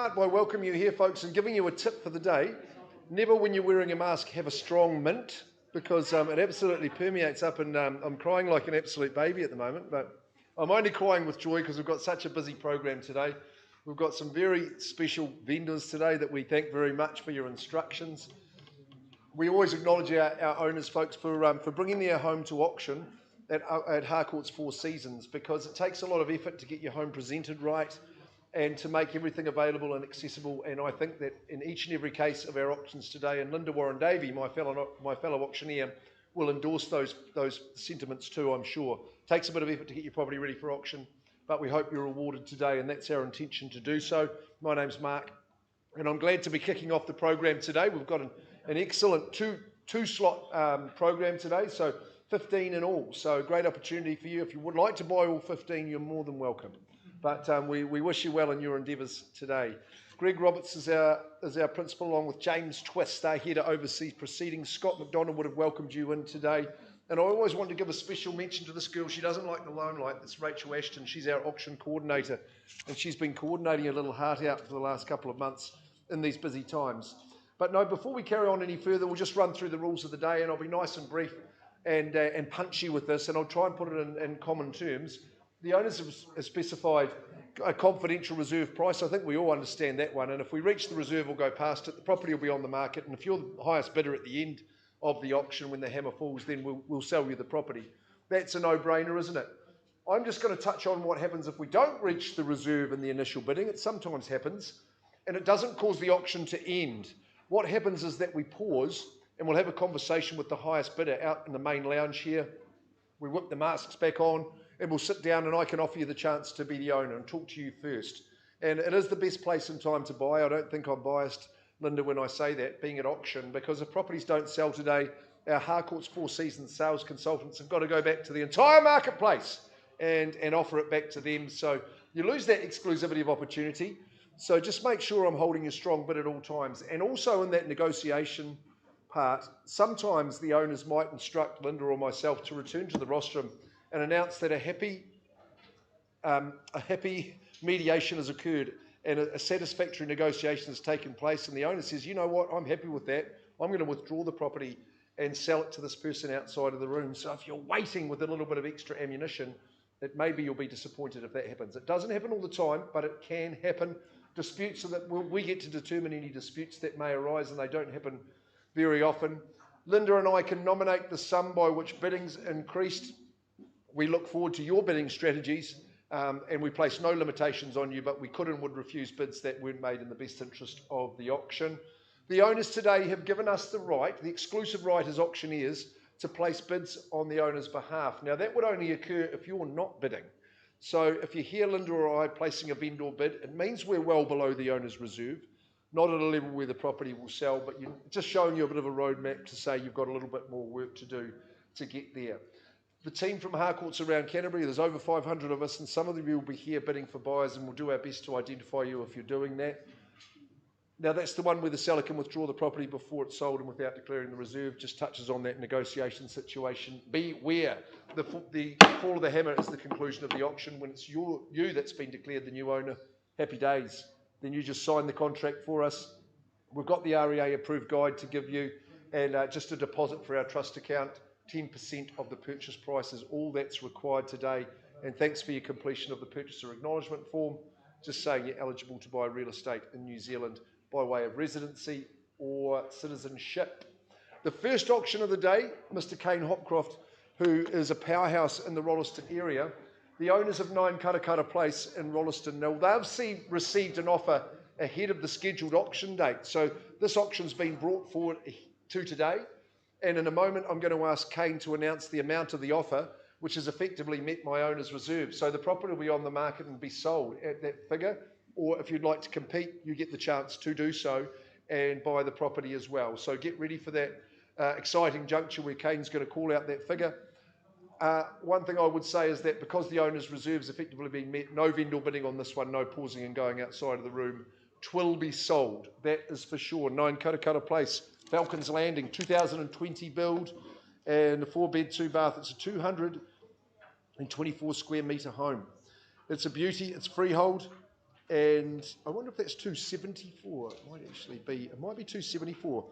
Start by welcoming you here, folks, and giving you a tip for the day. Never, when you're wearing a mask, have a strong mint, because it absolutely permeates up, and I'm crying like an absolute baby at the moment, but I'm only crying with joy because we've got such a busy program today. We've got some very special vendors today that we thank very much for your instructions. We always acknowledge our owners, folks, for bringing their home to auction at Harcourts Four Seasons, because it takes a lot of effort to get your home presented right and to make everything available and accessible. And I think that in each and every case of our auctions today, and Linda Warren Davey, my fellow auctioneer, will endorse those sentiments too, I'm sure. It takes a bit of effort to get your property ready for auction, but we hope you're rewarded today, and that's our intention to do so. My name's Mark, and I'm glad to be kicking off the program today. We've got an excellent two slot program today, so 15 in all. So great opportunity for you. If you would like to buy all 15, you're more than welcome. But we wish you well in your endeavours today. Greg Roberts is our principal, along with James Twist. They're here to oversee proceedings. Scott McDonald would have welcomed you in today. And I always want to give a special mention to this girl. She doesn't like the limelight. It's Rachel Ashton. She's our auction coordinator, and she's been coordinating a little heart out for the last couple of months in these busy times. But no, before we carry on any further, we'll just run through the rules of the day, and I'll be nice and brief and punchy with this, and I'll try and put it in common terms. The owners have specified a confidential reserve price. I think we all understand that one, and if we reach the reserve, we'll go past it. The property will be on the market, and if you're the highest bidder at the end of the auction when the hammer falls, then we'll sell you the property. That's a no-brainer, isn't it? I'm just going to touch on what happens if we don't reach the reserve in the initial bidding. It sometimes happens, and it doesn't cause the auction to end. What happens is that we pause, and we'll have a conversation with the highest bidder out in the main lounge here. We whip the masks back on, and we'll sit down, and I can offer you the chance to be the owner and talk to you first. And it is the best place and time to buy. I don't think I'm biased, Linda, when I say that, being at auction, because if properties don't sell today, our Harcourts Four Seasons sales consultants have got to go back to the entire marketplace and offer it back to them. So you lose that exclusivity of opportunity. So just make sure I'm holding a strong bid at all times. And also in that negotiation part, sometimes the owners might instruct Linda or myself to return to the rostrum and announce that a happy mediation has occurred and a satisfactory negotiation has taken place, and the owner says, you know what, I'm happy with that. I'm going to withdraw the property and sell it to this person outside of the room. So if you're waiting with a little bit of extra ammunition, that maybe you'll be disappointed if that happens. It doesn't happen all the time, but it can happen. Disputes, so that we get to determine any disputes that may arise, and they don't happen very often. Linda and I can nominate the sum by which bidding's increased. We look forward to your bidding strategies, and we place no limitations on you, but we could and would refuse bids that weren't made in the best interest of the auction. The owners today have given us the right, the exclusive right as auctioneers, to place bids on the owner's behalf. Now, that would only occur if you're not bidding. So if you hear Linda or I placing a vendor bid, it means we're well below the owner's reserve, not at a level where the property will sell, but just showing you a bit of a roadmap to say you've got a little bit more work to do to get there. The team from Harcourts around Canterbury, there's over 500 of us, and some of you will be here bidding for buyers, and we'll do our best to identify you if you're doing that. Now, that's the one where the seller can withdraw the property before it's sold and without declaring the reserve. Just touches on that negotiation situation. Beware, the fall of the hammer is the conclusion of the auction. When it's you that's been declared the new owner, happy days. Then you just sign the contract for us. We've got the REA approved guide to give you, and just a deposit for our trust account. 10% of the purchase price is all that's required today. And thanks for your completion of the purchaser acknowledgement form, just saying you're eligible to buy real estate in New Zealand by way of residency or citizenship. The first auction of the day, Mr. Kane Hopcroft, who is a powerhouse in the Rolleston area. The owners of 9 Karakara Place in Rolleston, now they've received an offer ahead of the scheduled auction date. So this auction's been brought forward to today. And in a moment, I'm going to ask Kane to announce the amount of the offer, which has effectively met my owner's reserve. So the property will be on the market and be sold at that figure. Or if you'd like to compete, you get the chance to do so and buy the property as well. So get ready for that exciting juncture where Kane's going to call out that figure. One thing I would say is that because the owner's reserve's effectively been met, no vendor bidding on this one, no pausing and going outside of the room. Twill be sold, that is for sure. 9 Karakara Place, Falcons Landing, 2020 build, and a 4-bed, 2-bath. It's a 224 square metre home. It's a beauty, it's freehold. And I wonder if that's 274. It might actually be, it might be 274.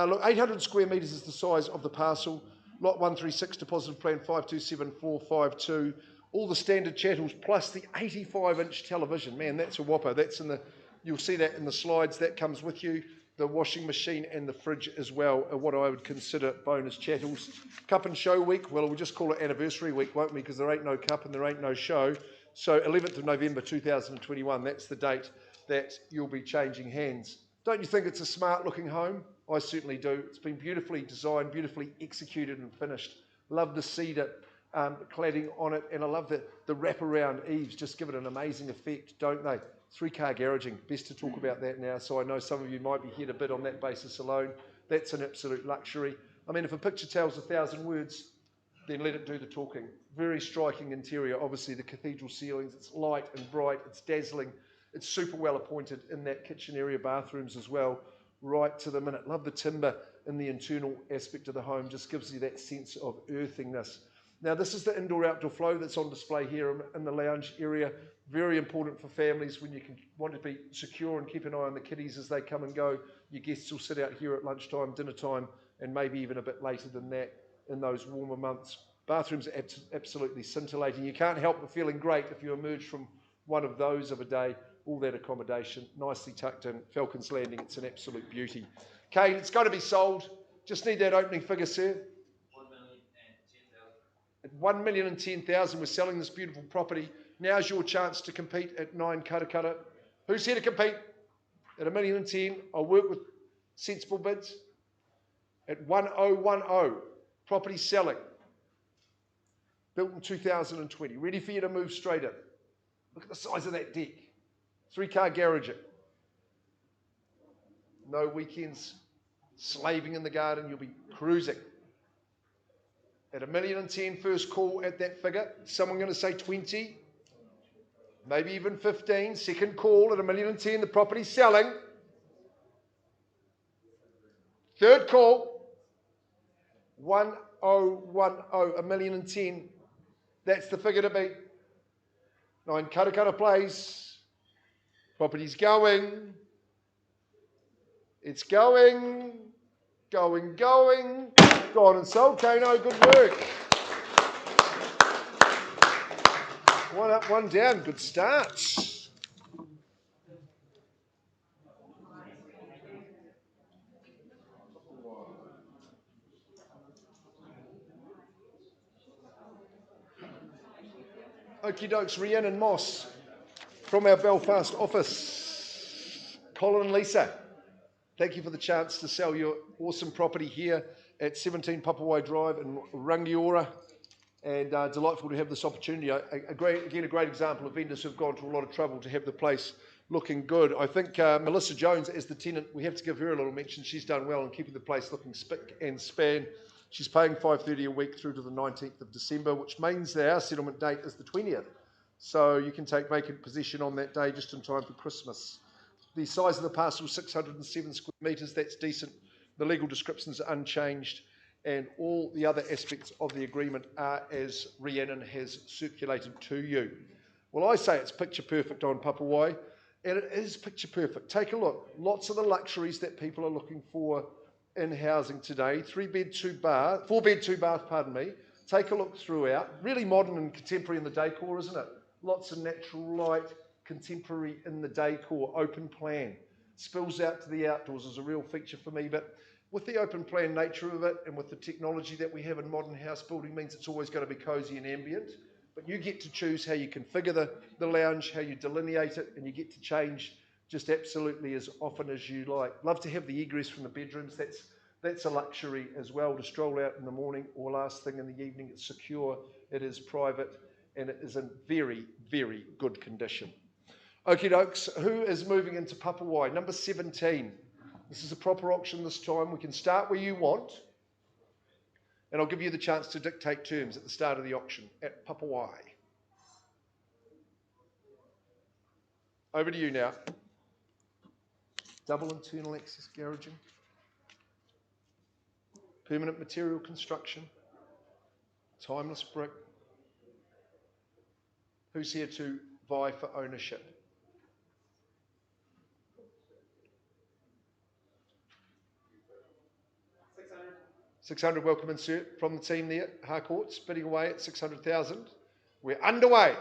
Look, 800 square metres is the size of the parcel. Lot 136, deposited plan 527452. All the standard chattels plus the 85-inch television. Man, that's a whopper. That's in the, you'll see that in the slides. That comes with you. The washing machine and the fridge as well are what I would consider bonus chattels. Cup and show week, well, we'll just call it anniversary week, won't we? Because there ain't no cup and there ain't no show. So 11th of November 2021, that's the date that you'll be changing hands. Don't you think it's a smart looking home? I certainly do. It's been beautifully designed, beautifully executed and finished. Love the cedar cladding on it, and I love the wraparound eaves, just give it an amazing effect, don't they? 3-car garaging, best to talk about that now, so I know some of you might be here to bid on that basis alone. That's an absolute luxury. I mean, if a picture tells 1,000 words, then let it do the talking. Very striking interior, obviously the cathedral ceilings, it's light and bright, it's dazzling, it's super well appointed in that kitchen area, bathrooms as well, right to the minute. Love the timber in the internal aspect of the home, just gives you that sense of earthingness. Now this is the indoor-outdoor flow that's on display here in the lounge area. Very important for families when you want to be secure and keep an eye on the kiddies as they come and go. Your guests will sit out here at lunchtime, dinner time, and maybe even a bit later than that in those warmer months. Bathrooms are absolutely scintillating. You can't help but feeling great if you emerge from one of those of a day. All that accommodation, nicely tucked in, Falcon's Landing, it's an absolute beauty. Kane, it's got to be sold. Just need that opening figure, sir. 1,010,000. At 1,010,000, we're selling this beautiful property. Now's your chance to compete at 9 kata. Who's here to compete? At 1,010,000, I'll work with sensible bids. At 1,010, property selling. Built in 2020, ready for you to move straight in. Look at the size of that deck. 3-car garaging. No weekends slaving in the garden, you'll be cruising. At 1,010,000, first call at that figure. Someone going to say 20, maybe even 15. Second call at 1,010,000, the property's selling. Third call, 1,010, 1,010,000. That's the figure to beat. 9 kata plays. Property's going. It's going. Going. Gone and sold. Kano, good work. One up, one down. Good start. Okie dokes, Rhiannon Moss from our Belfast office. Colin and Lisa, thank you for the chance to sell your awesome property here at 17 Papawai Drive in Rangiora. And delightful to have this opportunity. A great example of vendors who've gone to a lot of trouble to have the place looking good. I think Melissa Jones, as the tenant, we have to give her a little mention. She's done well in keeping the place looking spick and span. She's paying $530 a week through to the 19th of December, which means that our settlement date is the 20th. So you can take vacant possession on that day just in time for Christmas. The size of the parcel is 607 square metres. That's decent. The legal descriptions are unchanged. And all the other aspects of the agreement are as Rhiannon has circulated to you. Well, I say it's picture perfect on Papawai, and it is picture perfect. Take a look. Lots of the luxuries that people are looking for in housing today. 4-bed, 2-bath, pardon me. Take a look throughout. Really modern and contemporary in the decor, isn't it? Lots of natural light, contemporary in the decor, open plan. Spills out to the outdoors is a real feature for me, but with the open plan nature of it and with the technology that we have in modern house building means it's always going to be cosy and ambient. But you get to choose how you configure the lounge, how you delineate it, and you get to change just absolutely as often as you like. Love to have the egress from the bedrooms. That's a luxury as well, to stroll out in the morning or last thing in the evening. It's secure, it is private, and it is in very, very good condition. Okie dokes, who is moving into Papawai? Number 17. This is a proper auction this time. We can start where you want, and I'll give you the chance to dictate terms at the start of the auction at Papawai. Over to you now. Double internal access garaging. Permanent material construction. Timeless brick. Who's here to vie for ownership? 600, welcome insert from the team there. Harcourts bidding away at 600,000. We're underway.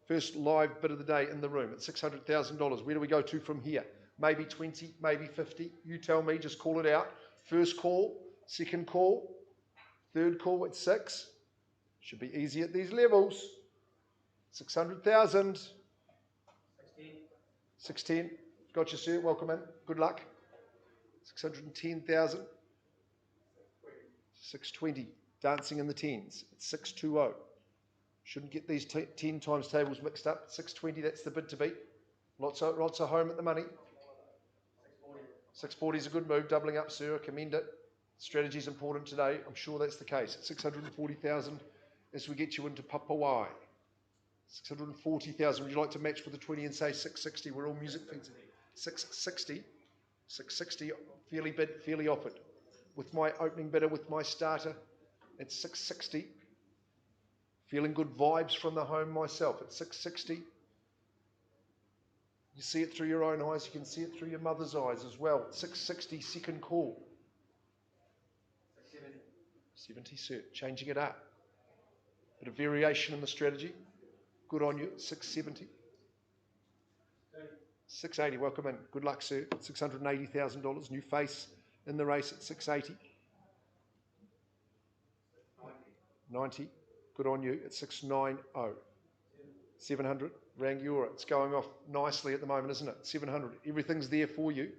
First live bid of the day in the room at $600,000. Where do we go to from here? Maybe 20, maybe 50. You tell me, just call it out. First call, second call, third call at 6. Should be easy at these levels. 600,000. 610. Got your sir. Welcome in. Good luck. 610,000. 620. Dancing in the tens. It's 620. Shouldn't get these 10 times tables mixed up. 620. That's the bid to beat. Lots of home at the money. 640 is a good move. Doubling up, sir. I commend it. Strategy is important today. I'm sure that's the case. 640,000 as we get you into Papawai. 640,000. Would you like to match with the 20 and say 660? We're all music fans. 660. 660. Fairly offered. With my opening bidder, with my starter, it's 660. Feeling good vibes from the home myself at 660. You see it through your own eyes. You can see it through your mother's eyes as well. 660, second call. 70, sir. Changing it up. Bit of variation in the strategy. Good on you. 670. 680. Welcome in. Good luck, sir. $680,000. New face in the race at 680. 90. Good on you at 690. 700. Rangiora. It's going off nicely at the moment, isn't it? 700. Everything's there for you.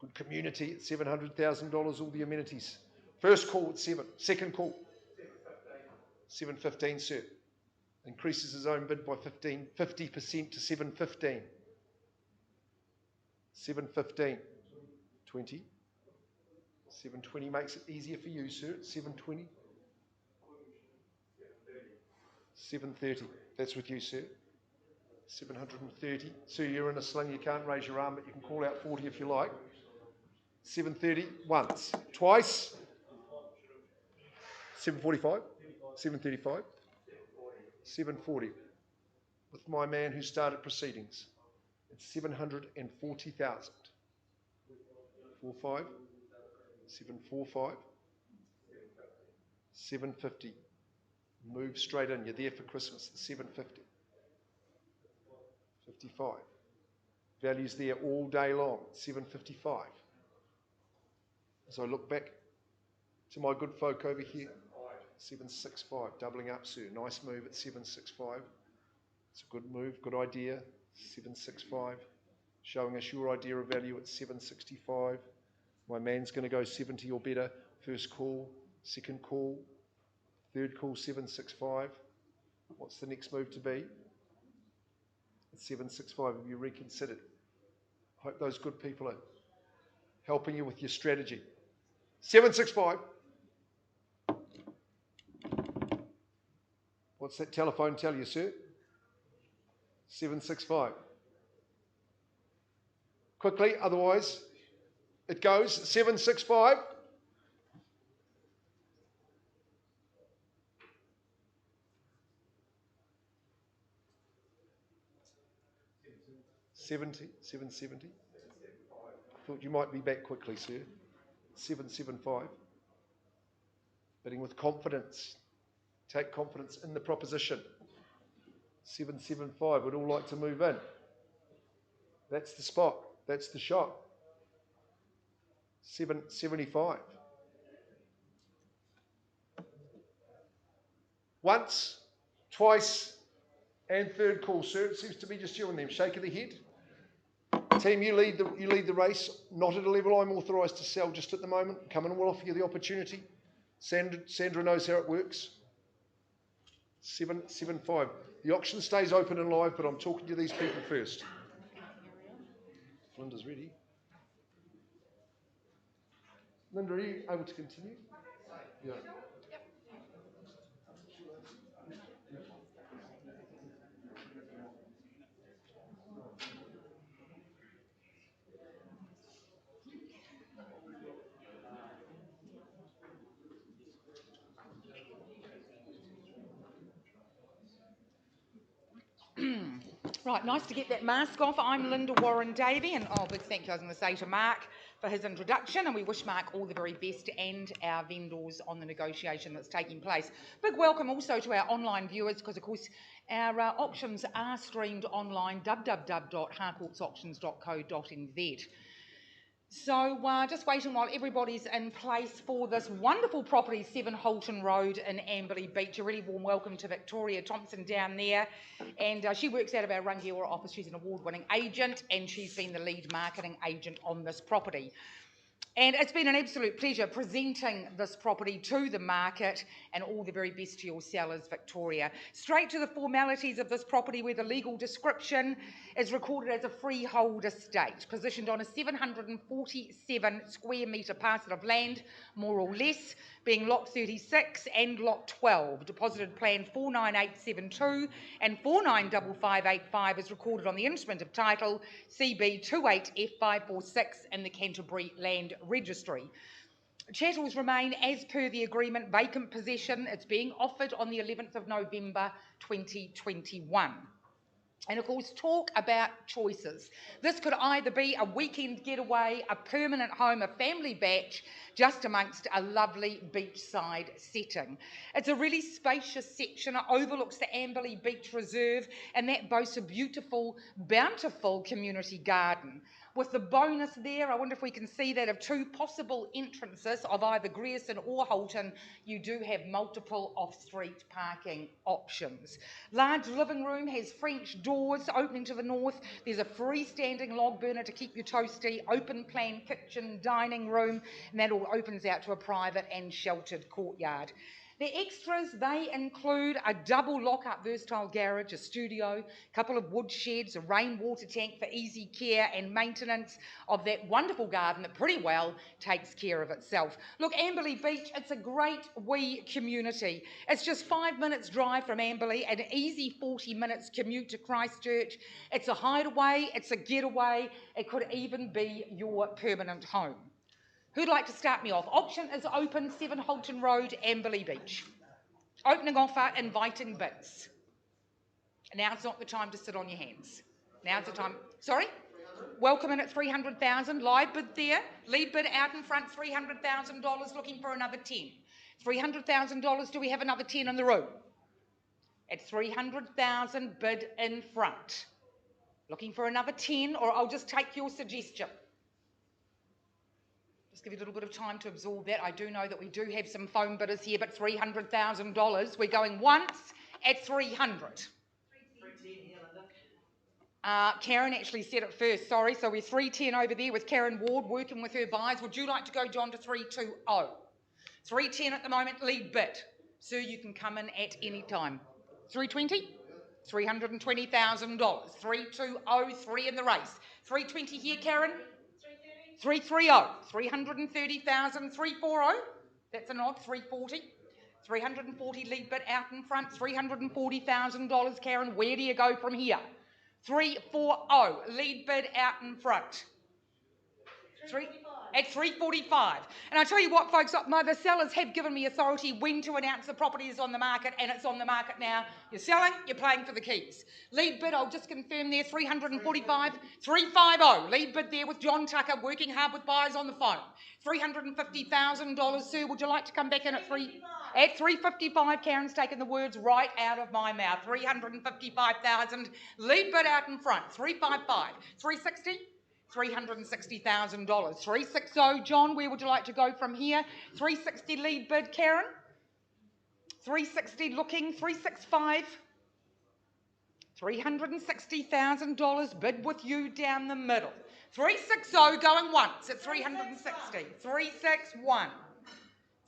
Good community at $700,000. All the amenities. First call at 7. Second call. 715, sir. Increases his own bid by 50% to 715. 715. 20. 720 makes it easier for you, sir. 720. 730. That's with you, sir. 730. Sir, you're in a sling. You can't raise your arm, but you can call out 40 if you like. 730 once. Twice. 745. 735. 740. With my man who started proceedings. It's 740,000. 45. 745. 750. Move straight in. You're there for Christmas. 750. 55. Value's there all day long. 755. As I look back to my good folk over here, 765. Doubling up, sir. Nice move at 765. It's a good move, good idea. 765. Showing us your idea of value at 765. My man's going to go 70 or better. First call, second call, third call, 765. What's the next move to be? At 765. Have you reconsidered? I hope those good people are helping you with your strategy. 765. What's that telephone tell you, sir? 765. Quickly, otherwise it goes. 765. 770. Thought you might be back quickly, sir. 775. Bidding with confidence. Take confidence in the proposition. 775. We'd all like to move in. That's the spot. That's the shot. 775. Once, twice, and third call, sir. It seems to be just you and them. Shake of the head. Team, you lead the race. Not at a level I'm authorised to sell just at the moment. Come in and we'll offer you the opportunity. Sandra knows how it works. 775. The auction stays open and live, but I'm talking to these people first. Linda's ready. Linda, are you able to continue? Yeah. Right, nice to get that mask off. I'm Linda Warren-Davey, and big thank you, I was going to say, to Mark for his introduction, and we wish Mark all the very best and our vendors on the negotiation that's taking place. Big welcome also to our online viewers, because of course our auctions are streamed online, www.harcourtsauctions.co.nz. So just waiting while everybody's in place for this wonderful property, 7 Holton Road in Amberley Beach. A really warm welcome to Victoria Thompson down there. And she works out of our Rangiora office. She's an award-winning agent, and she's been the lead marketing agent on this property. And it's been an absolute pleasure presenting this property to the market, and all the very best to your sellers, Victoria. Straight to the formalities of this property, where the legal description is recorded as a freehold estate, positioned on a 747 square metre parcel of land, more or less, being Lot 36 and Lot 12. Deposited Plan 49872 and 495585 is recorded on the instrument of title CB28F546 in the Canterbury Land Registry. Chattels remain, as per the agreement, vacant possession. It's being offered on the 11th of November 2021. And of course, talk about choices. This could either be a weekend getaway, a permanent home, a family batch, just amongst a lovely beachside setting. It's a really spacious section. It overlooks the Amberley Beach Reserve, and that boasts a beautiful, bountiful community garden. With the bonus there, I wonder if we can see that, of 2 possible entrances of either Grierson or Holton, you do have multiple off-street parking options. Large living room has French doors opening to the north. There's a freestanding log burner to keep you toasty, open plan kitchen, dining room, and that all opens out to a private and sheltered courtyard. The extras, they include a double lock-up versatile garage, a studio, a couple of wood sheds, a rainwater tank for easy care and maintenance of that wonderful garden that pretty well takes care of itself. Look, Amberley Beach, it's a great wee community. It's just 5 minutes drive from Amberley, an easy 40 minutes commute to Christchurch. It's a hideaway, it's a getaway, it could even be your permanent home. Who'd like to start me off? Auction is open, 7 Holton Road, Amberley Beach. Opening offer, inviting bids. Now's not the time to sit on your hands. Now's the time. Sorry? Welcome in at 300,000. Live bid there. Lead bid out in front, $300,000, looking for another 10. $300,000, do we have another 10 in the room? At 300,000, bid in front. Looking for another 10, or I'll just take your suggestion. Just give you a little bit of time to absorb that. I do know that we do have some phone bidders here, but $300,000. We're going once at 300. 310 here, Linda. Karen actually said it first, sorry. So we're 310 over there with Karen Ward working with her buyers. Would you like to go, John, to 320? 310 at the moment, lead bid. Sir, you can come in at any time. 320? $320,000. 320, 3 in the race. 320 here, Karen? 330, 330,000, 340, that's a nod, 340, 340 lead bid out in front, $340,000, Karen, where do you go from here? 340, lead bid out in front. At 345. And I tell you what, folks, the sellers have given me authority when to announce the property is on the market, and it's on the market now. You're selling, you're paying for the keys. Lead bid, I'll just confirm there, 345, 350. Lead bid there with John Tucker, working hard with buyers on the phone. $350,000, sir, would you like to come back in at 355? Karen's taken the words right out of my mouth. 355,000, lead bid out in front, 355, 360. $360,000. 360, John, where would you like to go from here? 360 lead bid, Karen. 360 looking, 365. $360,000 bid with you down the middle. 360 going once at 360. 361.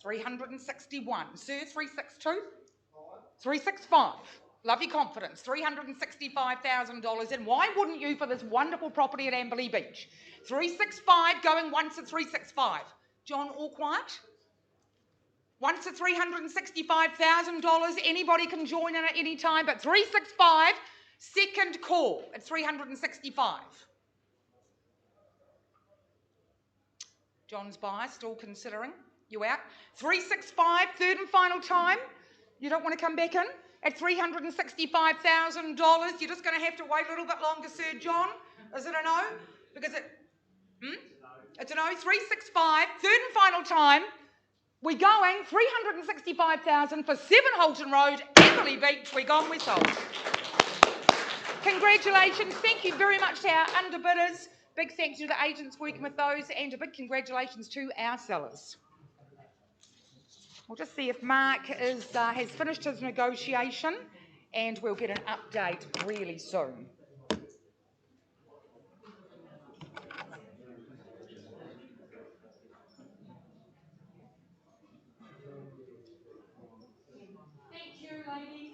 361. Sir, 362. 365. Love your confidence, $365,000, and why wouldn't you for this wonderful property at Amberley Beach? 365, going once at 365. John, all quiet? Once at $365,000, anybody can join in at any time, but 365, second call at 365. John's buyer, still considering. You out? 365, third and final time. You don't want to come back in? at $365,000. You're just going to have to wait a little bit longer, Sir John. Is it a no? Because it's a no. 365. Third and final time. We're going 365,000 for 7 Holton Road, Everleigh Beach. We're gone, we're sold. Congratulations. Thank you very much to our underbidders. Big thanks to the agents working with those, and a big congratulations to our sellers. We'll just see if Mark has finished his negotiation, and we'll get an update really soon. Thank you, ladies.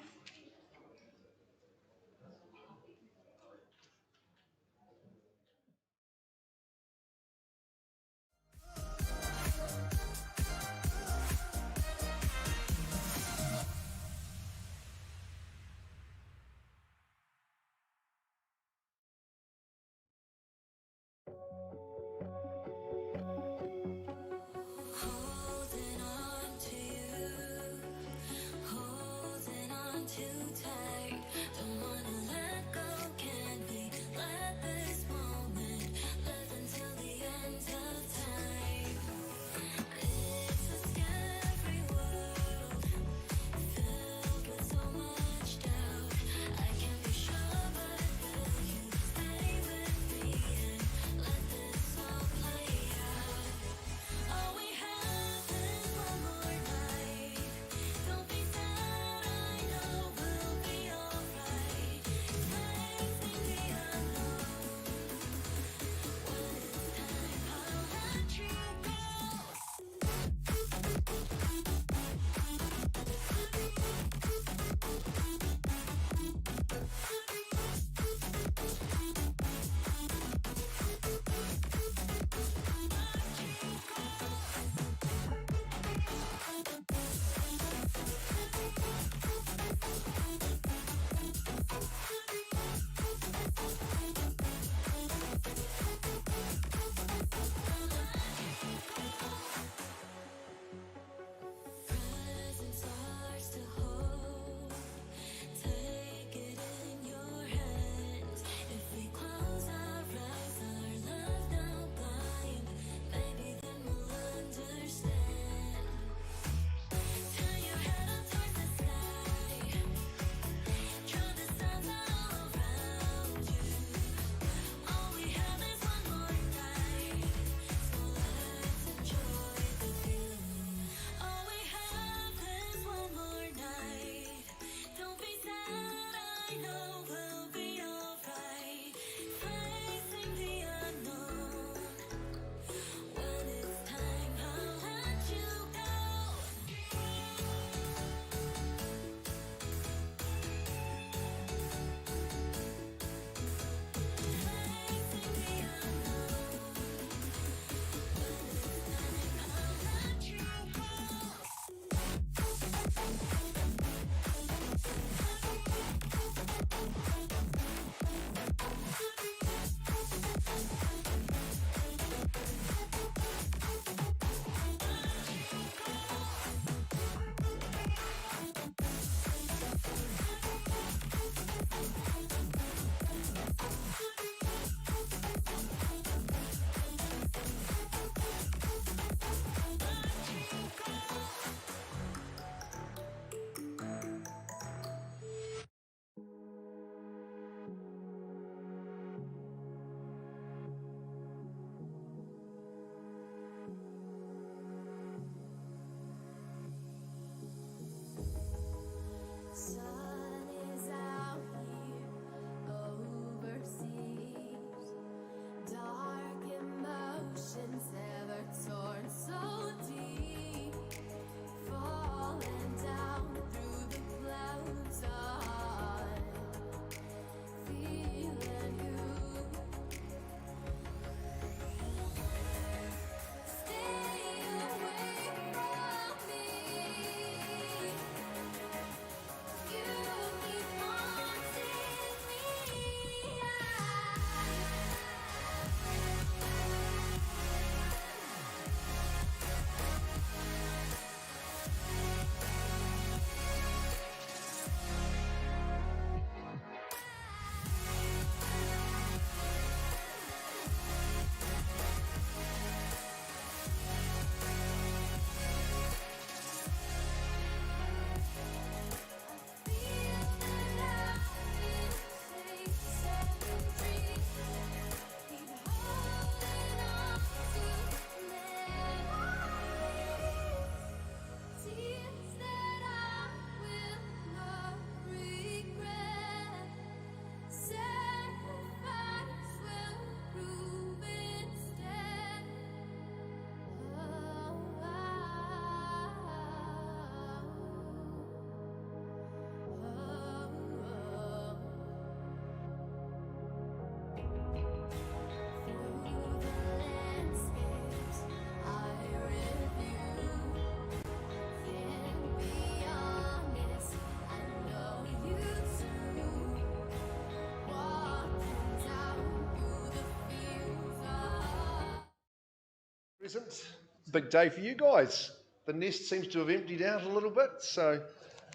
Crescent. Big day for you guys. The nest seems to have emptied out a little bit, so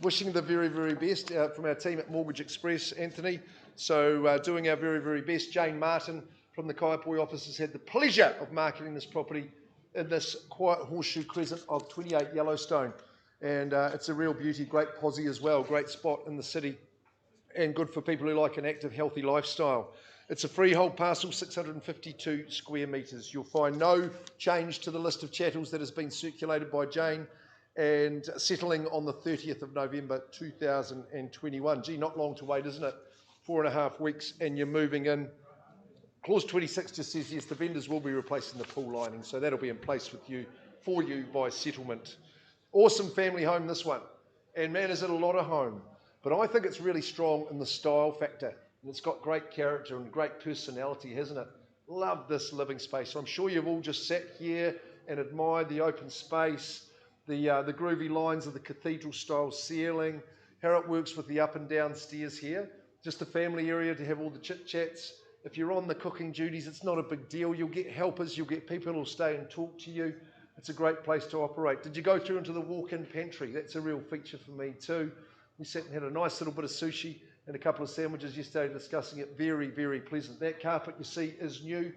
wishing the very, very best from our team at Mortgage Express, Anthony. So doing our very, very best. Jane Martin from the Kaiapoi office has had the pleasure of marketing this property in this quiet horseshoe crescent of 28 Yellowstone. And it's a real beauty, great posse as well, great spot in the city and good for people who like an active, healthy lifestyle. It's a freehold parcel, 652 square metres. You'll find no change to the list of chattels that has been circulated by Jane and settling on the 30th of November 2021. Gee, not long to wait, isn't it? 4.5 weeks and you're moving in. Clause 26 just says, yes, the vendors will be replacing the pool lining, so that'll be in place with you, for you by settlement. Awesome family home, this one. And man, is it a lot of home. But I think it's really strong in the style factor. And it's got great character and great personality, hasn't it? Love this living space. So I'm sure you've all just sat here and admired the open space, the groovy lines of the cathedral-style ceiling, how it works with the up and down stairs here. Just a family area to have all the chit-chats. If you're on the cooking duties, it's not a big deal. You'll get helpers, you'll get people who'll stay and talk to you. It's a great place to operate. Did you go through into the walk-in pantry? That's a real feature for me too. We sat and had a nice little bit of sushi and a couple of sandwiches yesterday discussing it. Very, very pleasant. That carpet you see is new,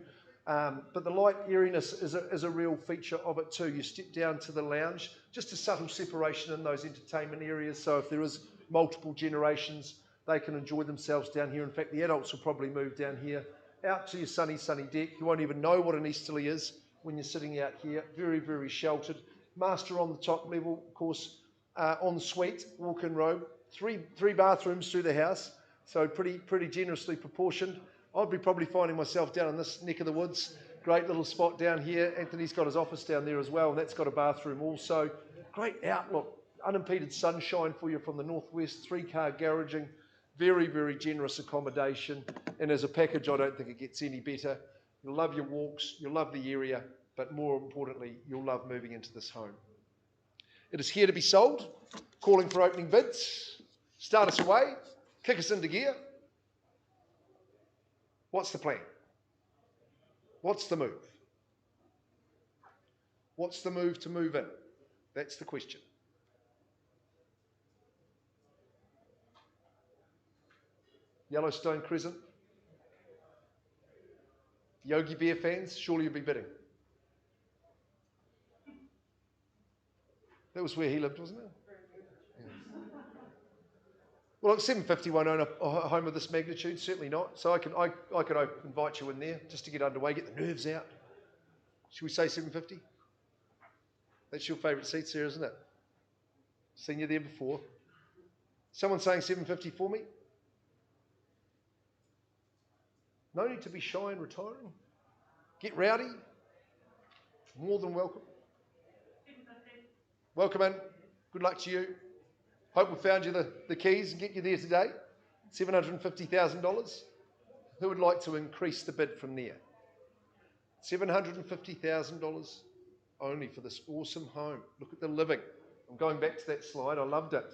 but the light airiness is a real feature of it too. You step down to the lounge, just a subtle separation in those entertainment areas. So if there is multiple generations, they can enjoy themselves down here. In fact, the adults will probably move down here out to your sunny, sunny deck. You won't even know what an easterly is when you're sitting out here. Very, very sheltered. Master on the top level, of course, ensuite, walk-in robe. Three bathrooms through the house, so pretty generously proportioned. I'd be probably finding myself down in this neck of the woods. Great little spot down here. Anthony's got his office down there as well, and that's got a bathroom also. Great outlook, unimpeded sunshine for you from the northwest, 3-car garaging, very, very generous accommodation. And as a package, I don't think it gets any better. You'll love your walks, you'll love the area, but more importantly, you'll love moving into this home. It is here to be sold, calling for opening bids. Start us away, kick us into gear. What's the plan? What's the move? What's the move to move in? That's the question. Yellowstone Crescent. Yogi Bear fans, surely you'll be bidding. That was where he lived, wasn't it? Well, at 750 won't own a home of this magnitude, certainly not. So I could invite you in there just to get underway, get the nerves out. Should we say 750? That's your favourite seats there, isn't it? Seen you there before. Someone saying 750 for me? No need to be shy and retiring. Get rowdy. More than welcome. Welcome in. Good luck to you. Hope we found you the keys and get you there today. $750,000. Who would like to increase the bid from there? $750,000 only for this awesome home. Look at the living. I'm going back to that slide. I loved it.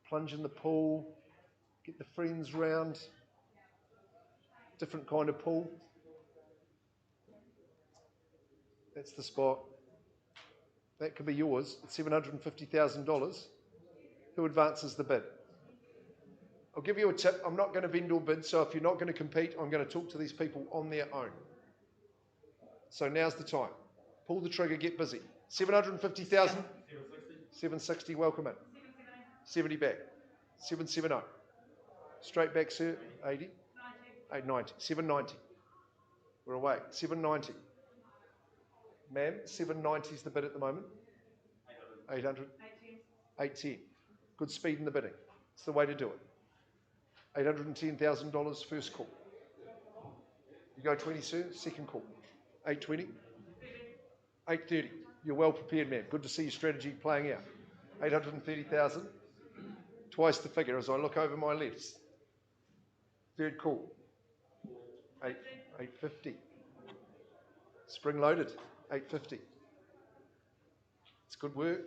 Plunge in the pool. Get the friends round. Different kind of pool. That's the spot. That could be yours at $750,000. Who advances the bid? I'll give you a tip. I'm not going to vendor bid, so if you're not going to compete, I'm going to talk to these people on their own. So now's the time. Pull the trigger, get busy. 750,000? 760, welcome in. 70 back. 770. Straight back, sir. 80? 890. 790. We're away. 790. Ma'am, 790 is the bid at the moment. 800. 810. Good speed in the bidding. It's the way to do it. $810,000 first call. You go 20, sir. Second call. 820. 830. You're well prepared, man. Good to see your strategy playing out. 830,000. Twice the figure as I look over my left. Third call. 850. Spring loaded. 850. It's good work.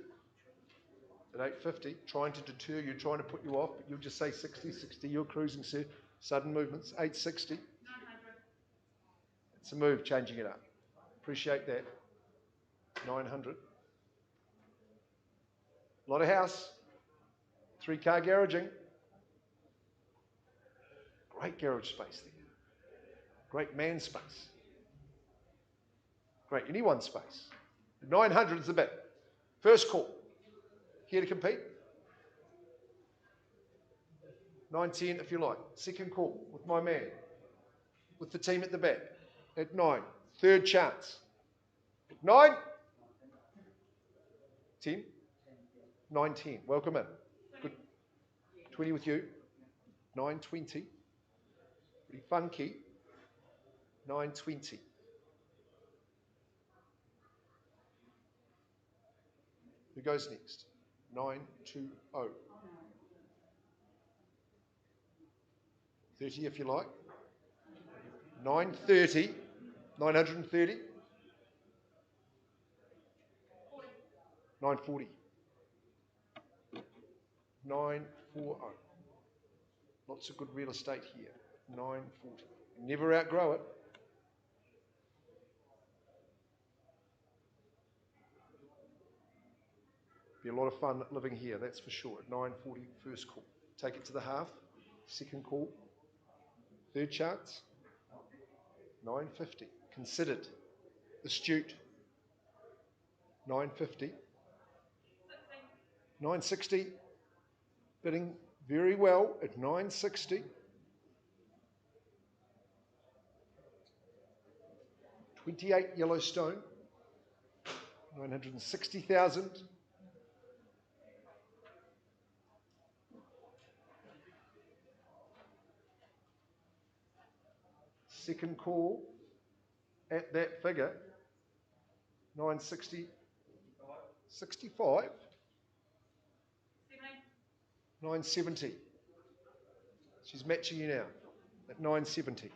At 850, trying to deter you, trying to put you off, but you'll just say 60, 60, you're cruising, sir. Sudden movements, 860. 900. It's a move, changing it up. Appreciate that. 900. Lot of house. 3-car garaging. Great garage space there. Great man space. Great anyone space. 900 is the bid. First call. Here to compete? 910 if you like. Second call with my man. With the team at the back. At 9. Third chance. 9. 10. 910. Welcome in. Good. 20 with you. 920. Pretty funky. 920. Who goes next? 920. 30 if you like. 930. 930. 940. 940. Lots of good real estate here. 940. Never outgrow it. Be a lot of fun living here, that's for sure. 940, first call. Take it to the half. Second call. Third chance. 950. Considered. Astute. 950. 960. Bidding very well at 960. 28 Yellowstone. 960,000. Second call at that figure, 960, 65, 970. She's matching you now at 970.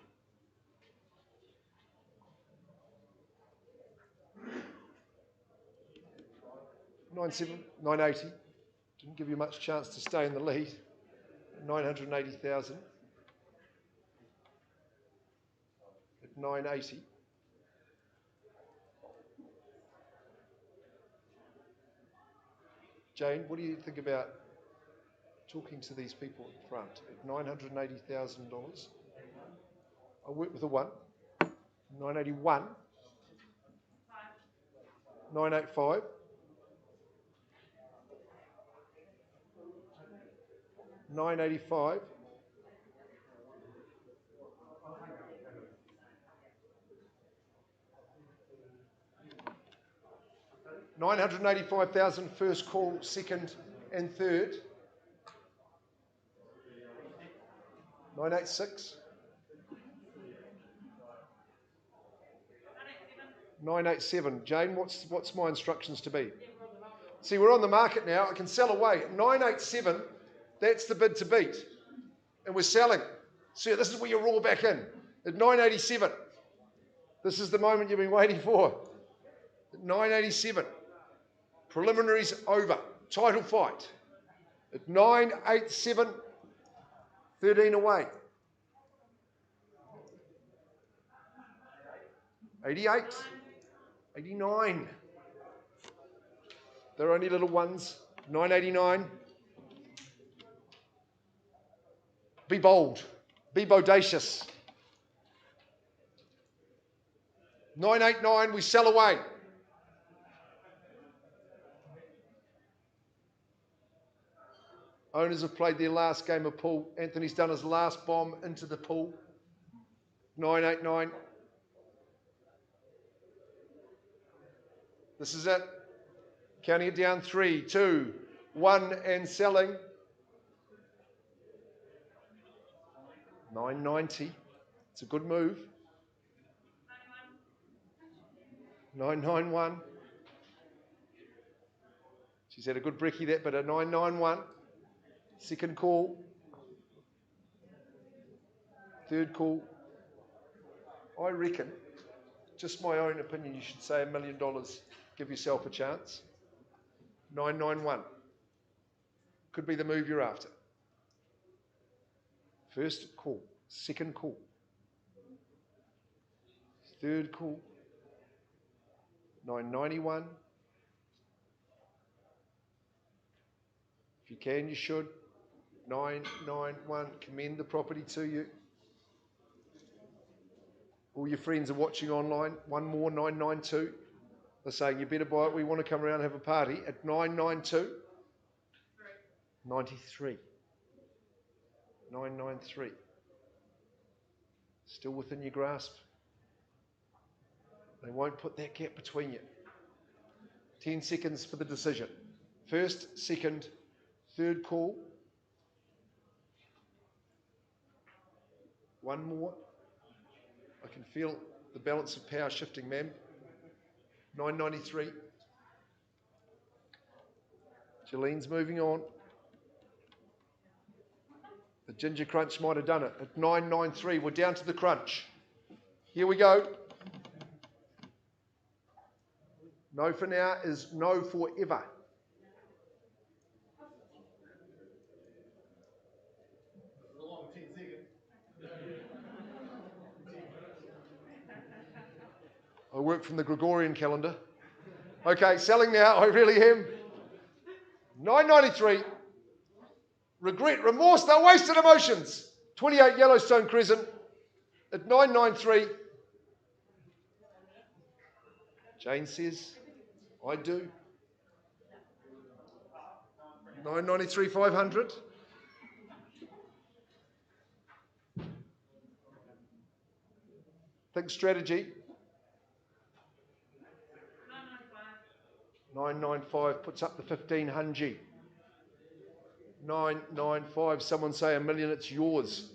$980. Didn't give you much chance to stay in the lead. 980,000. At 980. Jane, what do you think about talking to these people in front at $980,000? I work with a 1. 981. 985. 985. 985,000 first call, second and third. 986. 987. Jane, what's my instructions to be? See, we're on the market now. I can sell away. At 987, that's the bid to beat. And we're selling. So this is where you roll back in. At 987. This is the moment you've been waiting for. At 987. Preliminaries over. Title fight. At 987. 13 away. 88. 89. They're only little ones. 989. Be bold. Be bodacious. 989, we sell away. Owners have played their last game of pool. Anthony's done his last bomb into the pool. 989. This is it. Counting it down. 3, 2, 1, and selling. 990. It's a good move. 991. She's had a good brekkie that, but a 991. Second call. Third call. I reckon, just my own opinion, you should say $1 million. Give yourself a chance. 991. Could be the move you're after. First call. Second call. Third call. 991. If you can, you should. 991, commend the property to you. All your friends are watching online. One more, 992. They're saying you better buy it. We want to come around and have a party at 992. 93. 993. Still within your grasp. They won't put that gap between you. 10 seconds for the decision. First, second, third call. One more. I can feel the balance of power shifting, ma'am. 993. Jolene's moving on. The ginger crunch might have done it. At 993, we're down to the crunch. Here we go. No for now is no forever. I work from the Gregorian calendar. Okay, selling now, I really am. 993. Regret, remorse, they're wasted emotions. 28 Yellowstone Crescent at 993. Jane says, I do. 993, 500. Think strategy. 995 puts up the 1500. 995, someone say $1 million, it's yours.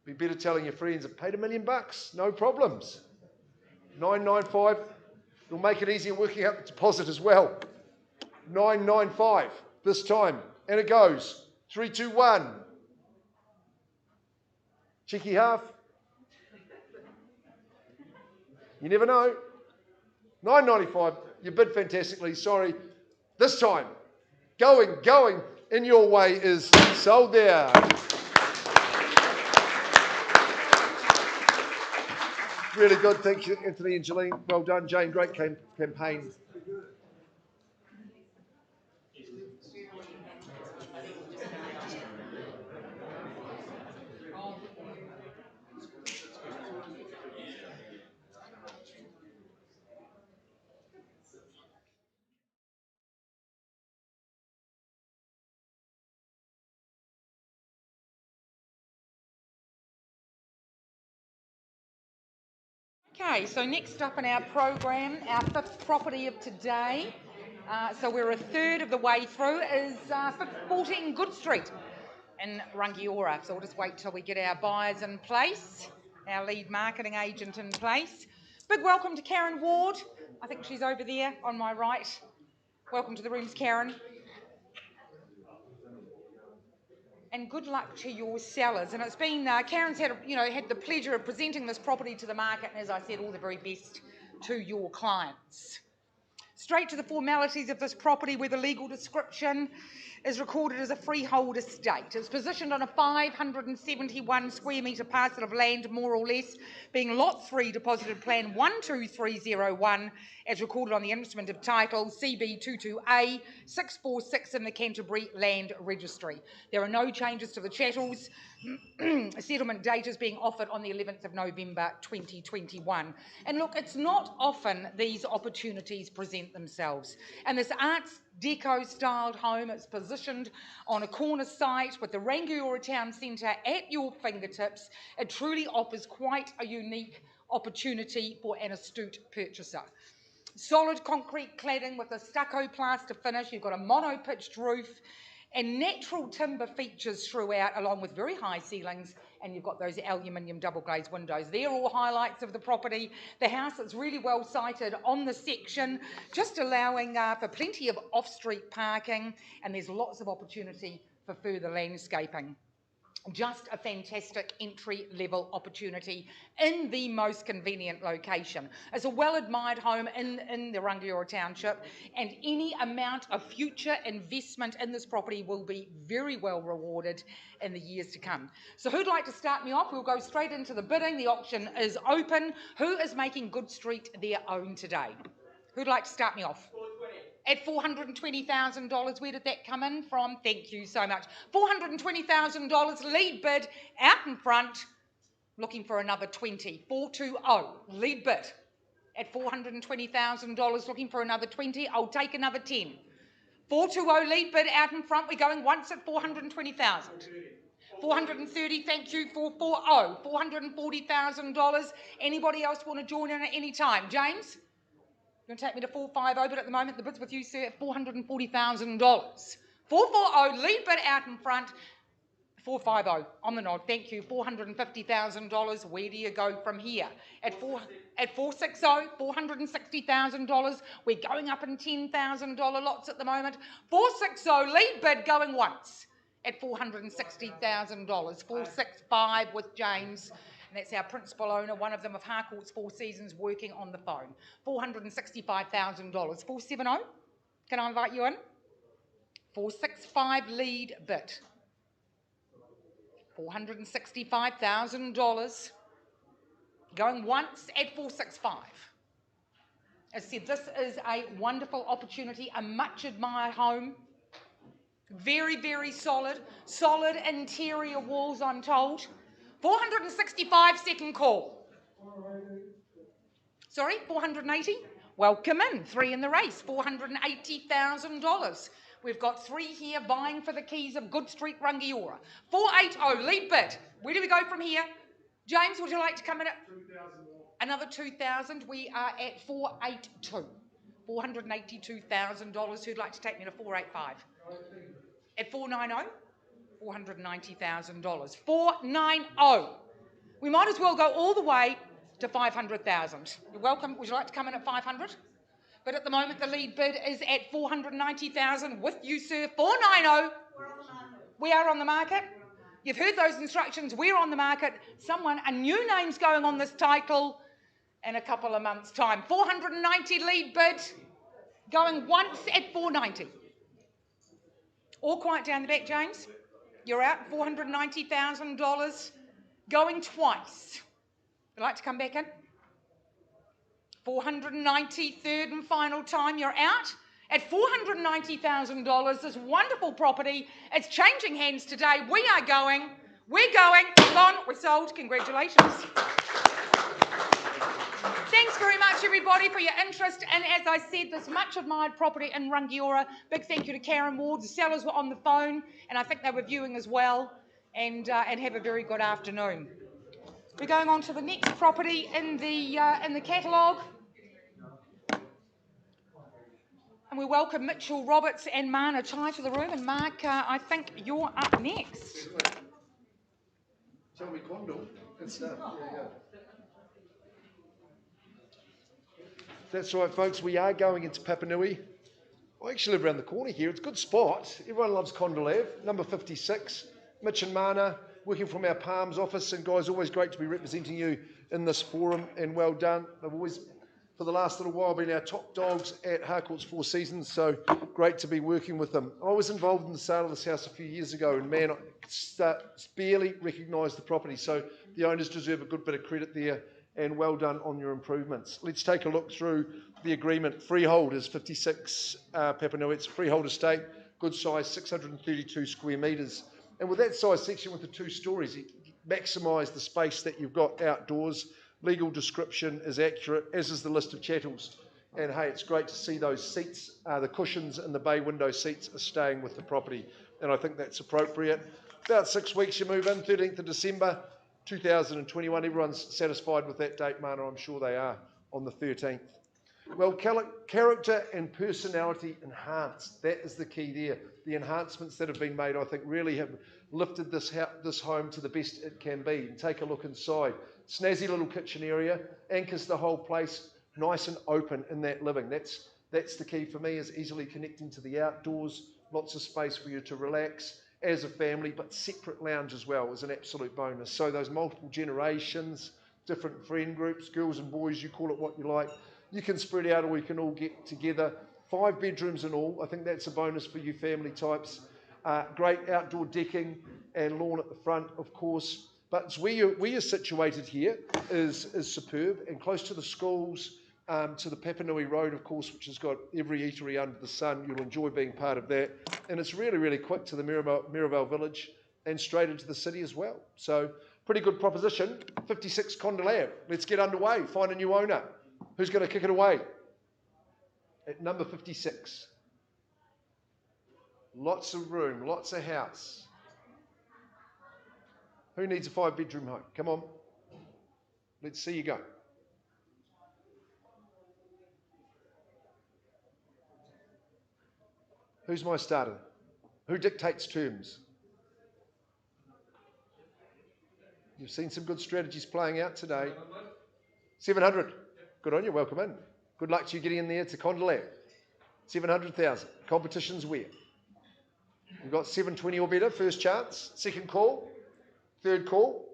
Be better telling your friends, I paid $1 million, no problems. 995, you'll make it easier working out the deposit as well. 995 this time, and it goes 3, 2, 1. Cheeky half. You never know. 995, you bid fantastically, sorry. This time, going in your way is sold there. Really good, thank you, Anthony and Jolene. Well done, Jane, great campaign. Okay, so next up in our program, our fifth property of today, so we're a third of the way through, is 14 Good Street in Rangiora. So we'll just wait till we get our buyers in place, our lead marketing agent in place. Big welcome to Karen Ward. I think she's over there on my right. Welcome to the rooms, Karen. And good luck to your sellers. And it's been, Karen's had the pleasure of presenting this property to the market, and as I said, all the very best to your clients. Straight to the formalities of this property, where the legal description is recorded as a freehold estate. It's positioned on a 571 square metre parcel of land, more or less, being Lot 3 Deposited Plan 12301, as recorded on the instrument of title CB22A 646 in the Canterbury Land Registry. There are no changes to the chattels. A settlement date is being offered on the 11th of November 2021. And look, it's not often these opportunities present themselves. And this Arts Deco styled home, it's positioned on a corner site with the Rangiora Town Centre at your fingertips. It truly offers quite a unique opportunity for an astute purchaser. Solid concrete cladding with a stucco plaster finish. You've got a mono-pitched roof and natural timber features throughout, along with very high ceilings, and you've got those aluminium double glazed windows. They're all highlights of the property. The house is really well sited on the section, just allowing for plenty of off-street parking, and there's lots of opportunity for further landscaping. Just a fantastic entry-level opportunity in the most convenient location. It's a well-admired home in the Rangiora Township, and any amount of future investment in this property will be very well rewarded in the years to come. So who'd like to start me off? We'll go straight into the bidding. The auction is open. Who is making Good Street their own today? Who'd like to start me off? At $420,000, where did that come in from? Thank you so much. $420,000, lead bid, out in front, looking for another 20. 420, lead bid. At $420,000, looking for another 20. I'll take another 10. 420, lead bid, out in front. We're going once at $420,000. 430, thank you. 440, $440,000. Anybody else want to join in at any time? James? You're going to take me to 450, but at the moment the bid's with you, sir, at $440,000. 440, lead bid out in front. 450, on the nod, thank you. $450,000. Where do you go from here? At 460, $460,000. We're going up in $10,000 lots at the moment. 460, lead bid going once at $460,000. 465 with James. And that's our principal owner, one of them of Harcourts 4 Seasons, working on the phone. $465,000. 470, can I invite you in? 465 lead bid. $465,000. Going once at 465. As I said, this is a wonderful opportunity, a much admired home. Very, very solid. Solid interior walls, I'm told. 465, second call. Sorry, 480? Welcome in, 3 in the race, $480,000. We've got 3 here vying for the keys of Good Street, Rangiora. 480, lead bid. Where do we go from here? James, would you like to come in at? 2,000 more. Another 2,000. We are at 482. $482,000. Who'd like to take me to 485? At 490? $490,000. 490. We might as well go all the way to 500,000. You're welcome. Would you like to come in at 500? But at the moment, the lead bid is at 490,000 with you, sir. 490. We're on the market. We are on the market. You've heard those instructions. We're on the market. A new name's going on this title in a couple of months' time. 490 lead bid, going once at 490. All quiet down the back, James. You're out, $490,000, going twice. Would you like to come back in? 490, third and final time, you're out. At $490,000, this wonderful property, it's changing hands today. We're going, gone, we're sold. Congratulations. Thanks very much, everybody, for your interest. And as I said, this much admired property in Rangiora. Big thank you to Karen Ward. The sellers were on the phone, and I think they were viewing as well. And have a very good afternoon. We're going on to the next property in the catalogue. And we welcome Mitchell Roberts and Mana Chai to the room. And Mark, I think you're up next. Tell me Condell. Good stuff. Yeah. That's right, folks. We are going into Papanui. I actually live around the corner here. It's a good spot. Everyone loves Condell Ave. Number 56. Mitch and Mana, working from our Palms office. And guys, always great to be representing you in this forum. And well done. They've always, for the last little while, been our top dogs at Harcourts 4 Seasons. So great to be working with them. I was involved in the sale of this house a few years ago. And man, I barely recognised the property. So the owners deserve a good bit of credit there. And well done on your improvements. Let's take a look through the agreement. Freehold is 56 Papanui. It's a freehold estate, good size, 632 square metres. And with that size section with the 2 stories, you maximise the space that you've got outdoors. Legal description is accurate, as is the list of chattels. And hey, it's great to see those seats, the cushions and the bay window seats are staying with the property. And I think that's appropriate. About 6 weeks you move in, 13th of December. 2021, everyone's satisfied with that date, Mana, I'm sure they are, on the 13th. Well, character and personality enhanced, that is the key there. The enhancements that have been made, I think, really have lifted this home to the best it can be. And take a look inside. Snazzy little kitchen area, anchors the whole place, nice and open in that living. That's the key for me, is easily connecting to the outdoors, lots of space for you to relax. as a family, but separate lounge as well is an absolute bonus. So those multiple generations, different friend groups, girls and boys, you call it what you like, you can spread out or we can all get together. 5 bedrooms in all. I think that's a bonus for you family types. Great outdoor decking and lawn at the front, of course. But where you're situated here is superb and close to the schools, to the Papanui Road, of course, which has got every eatery under the sun. You'll enjoy being part of that. And it's really, really quick to the Mirabel Village and straight into the city as well. So pretty good proposition. 56 Condell Ave. Let's get underway. Find a new owner. Who's going to kick it away? At number 56. Lots of room, lots of house. Who needs a 5-bedroom home? Come on. Let's see you go. Who's my starter? Who dictates terms? You've seen some good strategies playing out today. 700. Good on you. Welcome in. Good luck to you getting in there to Condell Ave. 700,000. Competition's where? We've got 720 or better. First chance. Second call. Third call.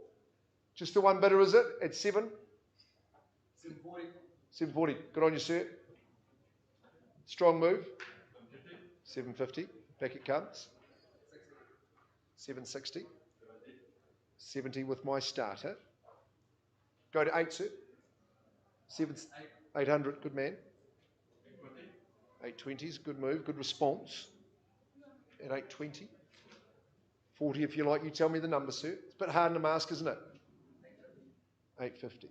Just the one bidder, is it? At 7? 740. 740. Good on you, sir. Strong move. 750. Back it comes. 760. 70 with my starter. Go to 8, sir. 800. Good man. 820 is good move. Good response. At 820. 40 if you like. You tell me the number, sir. It's a bit hard in the mask, isn't it? 850.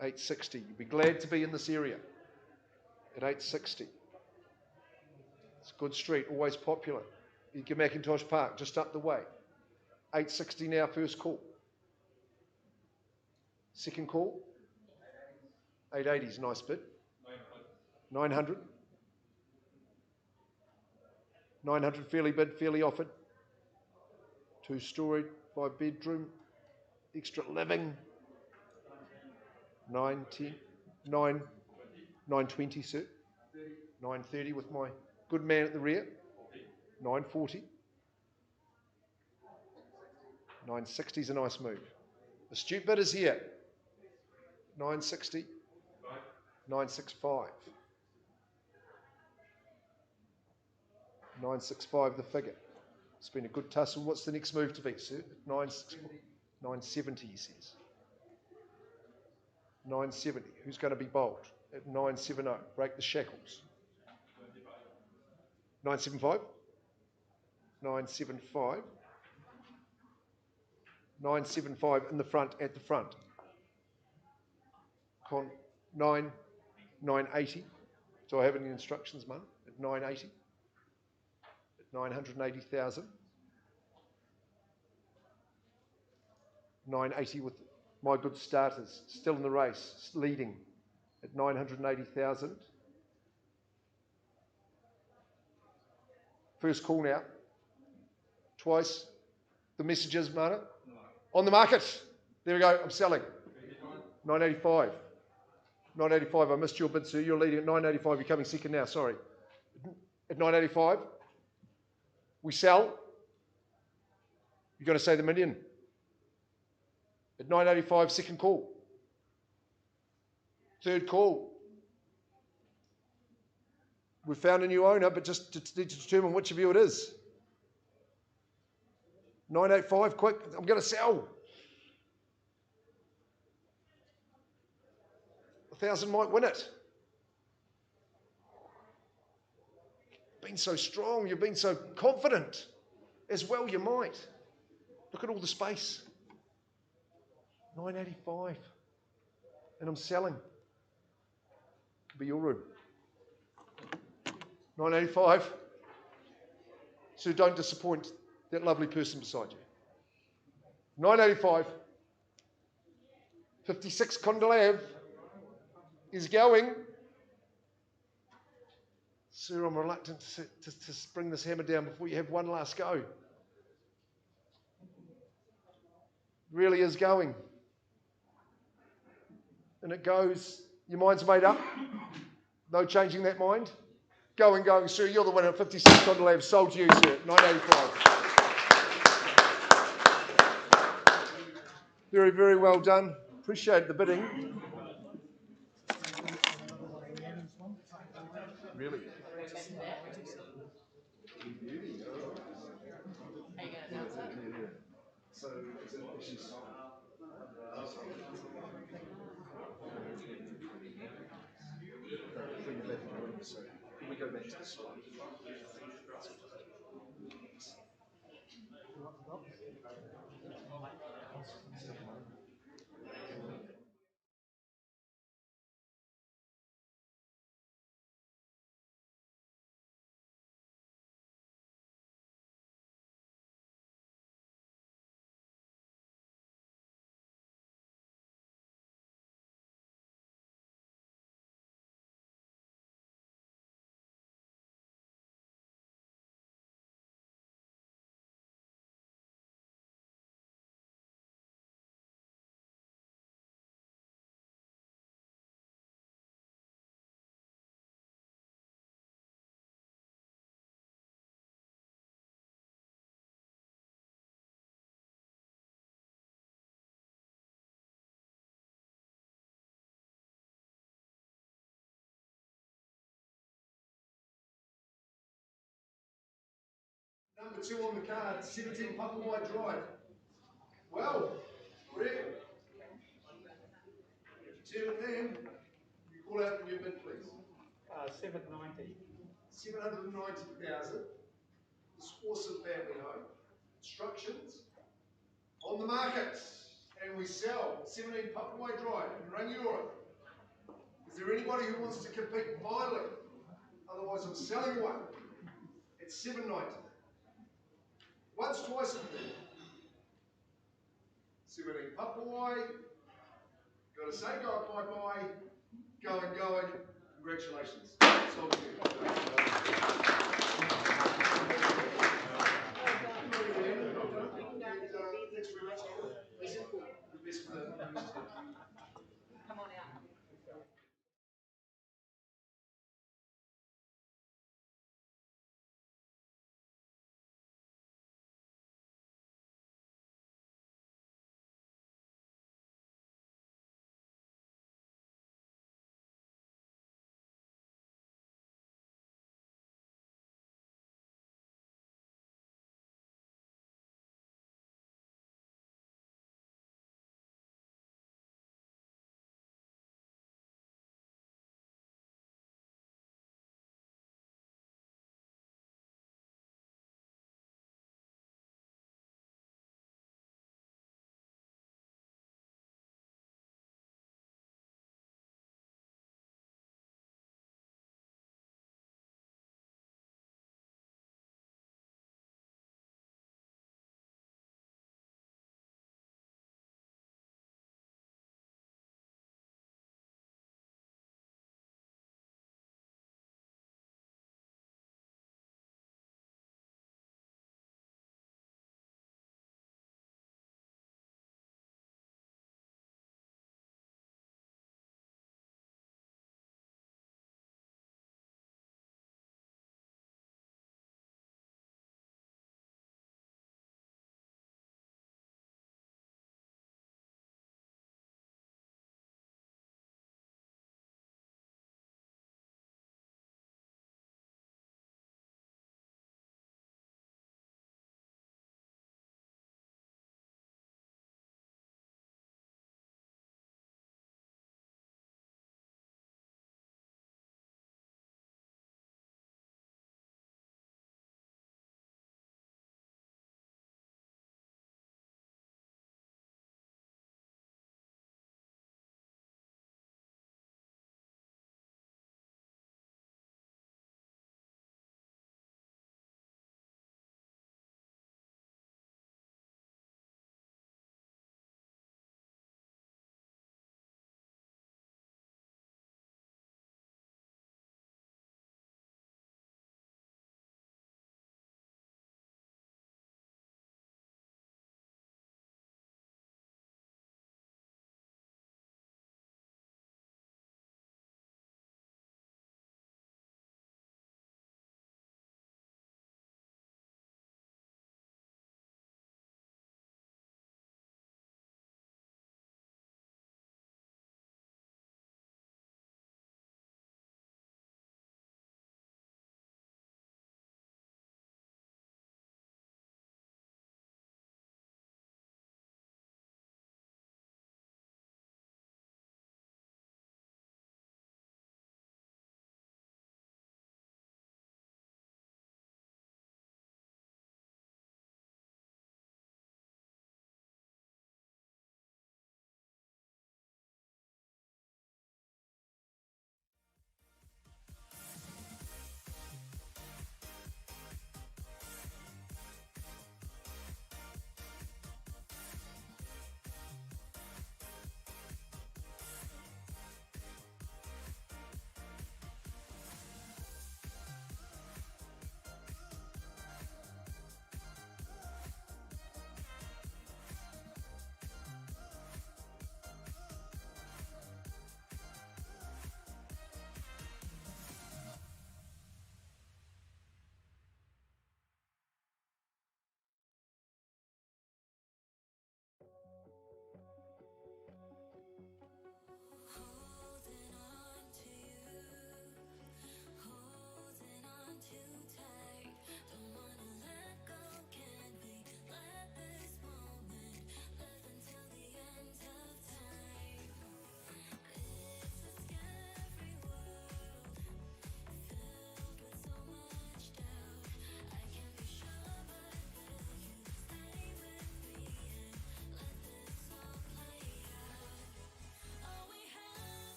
860. You'd be glad to be in this area. At 860. It's a good street, always popular. You get Macintosh Park, just up the way. 860 now, first call. Second call. 880 is a nice bid. 900. 900 fairly bid, fairly offered. 2-story, 5-bedroom, extra living. 910, 920, sir. 930 with my good man at the rear. 940. 960 is a nice move. Astute bid is here. 960. 965. 965 the figure. It's been a good tussle. What's the next move to be, sir? 970, he says. 970. Who's going to be bold? At 970. Break the shackles. 975. 975. 975 in the front, at the front. 980. Do I have any instructions, Mum? At 980. 980,000. 980 with my good starters, still in the race, leading at 980,000. First call now. Twice. The message is, Mana? On the market. There we go. I'm selling. 985. 985. I missed your bid, sir. You're leading at 985. You're coming second now. Sorry. At 985. We sell. You're going to say the million. At 985, second call. Third call. We've found a new owner, but just need to determine which of you it is. 985, quick. I'm going to sell. 1,000 might win it. Been so strong, you've been so confident. As well you might. Look at all the space. 985. And I'm selling. Could be your room. 985. So don't disappoint that lovely person beside you. 985. 56 Condell Ave is going. Sir, I'm reluctant to bring this hammer down before you have one last go. Really is going. And it goes, your mind's made up. No changing that mind. Going, sir. You're the winner at 56 Condell. Sold to you, sir. 985. Very, very well done. Appreciate the bidding. Really? So, bring it back to the room. So, can we go back to the slide? Number 2 on the card, 17 Papawai Drive. Well, Rick, Chairman Dan, you call out the new bid, please. 790. 790,000. This awesome family home. Instructions on the market, and we sell 17 Papawai Drive in Rangiora. Is there anybody who wants to compete finally? Otherwise, I'm selling one. It's 790. Once, twice, and then. 17 Papawai. Got to say, go bye-bye. Going. Congratulations. Sold to you. Thanks very much. The best for the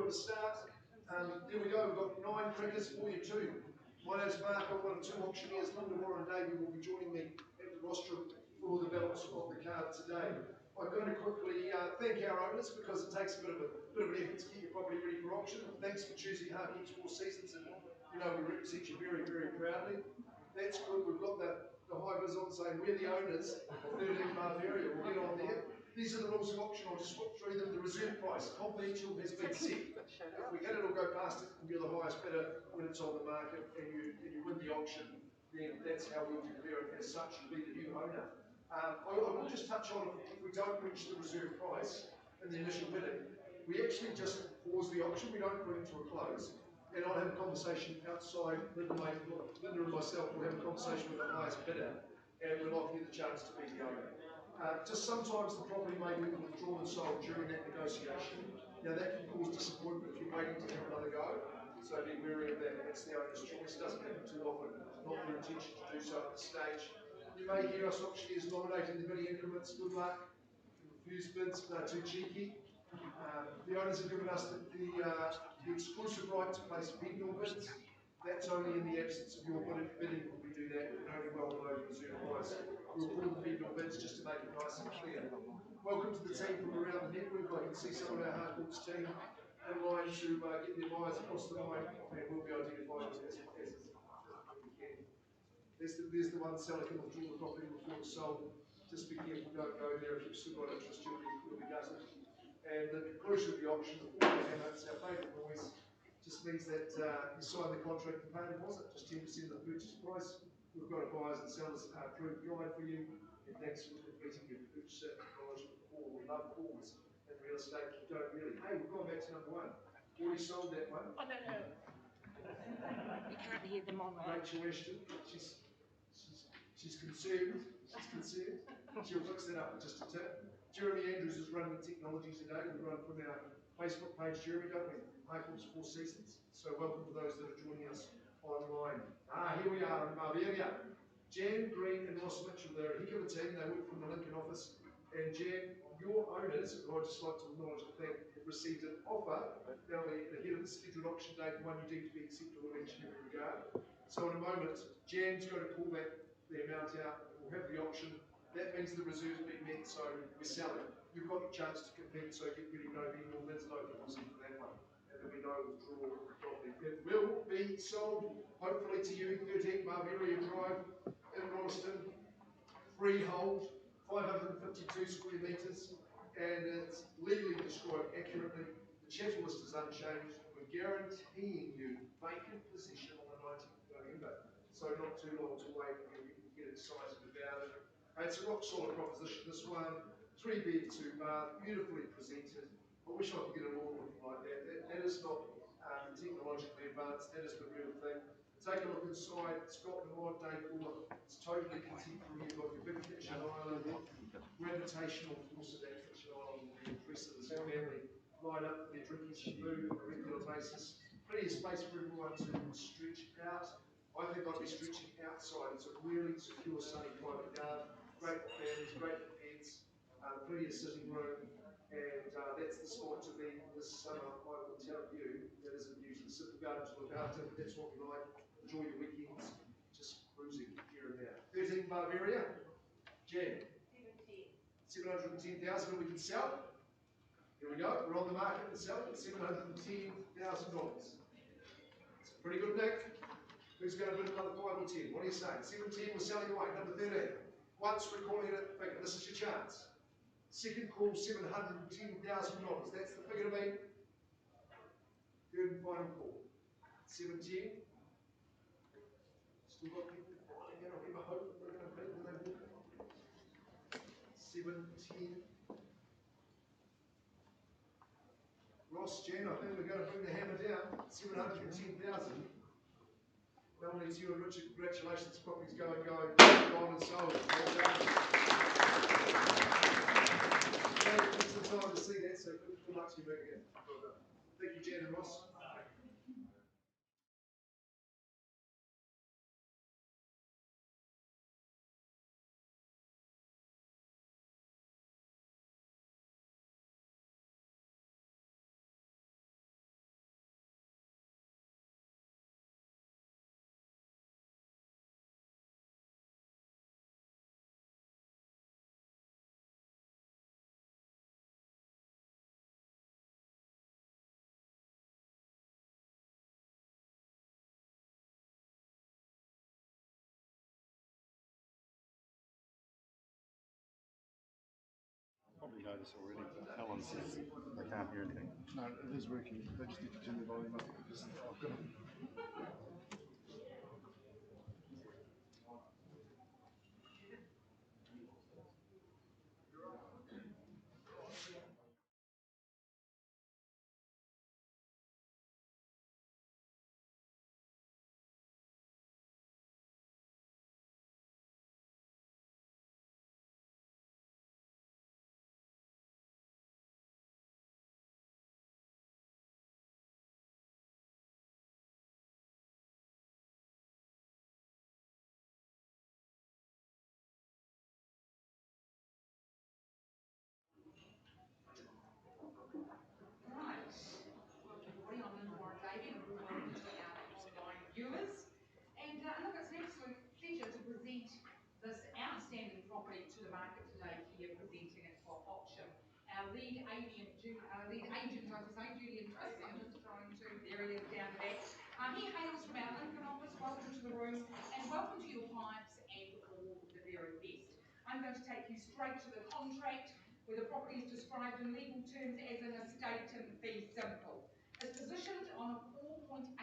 at the start. There we go, we've got 9 crickets for you too. My name's Mark, I'm one of 2 auctioneers. Linda, Warren and Davey will be joining me at the rostrum for the balance of the card today. I'm going to quickly thank our owners because it takes a bit of an effort to get your property ready for auction. Thanks for choosing Harcourts 4 Seasons, and you know we represent you very, very proudly. That's good. We've got the high vis on saying we're the owners of 13 Bavaria. We'll get on there. These are the rules of auction. I'll just walk through them. The reserve price, confidential, has been set. If we get it or go past it, you're the highest bidder when it's on the market and you win the auction, then that's how we'll declare it as such. You'll be the new owner. I will just touch on if we don't reach the reserve price in the initial bidding, we actually just pause the auction. We don't put it to a close. And I'll have a conversation outside. Linda and myself will have a conversation with the highest bidder, and we'll offer you the chance to be the owner. Just sometimes the property may be withdrawn and sold during that negotiation. Now that can cause disappointment if you're waiting to have another go. So be wary of that. That's the owner's choice. Doesn't happen too often. Not their intention to do so at this stage. You may hear us auctioneers nominating the bidding increments. Good luck. Refuse bids, they're too cheeky. The owners have given us the exclusive right to place vendor bids. That's only in the absence of your bidding when we do that, and only well below the reserve price. We'll pull the vendor bids just to make it nice and clear. Welcome to the team from around the network. I can see some of our Harcourts team in line to get their buyers across the line, and we'll be identifying as we can. There's the one seller can withdraw the property before it's sold. Just be careful, don't go there if you've still got interest, you'll be gutted. And the conclusion of the auction, all the it's our favourite noise, just means that you sign the contract and pay a deposit, just 10% of the purchase price. We've got a buyers and sellers approved guide for you, and thanks for completing your purchase acknowledgement call. We love calls in real estate, you don't really. Hey, we've gone back to number 1. Already sold that one. Oh, no. You can't hear them on there. Rachel Ashton, she's concerned. She'll fix that up in just a tip. Jeremy Andrews is running the technology today. We run from our Facebook page, Jeremy, don't we? Harcourts 4 Seasons. So welcome to those that are joining us online. Here we are in Bavaria. Jan, Green and Ross Mitchell, they're a heck of a team. They work from the Lincoln office. And Jan, your owners, I'd just like to acknowledge the fact that you've received an offer, now ahead of the scheduled auction date, one you deem to be acceptable in each and every regard. So in a moment, Jan's going to call that the amount out, we'll have the auction. That means the reserve's been met, so we're selling. You've got a chance to compete, so get ready, no vendor, there's no deposit for that one. And there'll be no withdrawal property. It will be sold, hopefully to you, 13 Bavaria Drive in Rotherham, freehold, 552 square metres, and it's legally described accurately. The chattel list is unchanged. We're guaranteeing you vacant possession on the 19th of November. So not too long to wait, and you can get excited about it. It's a rock solid proposition, this one. 3-bed, 2-bath, beautifully presented. I wish I could get a lawn looking like that. That is not technologically advanced, that is the real thing. Take a look inside, it's got the mod decor, it's totally contemporary. You've got your big kitchen island, gravitational force of that kitchen island will be impressive as a family. Line up for their drinking some food on a regular basis. Plenty of space for everyone to stretch out. I think I'd be stretching outside. It's a really secure, sunny private garden. Great for families, great for pets, plenty of sitting room, and that's the spot to be this summer. I will tell you, that isn't usually simple garden to look after, but that's what we like. Enjoy your weekends, just cruising here and there. 13 Bavaria, Jen. 710,000 and we can sell. Here we go, we're on the market to sell at $710,000. It's a pretty good nick. Who's going to bid another 5 or 10? What are you saying? 17, we're selling away. Number 13. Once we're calling it, this is your chance. Second call, $710,000. That's the figure to beat. Third and final call. 17. Still got people buying it. I never hope that they're going to beat when they walk. 17. Ross, Jen, I think we're going to bring the hammer down. 710,000. Melanie, to you and Richard, congratulations. Property's going, and sold. Well done. It takes some time to see that, so good luck to you again. Well done. Thank you, Jan and Ross. probably know this already, but Alan says they can't hear anything. No, it is working. They just need to turn the volume up because I've got Viewers, and look, it's an absolute pleasure to present this outstanding property to the market today here, presenting it for auction. Our lead agent, I should say, Julian Twist, I'm just trying to, there he is down the back. He hails from our Lincoln office. Welcome to the room, and welcome to your clients and all the very best. I'm going to take you straight to the contract, where the property is described in legal terms as an estate and fee simple. It's positioned on a 4.82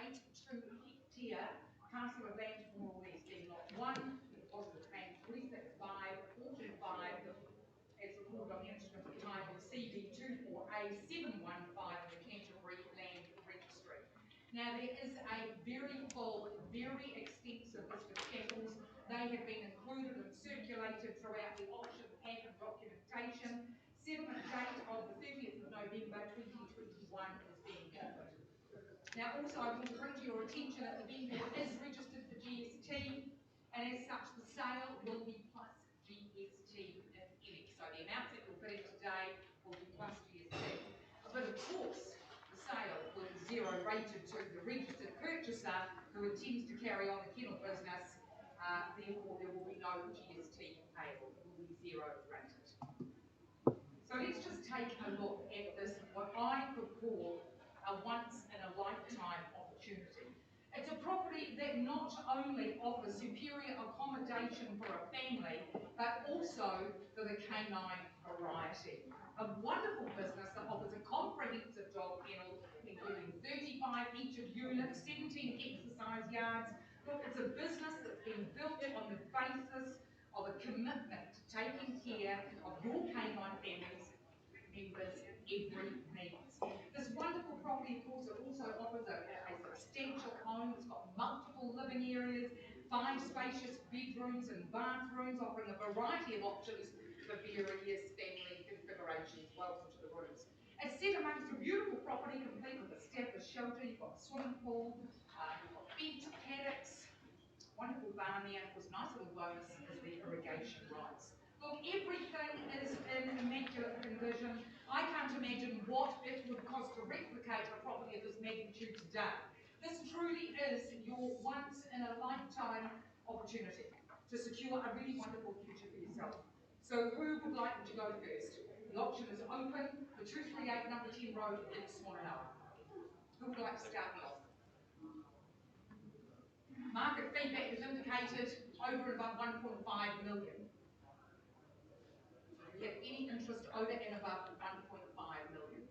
hectare parcel of land, more or less, being lot 1, the deposit of bank 365, 45, as recorded on the instrument title CB24A 715 in the Canterbury Land Registry. Now, there is a very full, very extensive list of chattels. They have been included and circulated throughout the auction pack and documentation. Settlement date of the 30th of November 2021 is being offered. Now, also, I want to bring to your attention that the vendor is registered for GST, and as such, the sale will be plus GST in it. So the amount that you're bidding today will be plus GST. But of course, the sale will be zero rated to the registered purchaser who intends to carry on the kennel business. Therefore, there will be no GST payable. It will be zero rated. So let's just take a look at this, what I could call a once-in-a-lifetime opportunity. It's a property that not only offers superior accommodation for a family, but also for the canine variety. A wonderful business that offers a comprehensive dog kennel, including 35 heated units, 17 exercise yards. Look, it's a business that's been built on the basis of a commitment to taking care of your canine families members every needs. This wonderful property, of course, it also offers a substantial home. It's got multiple living areas, 5 spacious bedrooms and bathrooms, offering a variety of options for various family configurations. Welcome to the rooms. It's set amongst a beautiful property, complete with established shelter. You've got a swimming pool, you've got fenced paddocks, wonderful barn there. Of course, nice little bonus is the irrigation rights. Look, everything is in immaculate condition. I can't imagine what it would cost to replicate a property of this magnitude today. This truly is your once-in-a-lifetime opportunity to secure a really wonderful future for yourself. So who would like to go first? The auction is open. The 238 number 10 road in Swananoa. Who would like to start me off? Market feedback is indicated over and above 1.5 million. Do we have any interest over and above 1.5 million?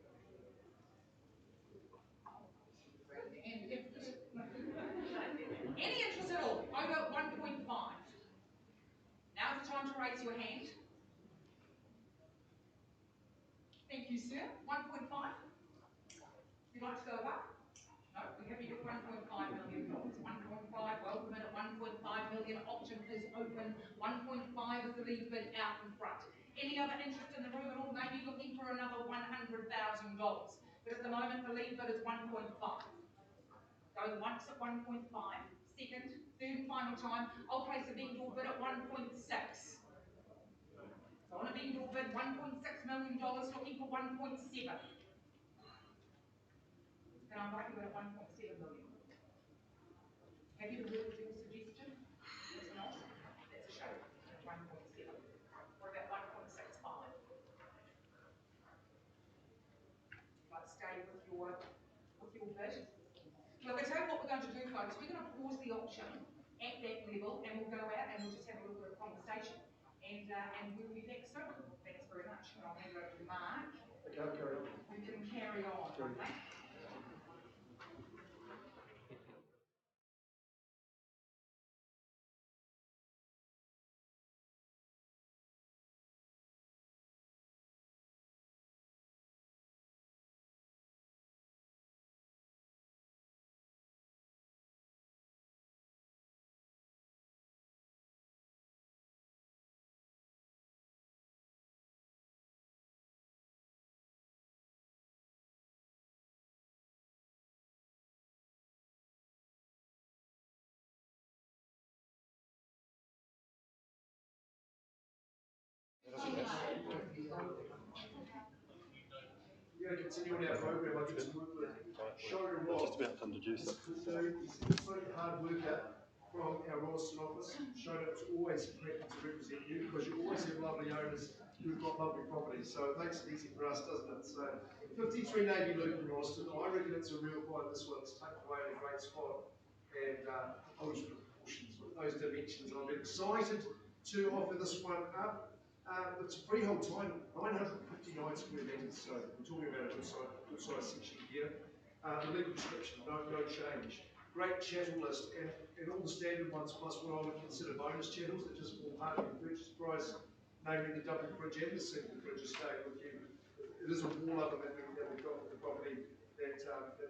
Any interest at all over 1.5? Now is the time to raise your hand. Thank you, sir. 1.5? You'd like to go above? No, we're happy with $1.5 million. 1.5, welcome in at 1.5 million. Auction is open. 1.5 is the lead bid out in front. Any other interest in the room at all? Maybe looking for another $100,000. But at the moment, the lead bid is 1.5. Going once at 1.5. Second, third and final time, I'll place a vendor bid at 1.6. So on a vendor bid, $1.6 million, looking for 1.7. And I'm likely at 1.7 million. Happy to work with your suggestion? That's not. That's a show. 1.7. What about 1.65? Let's stay with your bid. Look, I tell you what we're going to do, folks. We're going to pause the auction at that level, and we'll go out and we'll just have a little bit of conversation, and we'll be back soon. Thanks very much. And I'll hand over carry on. We can carry on. We're going to continue on our program. I think it's worth the showroom Just about to introduce it. He's an absolute hard worker from our Rotherham office. Showed up to always happy to represent you because you always have lovely owners who've got lovely properties. So it makes it easy for us, doesn't it? So 53 Navy Loop in Royston. I reckon it's a real fight. This one. It's tucked away in a great spot. And those proportions, with those dimensions. I'm excited to offer this one up. It's a freehold title, 959 square metres, so we're talking about a good size section here. The legal description, no change. Great chattel list, and all the standard ones, plus what I would consider bonus chattels that just form part of your purchase price, namely the double fridge and the single fridge are staying with you. It is a wall oven that we've got with the property that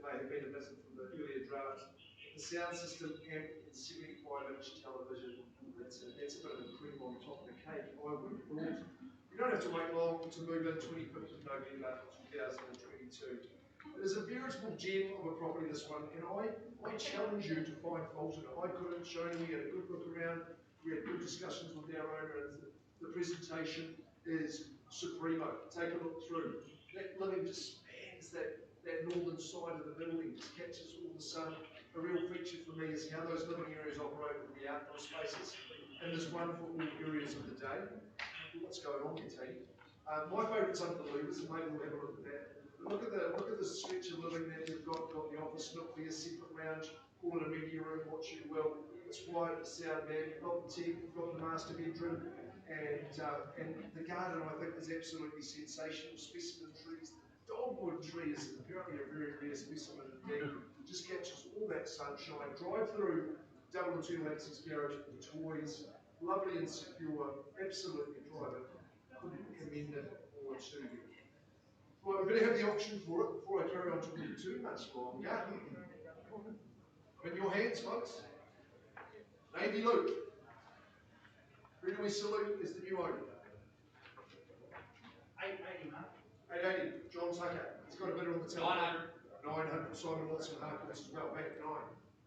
may have been missing from the earlier draft. The sound system and 75-inch television. That's a bit of a cream on top of the cake. I would have thought. You don't have to wait long to move in 25th of November 2022. It is a veritable gem of a property, this one, and I challenge you to find fault in it. I couldn't show you. We had a good look around. We had good discussions with our owner, and the presentation is supremo. Take a look through. That living just spans that northern side of the building, just catches all the sun. A real feature for me is how those living areas operate with the outdoor spaces, and there's one for all areas of the day. What's going on here, team? My favourite's under the louvers, and maybe we'll have a look at that. But look at the stretch of living that we've got the office nook there, separate lounge, call it a media room, watch you well. It's quiet, it's sound man. You've got the tent, you've got the master bedroom, and the garden I think is absolutely sensational. Specimen trees. The dogwood tree is apparently a very rare specimen indeed. Just catches all that sunshine. Drive through double internal access garage with the toys. Lovely and secure. Absolutely drive it. Couldn't commend it more to you. Right, we better have the option for it before I carry on talking too much longer. In your hands, folks. Navy Luke. Who do we salute as the new owner? 880, mate. 880, John Tucker. He's got a bidder on the telephone. 900. Simon Watson, Harcourts as well. Back at 9.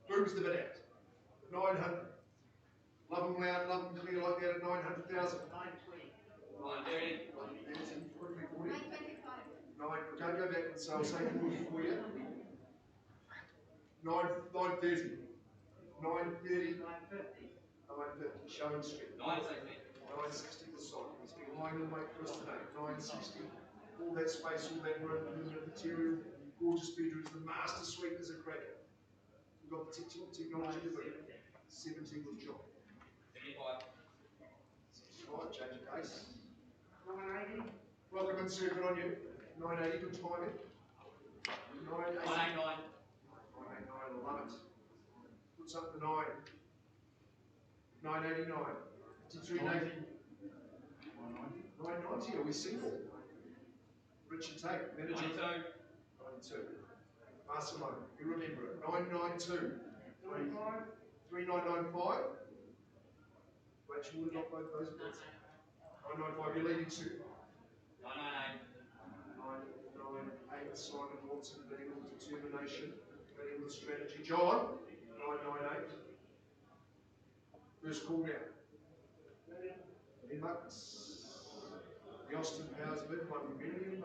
Who's the bid at? 900. Love them loud, love them clear like that at 900,000. 920. 930. 930. 9. Don't go back and say I'll say 40 for you. 930. 930. 950. 950. Showing street. 960. 960 the site. He's been lying in wait for us today. 960. All that space, all that room, permanent material, gorgeous bedrooms. The master suite is a cracker. We've got the technology to do it. 70 with John. 75. 65, change of pace. 980. Welcome in, sir. Good on you. 980, good timing. 980. 989. 989, love it. Puts up the 9. 989. 5390. 990, are we single? Richard Tate, manager. 92. Barcelona, you remember it. 992. 3995. Rachel would not both those bits. 995, you're leading to. 998. 998, Simon Watson, bidding with determination, bidding with strategy. John, 998. First call now. $1 million. The Austin Powers bid, $1 million.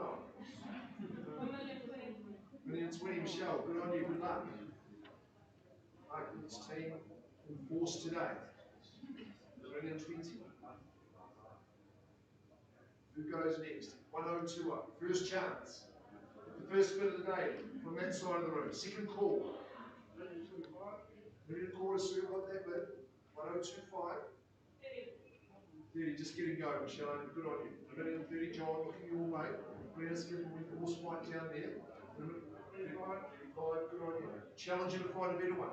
$1,020,000, Michelle, good on you, good luck. Harcourts team in force today. $1,020,000. Who goes next? 102 up. First chance. The first bid of the day from that side of the room. Second call. $1,025,000. Million callers, sir, got that bid. 1025. 30, just getting going, Michelle. Good on you. 130, John, looking your way. Let's give him a horse fight down there. 35, good on you. Challenge him to find a better one.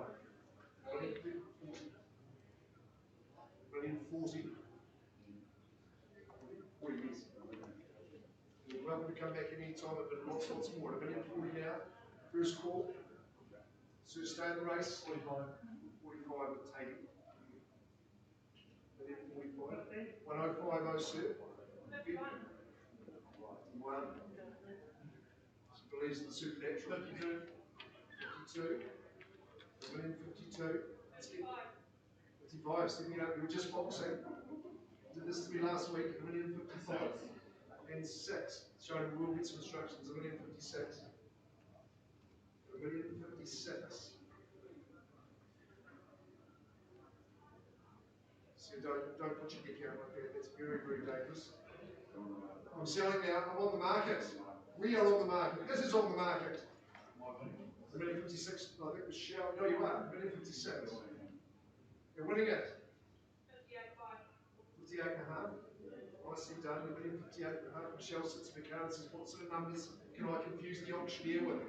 140. 40 years. You're welcome to come back any time, but lots more. 140 now. First call. So stay in the race. 45. 45 with take. 145. 105, sir. 51. Believes in the supernatural. 52. 52. 52. 55. Stepping up. You were just boxing. Did this to me last week. 55. And 6. Showing him we'll get some instructions. 56. 56. So don't put your dick out like that. That's very, very dangerous. I'm selling now. I'm on the market. We are on the market. This is on the market. 56. I think it was Shell. No, you are. 56. You're winning it. 58 and a half. Nicely done. 58 and a half. Michelle sits in the car and says, what sort of numbers can I confuse the auctioneer with?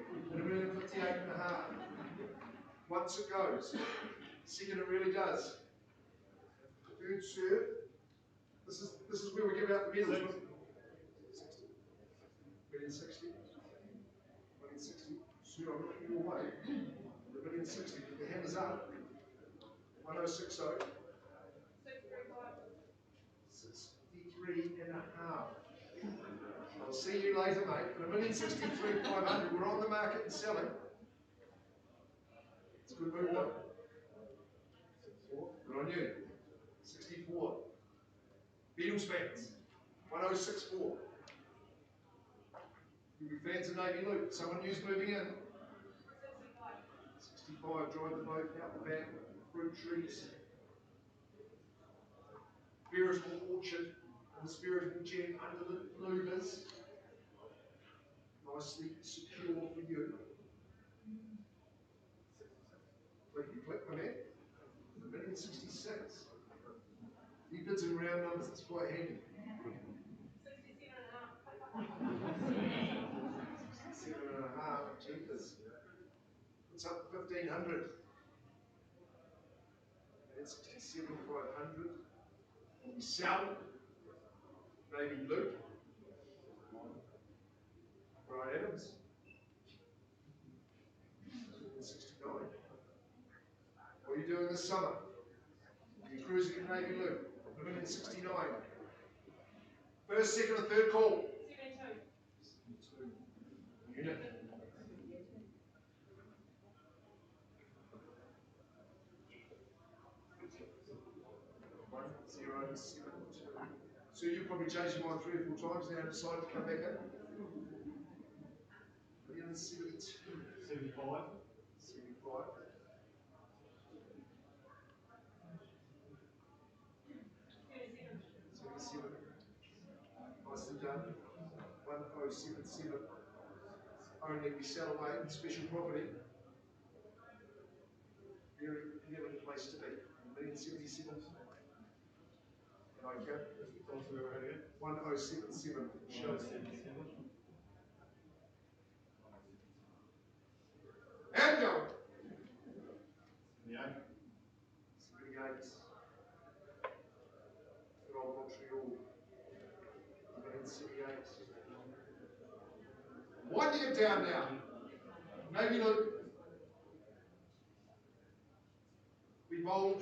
58 and a half. Once it goes. Second, it really does. Third serve. This is where we give out the medals. 60. 60. Sir, I'm looking your way. 60. The hand is up. 1060. 63 and a half. I'll see you later, mate. 1,063,500. We're on the market and selling. It's a good move, though. Good on you. 64. Beatles fans. 1064. You fans of Navy Loop. Someone new's moving in. 65. Drive the boat out the back. Fruit trees. Veritable orchard. And the veritable gem under the louvers. Nicely secure for you. Click on that. 1,066. He bids in round numbers, it's quite handy. 67 and a half, jeepers. It's up to 1,500. That's 67,500. We sell. Maybe Luke. Brian Adams. 69. What are you doing this summer? You're cruising at Navy Loop. 169. First, second, or third call? 72. Unit. So you probably changed your mind 3 or 4 times now and decided to come back in? 72. 75. 75. 77. Nicely done. 1077. Only we sell away special property. Very good place to be. 1,077. Okay. 1077. Show. And go. 78. 78. Good old Montreal. 178. Winding it down now. Maybe look. Be bold.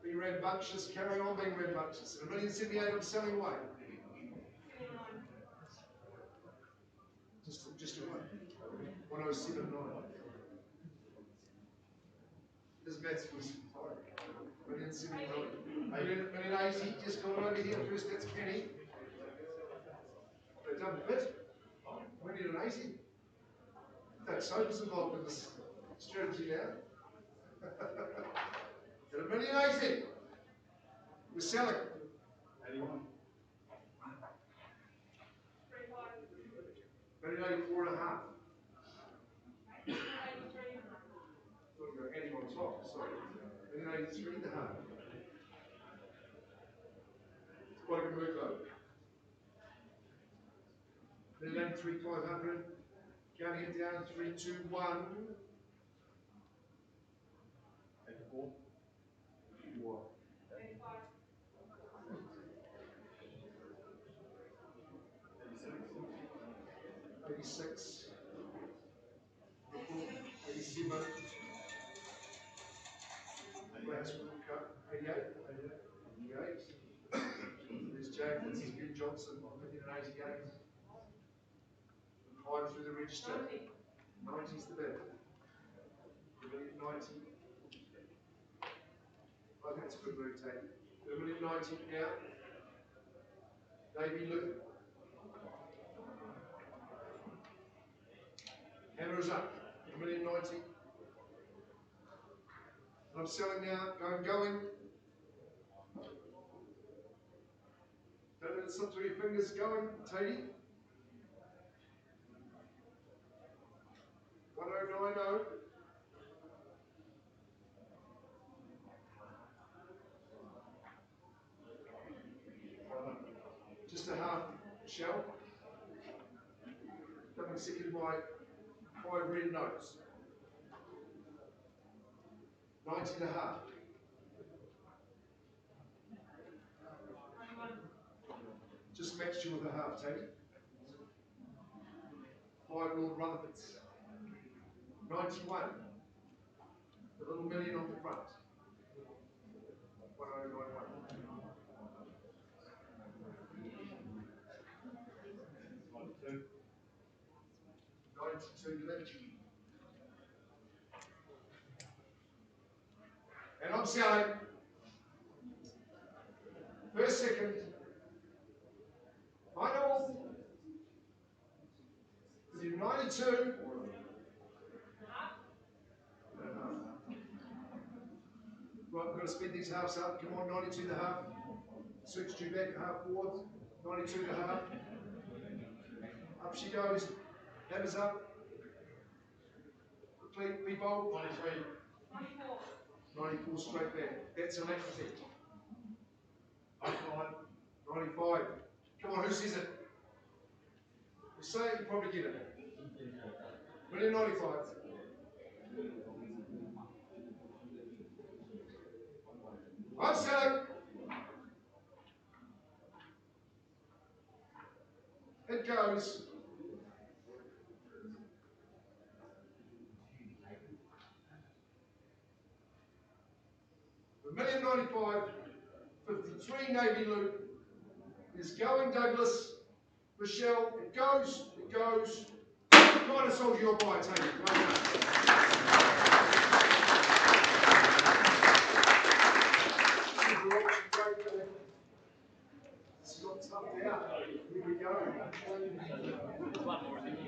Be rambunctious. Carry on being rambunctious. 1,078. I'm selling away. Just a 1079. This bet's was 1,079. 1,080. Just going over here first. That's Kenny. They've done the bit. 1,080. That soap is involved in this strategy now. At 1,080. We're selling. 81. 1,084 and a half. Thought you were adding on top, sorry. 1,083 and a half. Quite a good workload. Then lane 3500, counting it down, 3, 2, 1. 84. 86. 87. Last one, cut. 88. 88. There's Jack, this is Ben Johnson, within an 88. Climb through the register. 90's the bid. 90. I think it's a good move, Tate. 90 now. Davey Luke. Hammer is up. 90. And I'm selling now. Going. Don't let it slip through your fingers. Going, Tatey. 1090. Just a half shell. Coming second by 5 red notes. 90 and a half. Just matched you with a half, Tate. 5 Lord Rutherfords. 91. The little million on the front. 1091. 92 left. And I'm selling. First, second. Final. 92. Right, we've got to speed these halves up. Come on, 92 and a half. Switch you back a half forward. 92 and a half. Up she goes. Hammers up. Complete, be bold. 93. 94 straight back. That's an accuracy. 95. 95. Come on, who says it? You say it, you probably get it. 95. I'm selling. It goes. $1,095,000, 53 Navy loot is going, Douglas. Michelle, it goes. Kind of sold your buy, take it. Well done. It's got toughed out. Here we go. One more, I think.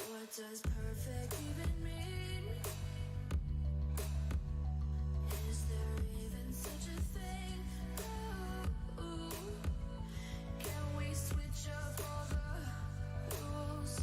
What does perfect even mean? Is there even such a thing? Ooh, can we switch up all the rules?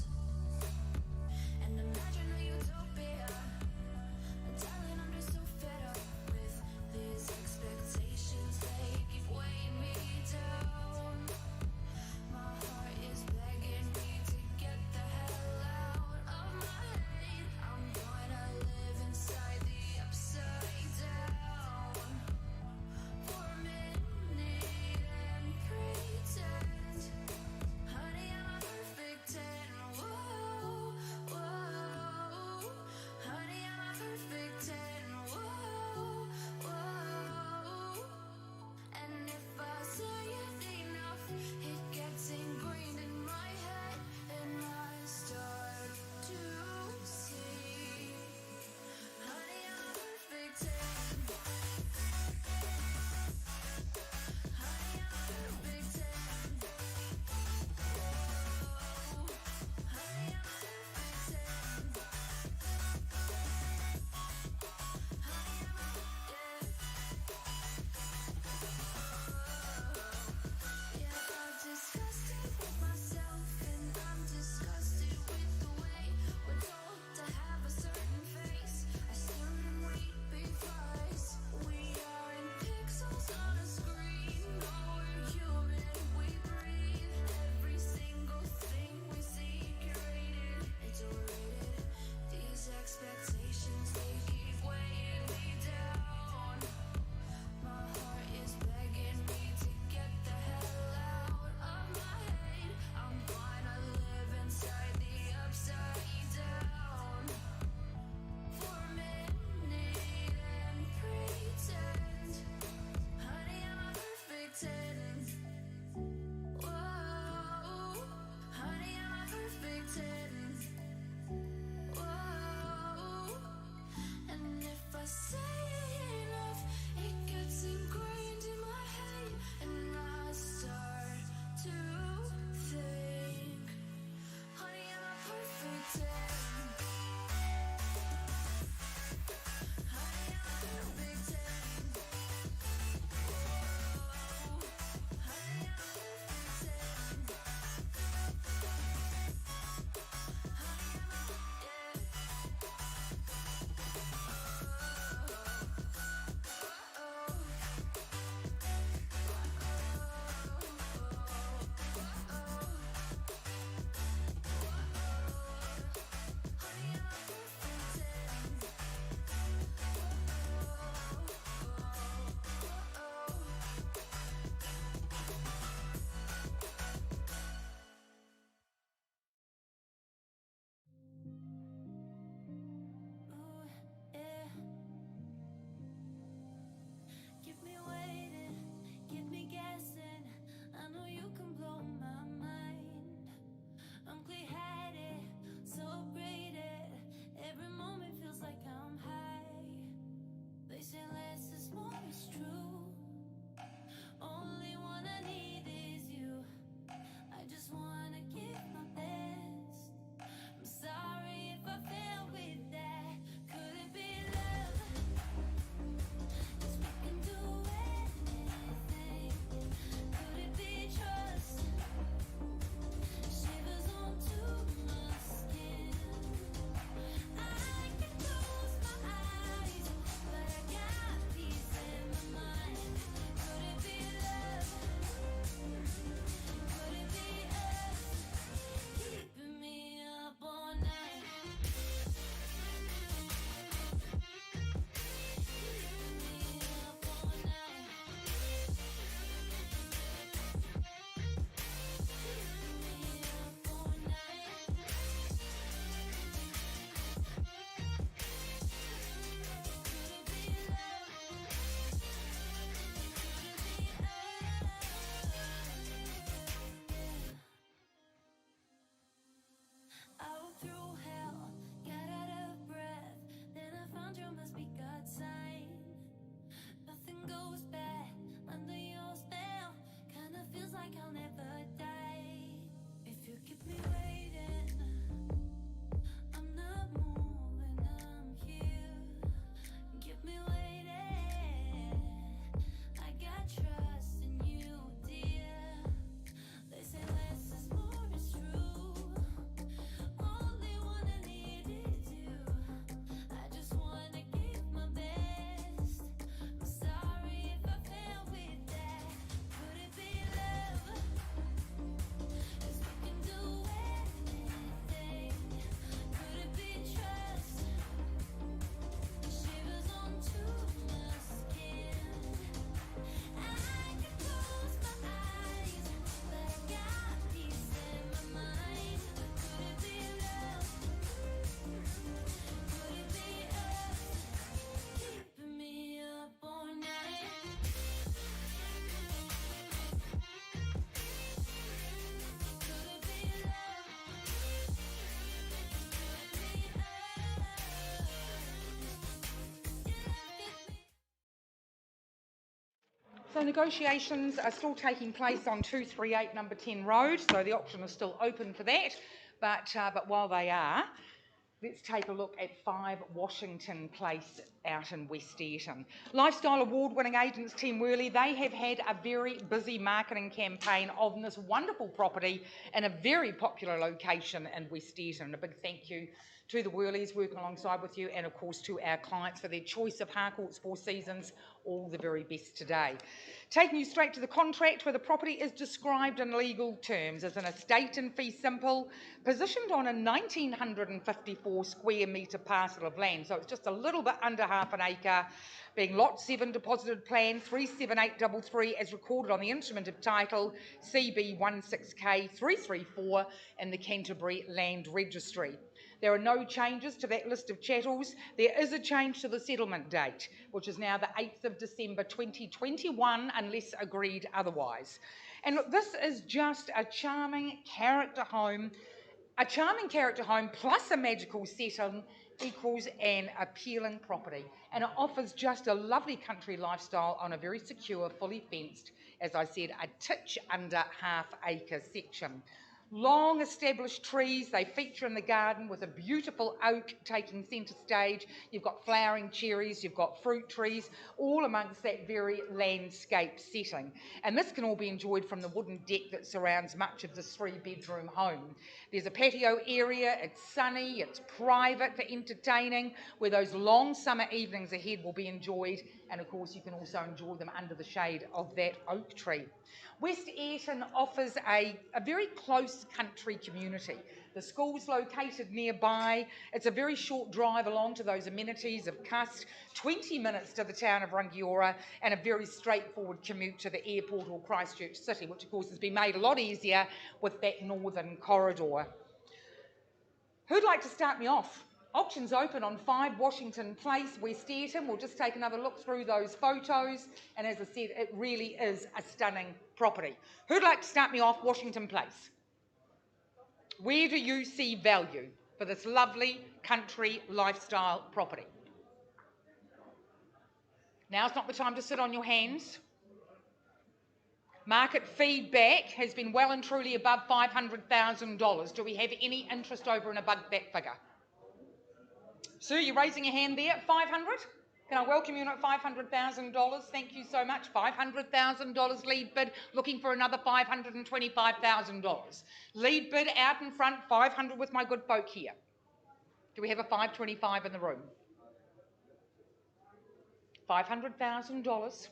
So negotiations are still taking place on 238 number 10 Road, so the auction is still open for that. But while they are, let's take a look at 5 Washington Place out in West Eaton. Lifestyle award-winning agents Team Worley, they have had a very busy marketing campaign of this wonderful property in a very popular location in West Eaton. A big thank you to the Worleys working alongside with you, and of course to our clients for their choice of Harcourts 4 Seasons. All the very best today. Taking you straight to the contract, where the property is described in legal terms as an estate in fee simple, positioned on a 1954 square metre parcel of land, so it's just a little bit under half an acre, being Lot 7 deposited plan 37833 as recorded on the instrument of title CB16K334 in the Canterbury Land Registry. There are no changes to that list of chattels. There is a change to the settlement date, which is now the 8th of December 2021, unless agreed otherwise. And look, this is just a charming character home. A charming character home plus a magical setting equals an appealing property. And it offers just a lovely country lifestyle on a very secure, fully fenced, as I said, a titch under half acre section. Long established trees, they feature in the garden with a beautiful oak taking centre stage. You've got flowering cherries, you've got fruit trees, all amongst that very landscape setting. And this can all be enjoyed from the wooden deck that surrounds much of this 3-bedroom home. There's a patio area, it's sunny, it's private for entertaining, where those long summer evenings ahead will be enjoyed. And of course, you can also enjoy them under the shade of that oak tree. West Eaton offers a very close country community. The school's located nearby. It's a very short drive along to those amenities of Cust, 20 minutes to the town of Rangiora, and a very straightforward commute to the airport or Christchurch City, which of course has been made a lot easier with that northern corridor. Who'd like to start me off? Auction's open on 5 Washington Place, West Eaton. We'll just take another look through those photos. And as I said, it really is a stunning property. Who'd like to start me off, Washington Place? Where do you see value for this lovely country lifestyle property? Now's not the time to sit on your hands. Market feedback has been well and truly above $500,000. Do we have any interest over and above that figure? Sir, you're raising your hand there at 500? Can I welcome you in at $500,000? Thank you so much. $500,000 lead bid, looking for another $525,000. Lead bid out in front, 500 with my good folk here. Do we have a 525 in the room? $500,000.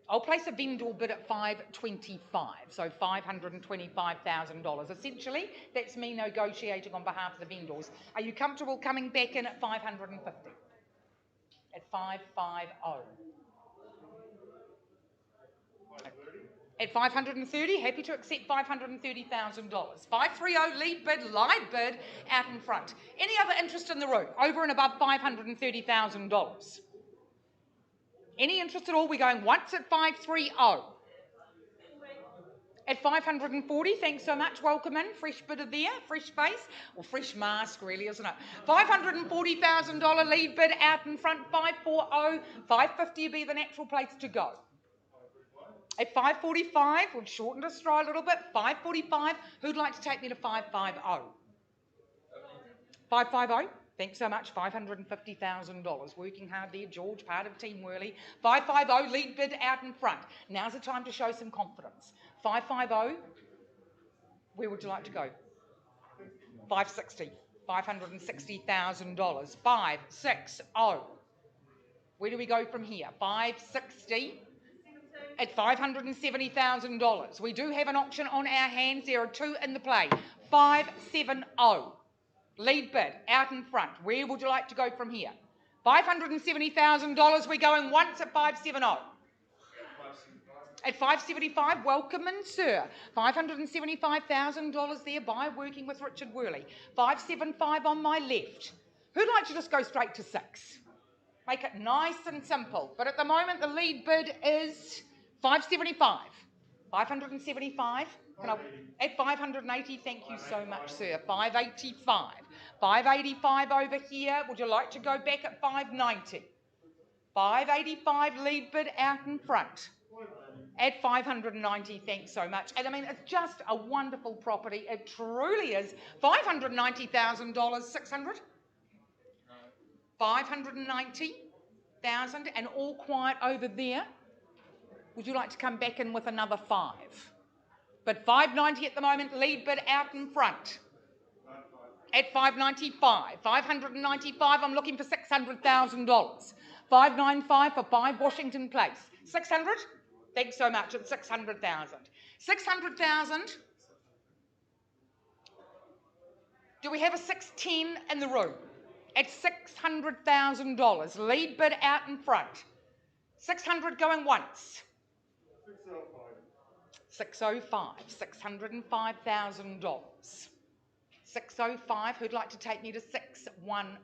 I'll place a vendor bid at 525, so $525,000. Essentially, that's me negotiating on behalf of the vendors. Are you comfortable coming back in at 550? At 550. At 530, happy to accept $530,000. 530 lead bid, live bid out in front. Any other interest in the room? Over and above $530,000. Any interest at all? We're going once at 530. At 540, thanks so much. Welcome in. Fresh bidder there, fresh face, or fresh mask really, isn't it? $540,000 lead bid out in front, 540. 550 would be the natural place to go. At 545, we've shortened a stride a little bit. 545, who'd like to take me to 550? 550? Thanks so much, $550,000. Working hard there, George, part of Team Worley. 550, lead bid out in front. Now's the time to show some confidence. 550, where would you like to go? 560, $560,000. 560. Where do we go from here? 560 at $570,000. We do have an auction on our hands. There are 2 in the play. 570. Lead bid out in front. Where would you like to go from here? $570,000. We're going once at 570. At 575, welcome in, sir. $575,000 there by working with Richard Worley. 575 on my left. Who'd like to just go straight to 6? Make it nice and simple. But at the moment, the lead bid is 575. 575. At 580, thank you so much, sir. 585. 585 over here. Would you like to go back at 590? 585 lead bid out in front. At 590, thanks so much. And I mean, it's just a wonderful property. It truly is. $590,000, 600? 590,000 and all quiet over there. Would you like to come back in with another 5? But 590 at the moment, lead bid out in front. At 595, 595, I'm looking for $600,000. 595 for 5 Washington Place. 600? Thanks so much, it's 600,000. 600,000. Do we have a 610 in the room? At $600,000, lead bid out in front. 600 going once. 605, $605,000. 605, who'd like to take me to 610?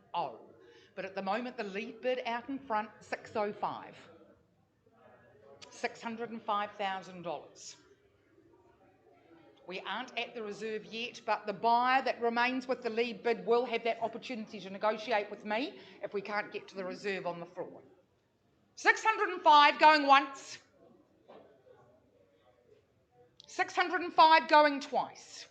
But at the moment, the lead bid out in front, 605. $605,000. We aren't at the reserve yet, but the buyer that remains with the lead bid will have that opportunity to negotiate with me if we can't get to the reserve on the floor. 605 going once. 605 going twice.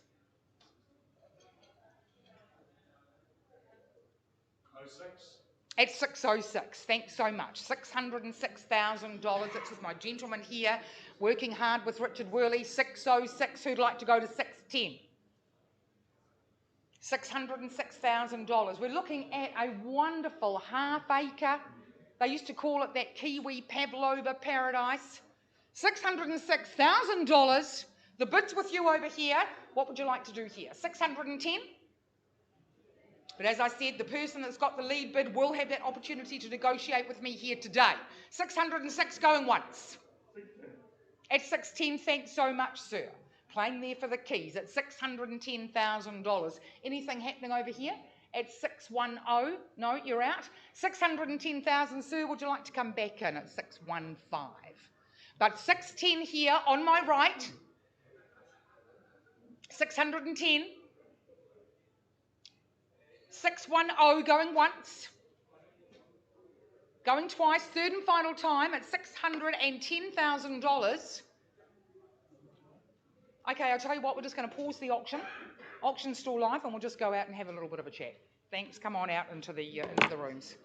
06. At 606, thanks so much. $606,000. It's with my gentleman here, working hard with Richard Worley. 606, who'd like to go to 610? $606,000. We're looking at a wonderful half-acre. They used to call it that Kiwi Pavlova paradise. $606,000. The bid's with you over here. What would you like to do here? 610? But as I said, the person that's got the lead bid will have that opportunity to negotiate with me here today. 606 going once. At 610, thanks so much, sir. Playing there for the keys at $610,000. Anything happening over here? At 610, no, you're out. 610,000, sir, would you like to come back in at 615? But 610 here on my right. 610. 610 going once. Going twice, third and final time at $610,000. Okay, I'll tell you what, we're just going to pause the auction. Auction's still live and we'll just go out and have a little bit of a chat. Thanks, come on out into the rooms.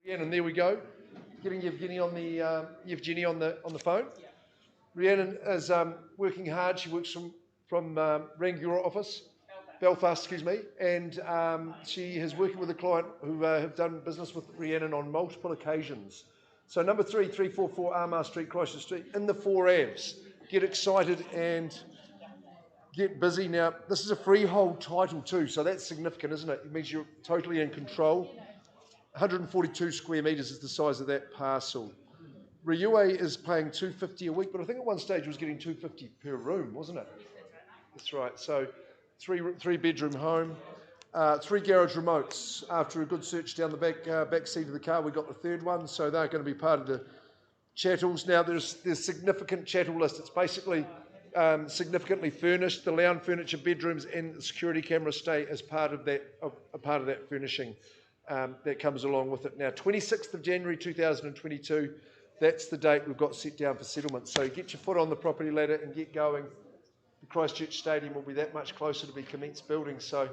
Rhiannon, there we go. Getting Yevgeny on the phone. Rhiannon is working hard. She works from Rangiora office, Belfast, excuse me, and she is working with a client who have done business with Rhiannon on multiple occasions. So number 344 Armagh Street, Christchurch Street, in the 4 Avs. Get excited and get busy. Now, this is a freehold title too, so that's significant, isn't it? It means you're totally in control. 142 square metres is the size of that parcel. Riue is paying $250 a week, but I think at one stage was getting $250 per room, wasn't it? That's right. So three bedroom home, 3 garage remotes. After a good search down the back seat of the car, we got the 3rd one. So they're going to be part of the chattels. Now there's significant chattel list. It's basically significantly furnished. The lounge furniture, bedrooms, and the security camera stay as part of that furnishing. That comes along with it. Now, 26th of January 2022, that's the date we've got set down for settlement. So get your foot on the property ladder and get going. The Christchurch Stadium will be that much closer to be commenced building, so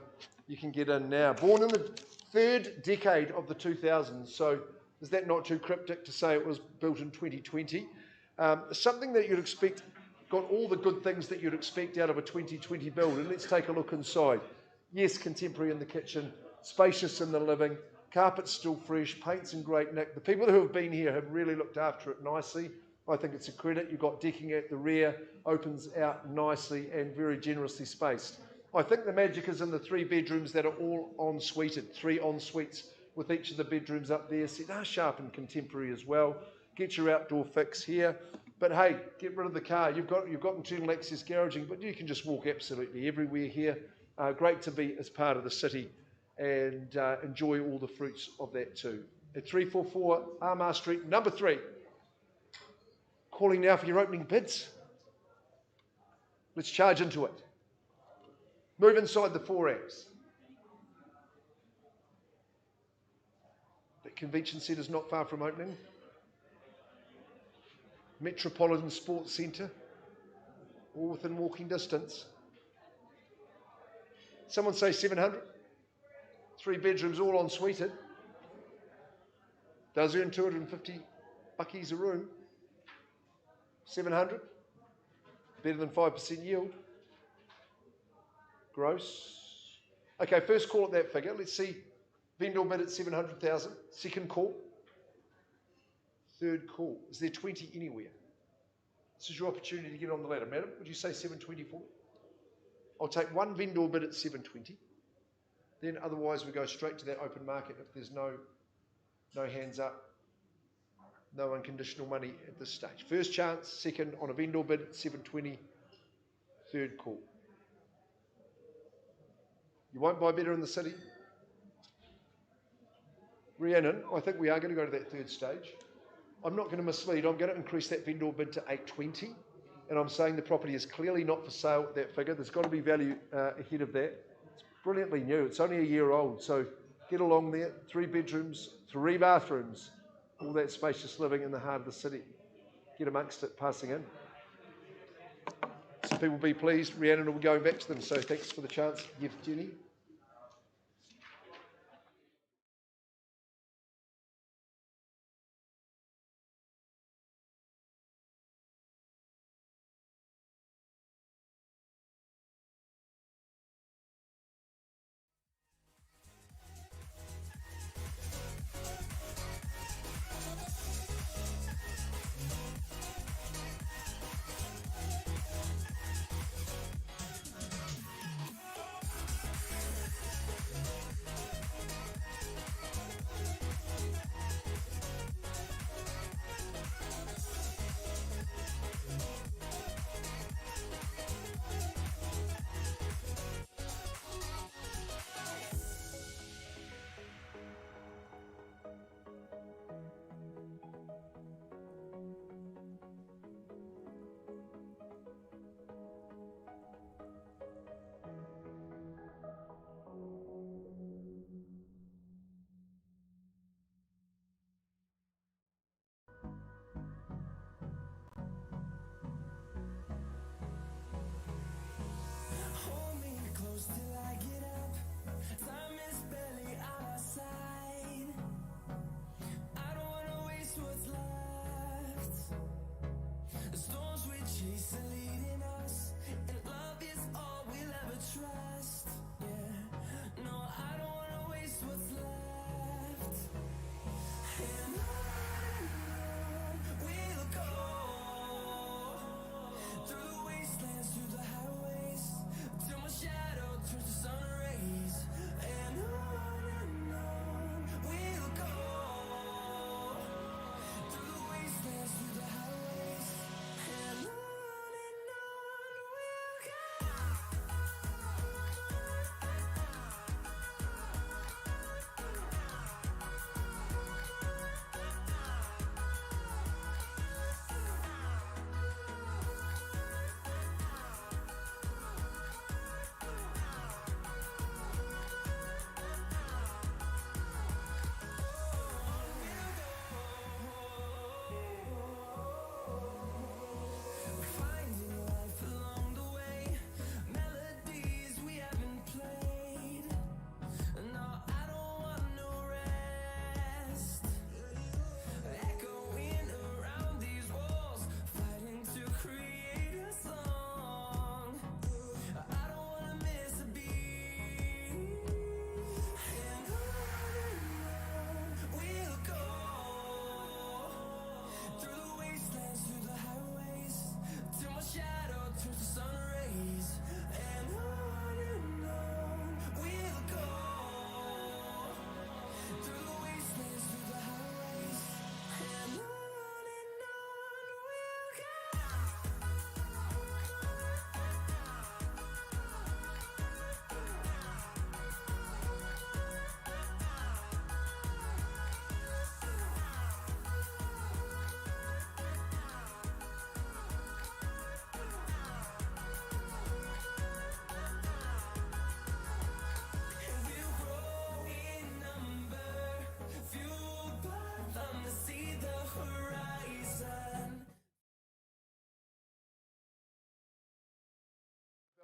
you can get in now. Born in the 3rd decade of the 2000s, so is that not too cryptic to say it was built in 2020? Something that you'd expect, got all the good things that you'd expect out of a 2020 build. And let's take a look inside. Yes, contemporary in the kitchen. Spacious in the living, Carpet's still fresh, paint's in great nick. The people who have been here have really looked after it nicely. I think it's a credit. You've got decking at the rear, opens out nicely and very generously spaced. I think the magic is in the 3 bedrooms that are all en-suited, 3 en-suites with each of the bedrooms up there. See, they're sharp and contemporary as well. Get your outdoor fix here. But hey, get rid of the car. You've got internal access garaging, but you can just walk absolutely everywhere here. Great to be as part of the city and enjoy all the fruits of that too. At 344 Armagh Street, number 3. Calling now for your opening bids. Let's charge into it. Move inside the 4 amps. The convention centre is not far from opening. Metropolitan Sports Centre, all within walking distance. Someone say 700. 3 bedrooms, all en-suited. Does earn 250 buckies a room. 700. Better than 5% yield. Gross. Okay, first call at that figure. Let's see. Vendor bid at 700,000. Second call. Third call. Is there 20 anywhere? This is your opportunity to get on the ladder. Madam, would you say 724? I'll take one vendor bid at 720. Then otherwise we go straight to that open market if there's no hands up, no unconditional money at this stage. First chance, second on a vendor bid at 720. Third call. You won't buy better in the city. Rhiannon, I think we are going to go to that third stage. I'm not going to mislead. I'm going to increase that vendor bid to 820. And I'm saying the property is clearly not for sale at that figure. There's got to be value ahead of that. It's brilliantly new. It's only a year old. So get along there. 3 bedrooms, 3 bathrooms. All that spacious living in the heart of the city. Get amongst it, passing in. Some people will be pleased. Rhiannon will be going back to them. So thanks for the chance. Yes, Jenny.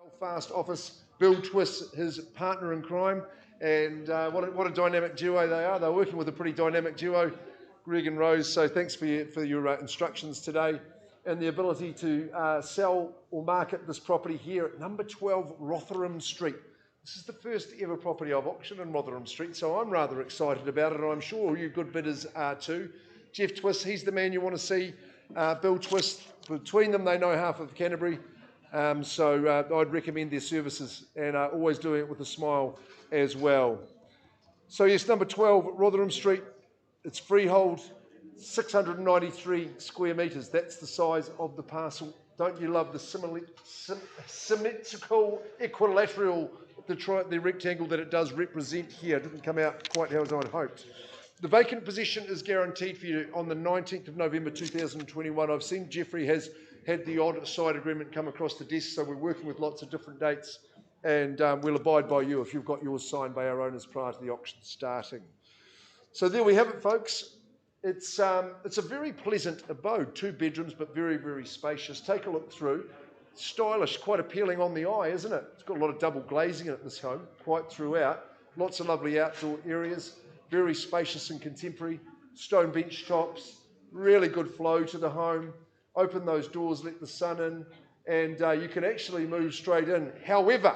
Belfast office, Bill Twist, his partner in crime, and what a dynamic duo they are. They're working with a pretty dynamic duo, Greg and Rose. So thanks for your instructions today, and the ability to sell or market this property here at number 12 Rotherham Street. This is the first ever property I've auctioned in Rotherham Street, so I'm rather excited about it, and I'm sure all you good bidders are too. Jeff Twist, he's the man you want to see. Bill Twist, between them they know half of Canterbury, so I'd recommend their services, and always doing it with a smile as well. So yes, number 12 Rotherham Street, it's freehold, 693 square metres. That's the size of the parcel. Don't you love the symmetrical equilateral, the rectangle that it does represent here? It didn't come out quite how I'd hoped. The vacant position is guaranteed for you on the 19th of November 2021. I've seen Jeffrey has had the odd side agreement come across the desk, so we're working with lots of different dates, and we'll abide by you if you've got yours signed by our owners prior to the auction starting. So there we have it, folks. It's a very pleasant abode, 2 bedrooms, but very, very spacious. Take a look through. Stylish, quite appealing on the eye, isn't it? It's got a lot of double glazing in it, this home, quite throughout. Lots of lovely outdoor areas, very spacious and contemporary. Stone bench tops, really good flow to the home. Open those doors, let the sun in, and you can actually move straight in. However,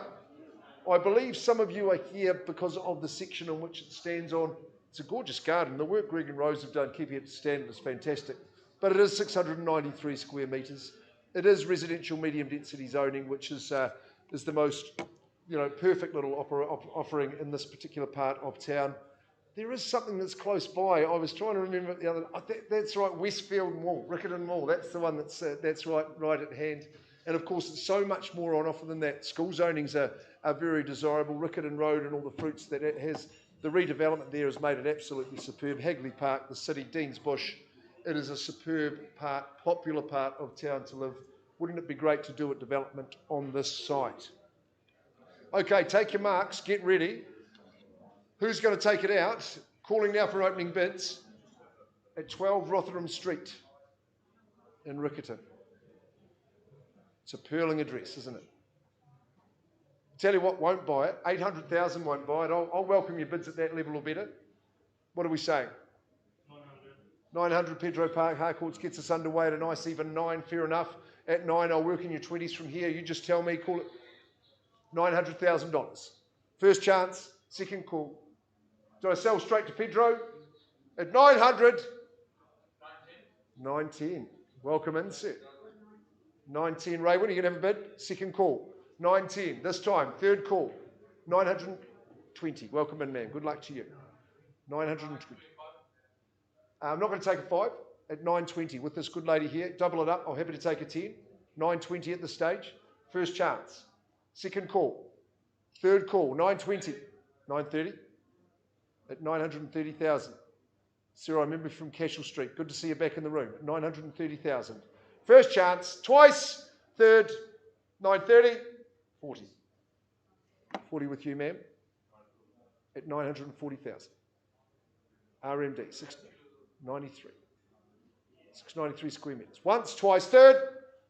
I believe some of you are here because of the section on which it stands on. It's a gorgeous garden. The work Greg and Rose have done keeping it to standard is fantastic. But it is 693 square metres. It is residential medium density zoning, which is the most perfect little offering in this particular part of town. There is something that's close by. I was trying to remember the other. That's right, Westfield Mall, Riccarton Mall. That's the one that's right at hand. And of course, it's so much more on offer than that. School zonings are very desirable. Riccarton Road and all the fruits that it has. The redevelopment there has made it absolutely superb. Hagley Park, the city, Dean's Bush. It is a superb part, popular part of town to live. Wouldn't it be great to do a development on this site? Okay, take your marks, get ready. Who's going to take it out? Calling now for opening bids at 12 Rotherham Street in Riccarton. It's a purling address, isn't it? Tell you what won't buy it. 800,000 won't buy it. I'll welcome your bids at that level or better. What are we saying? 900 Pedro Park, Harcourts gets us underway at a nice even 9, fair enough. At 9, I'll work in your 20s from here. You just tell me, call it $900,000. First chance, second call. Do I sell straight to Pedro? At 900? 910. Welcome in, sir. 910, Ray, when are you going to have a bid? Second call. 910, this time, third call. 920. Welcome in, man. Good luck to you. 920. I'm not going to take a 5 at 920 with this good lady here. Double it up. I'm happy to take a 10. 920 at this stage. First chance. Second call. Third call. 920. 930 at 930,000. Sarah, I remember from Cashel Street. Good to see you back in the room. 930,000. First chance. Twice. Third. 930. 40. 40 with you, ma'am. At 940,000. RMD. 693. 693 square metres. Once, twice, third.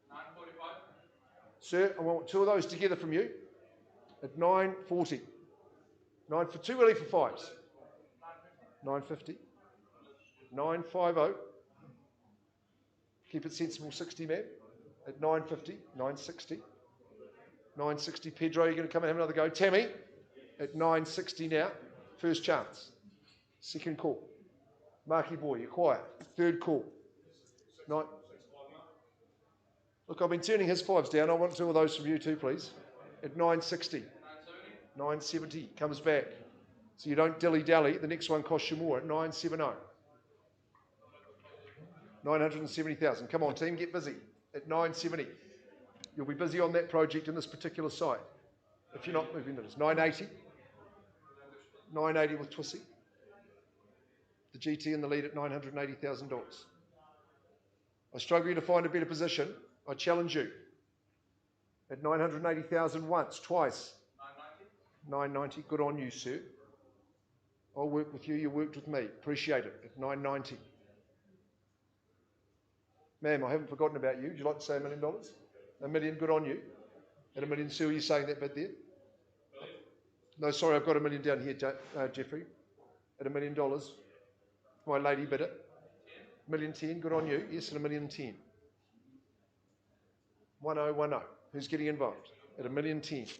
945. Sir, I want 2 of those together from you. At 940. 9 for 2 really for 5s. 950. 950. Keep it sensible, 60, ma'am. At 950. 960. 960. Pedro, you're going to come and have another go. Tammy, at 960 now. First chance. Second call. Marky boy, you're quiet. Third call. Look, I've been turning his 5s down. I want 2 of those from you too, please. At 960. 970. Comes back. So you don't dilly-dally. The next one costs you more at 970. 970,000. Come on, team, get busy. At 970. You'll be busy on that project in this particular site. If you're not moving, it's 980. 980 with Twissy. The GT in the lead at $980,000. I struggle to find a better position. I challenge you. At 980,000 once, twice. 990. Good on you, sir. I'll work with you. You worked with me. Appreciate it. At 990. Ma'am, I haven't forgotten about you. Would you like to say $1 million? $1 million. Good on you. At $1 million, Sue, are you saying that bit there? No, sorry, I've got $1 million down here, Jeffrey. At $1 million. My lady bid it. $1,010,000, good on you. Yes, at $1,010,000. 1010. Who's getting involved? At $1,010,000.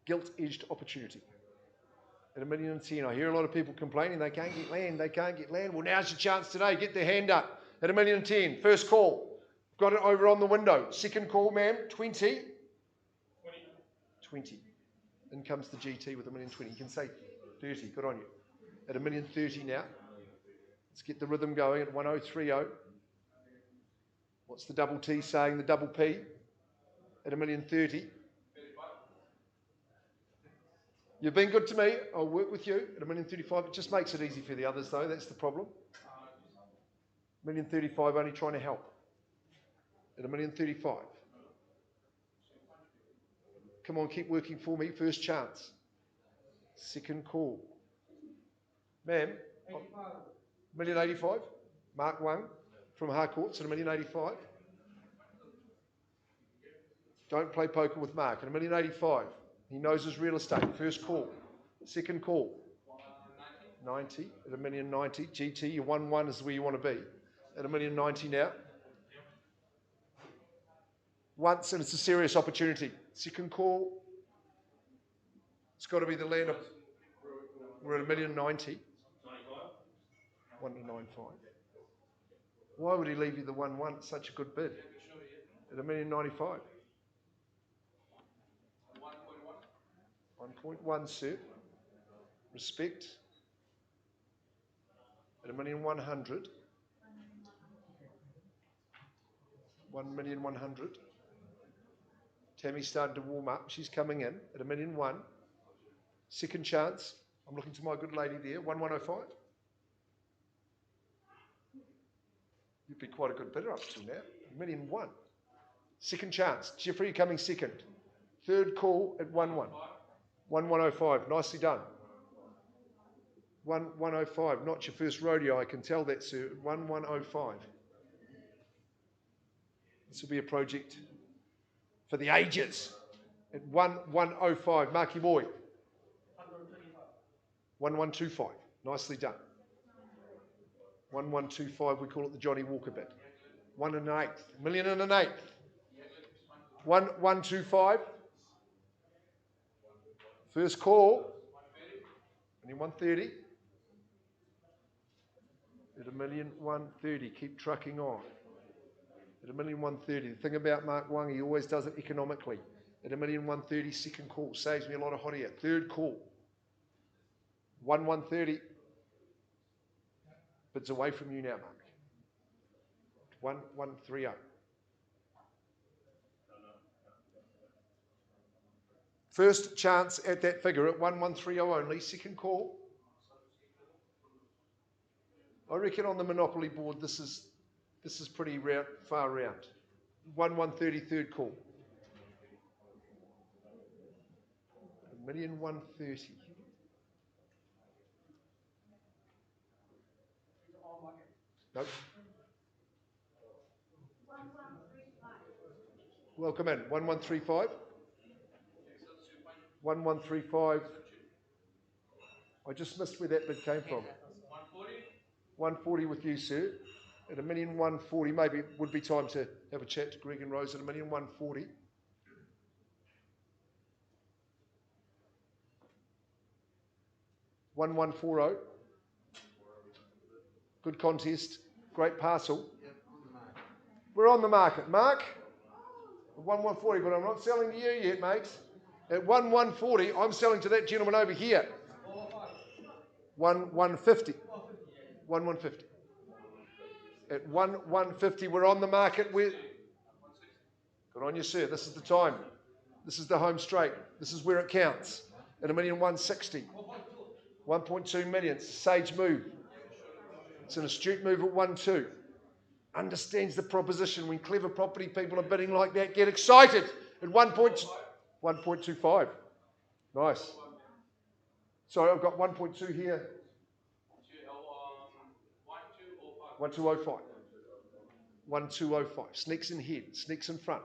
Gilt-edged opportunity. At $1,010,000. I hear a lot of people complaining they can't get land, they can't get land. Well, now's your chance today. Get their hand up. At $1,010,000. First call. Got it over on the window. Second call, ma'am. 20. 20. In comes the GT with $1,020,000. You can say 30. Good on you. At $1,030,000 now. Let's get the rhythm going at 1030. What's the double T saying? The double P at $1,030,000. You've been good to me. I'll work with you at $1,035,000. It just makes it easy for the others, though. That's the problem. $1,035,000 only trying to help. At $1,035,000. Come on, keep working for me. First chance. Second call. Ma'am. $1,085,000. Mark Wang from Harcourts at $1,085,000. Don't play poker with Mark at $1,085,000. He knows his real estate. First call. Second call. 90 at $1,090,000. GT, your 1-1 is where you want to be. At $1,090,000 now. Once, and it's a serious opportunity. Second call. It's got to be the land of. We're at $1,090,000. 1-95. Why would he leave you the 1-1? It's such a good bid. At $1,095,000. 1.1, sir. Respect. At $1,100,000. 1,100,000. Tammy's starting to warm up. She's coming in at $1,001,000. Second chance. I'm looking to my good lady there. 1,105. You'd be quite a good bidder up to now. $1,001,000. Second chance. Jeffrey, you're coming second. Third call at 1-1. 1,105. Nicely done. 1,105. Not your first rodeo, I can tell that, sir. 1,105. This will be a project for the ages. At 1,105. Marky boy. 1,125. Nicely done. 1,125. We call it the Johnny Walker bit. 1 1/8. $1,000,001. 1,125. First call. Only 130. At $1,130,000. Keep trucking on. At $1,130,000. The thing about Mark Wang, he always does it economically. At $1,130,000. Second call. Saves me a lot of hot air. Third call. 1,130,000. Bids away from you now, Mark. 1,130,000. First chance at that figure at 1,130,000 only. Second call. I reckon on the Monopoly board this is pretty far round. 1,130,000. Third call. 1,130,000. Nope. Welcome in. 1,135. 1,135. I just missed where that bid came from. 140 with you, sir. At $1,140,000, maybe it would be time to have a chat to Greg and Rose at $1,140,000. $1,140,000. Good contest. Great parcel. We're on the market. Mark? 1,140,000, but I'm not selling to you yet, mate. At 1,140,000, I'm selling to that gentleman over here. 1,150,000. 1,150,000. At 1,150,000, we're on the market. Good on you, sir. This is the time. This is the home straight. This is where it counts. At $1,160,000. 1.2 million. Sage move. It's an astute move at 1.2. Understands the proposition. When clever property people are bidding like that, get excited. At 1.25. Nice. Sorry, I've got 1.2 here. 1,205. 1,205. Sneaks in head, sneaks in front.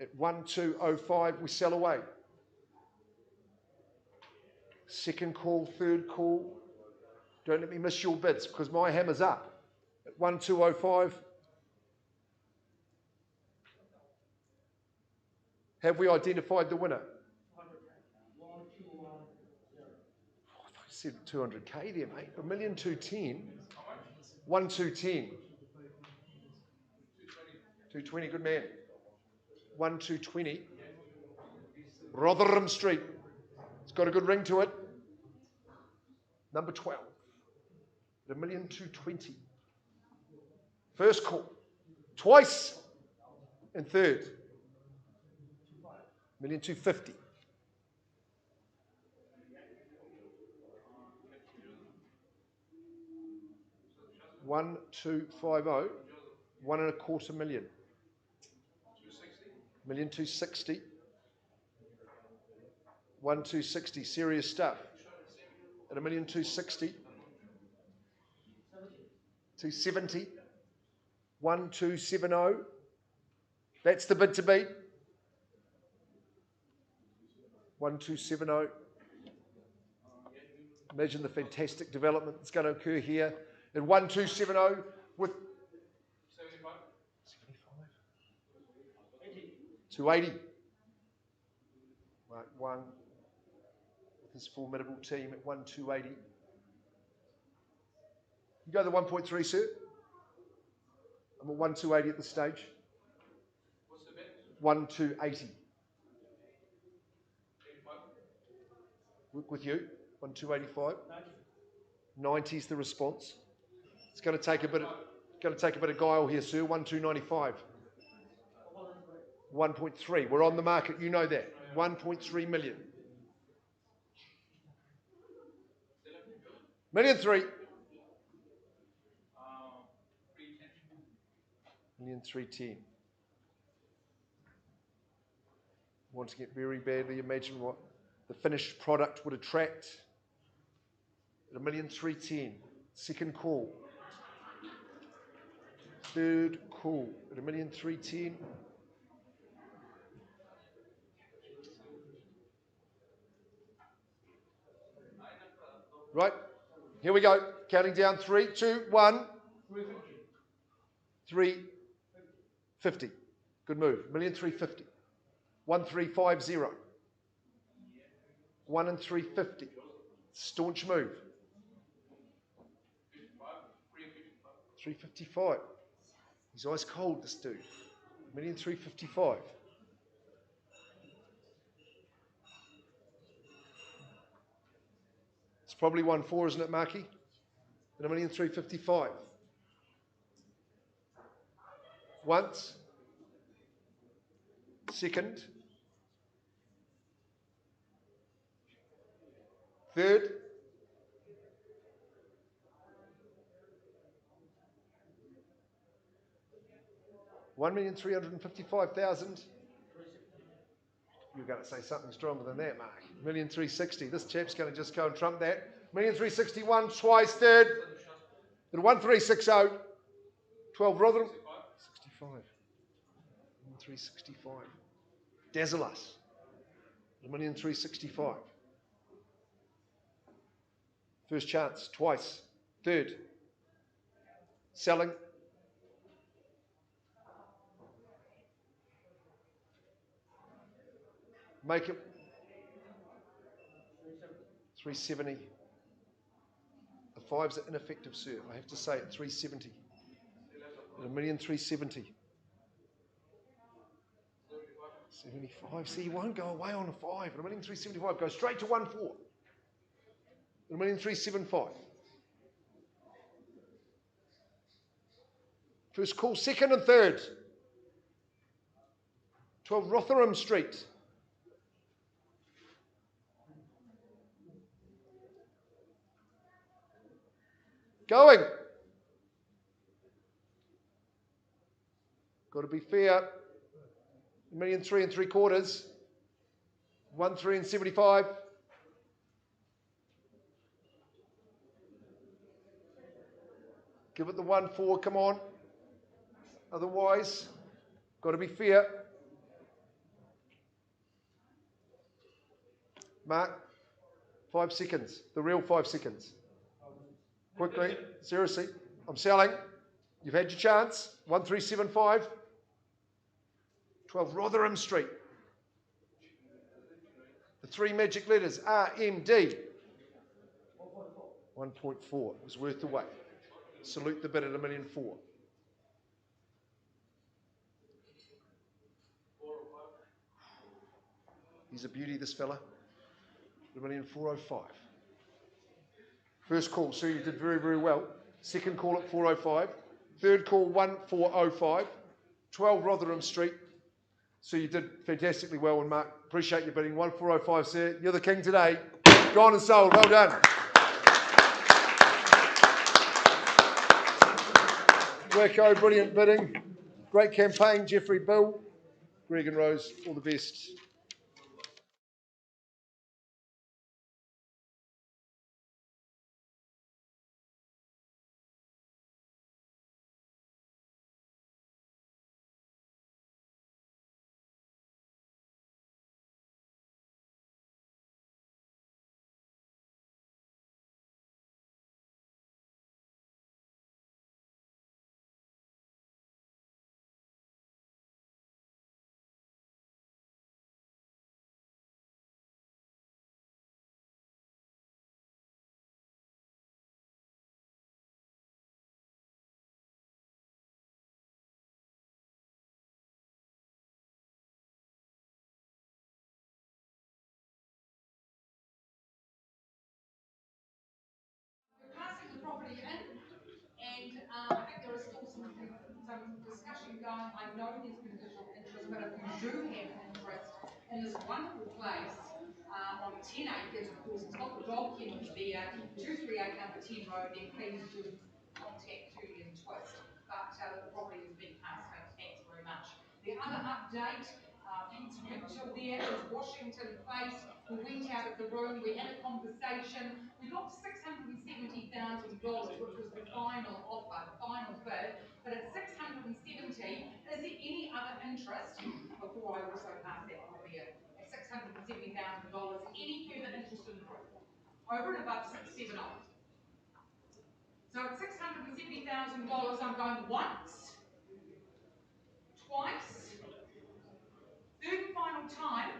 At 1205, we sell away. Second call, third call. Don't let me miss your bids because my hammer's up. At 1205. Have we identified the winner? Oh, I thought you said 200k there, mate. 1,210,000. 1,210. 220, good man. 1,220. Rotherham Street. It's got a good ring to it. Number 12. At 1,220,000. First call. Twice. And third. 1,250,000. One, 250. 1.25 million. 1,260,000. 1,260. Serious stuff. At 1,260,000. 270. 1,270. That's the bid to beat. 1,270. Imagine the fantastic development that's going to occur here. And 1,270 with 75. 280. Right, one with his formidable team at 1,280. You go to the 1.3, sir. I'm at 1,280 at this stage. What's the bid? 1,280. Work with you. 1,285. 90 is the response. It's going to take a bit of guile here, sir. 1,295. 1.3. We're on the market. You know that. 1.3 million. 1,300,000. 1,310,000. Want to get very badly. Imagine what the finished product would attract. At 1,310,000. Second call. Third call. At 1,310,000. Right. Here we go. Counting down. 3, 2, 1. 350. Good move. 1,350,000. 1,350. 1,350. Staunch move. 355. He's ice cold, this dude. 1,355,000. It's probably 1.4, isn't it, Marky? At 1,355,000. Once. Second. Third. $1,355,000. You're going to say something stronger than that, Mark. 1,360,000. This chap's going to just go and trump that. 1,361,000 twice, third. Then 1,360,000. 12 Rotherham. 65. 1,365. Dazzle us. 1,365,000. First chance, twice. Third. Selling. Make it 370. The fives are ineffective, sir. I have to say it. 370. At 1,370,000. 75. See, you won't go away on a 5. At 1,375,000. Go straight to 1.4. At 1,375,000. First call, second and third. 12 Rotherham Street. Going. Got to be fair. 1,375,000. 1,375,000. Give it the 1.4, come on. Otherwise, got to be fair. Mark, 5 seconds. The real 5 seconds. Quickly, seriously. I'm selling. You've had your chance. 1375. 12 Rotherham Street. The 3 magic letters, RMD. 1.4. It was worth the wait. Salute the bid at 1,000,004. He's a beauty, this fella. 1,405. First call, Sue, you did very, very well. Second call at 405. Third call, 1405. 12 Rotherham Street. So you did fantastically well, and Mark, appreciate your bidding. 1405, sir. You're the king today. Gone and sold. Well done. Worko, brilliant bidding. Great campaign, Jeffrey, Bill, Greg and Rose. All the best. Passing the property in, and I think there is still some discussion going. I know there's been additional interest, but if you do have interest in this wonderful place on 10 acres, of course, it's got the dog kennels there, 238 number 10 road, then please do contact Julian Twist. But the property is being passed in. Thanks very much. The other update, Pete's picture there is Washington Place. We went out of the room, we had a conversation, we got $670,000, which was the final offer, the final bid, but at $670,000, is there any other interest, before I also pass that property in, at $670,000, any further interest in the group, over and above 670? So at $670,000, I'm going once, twice, third and final time.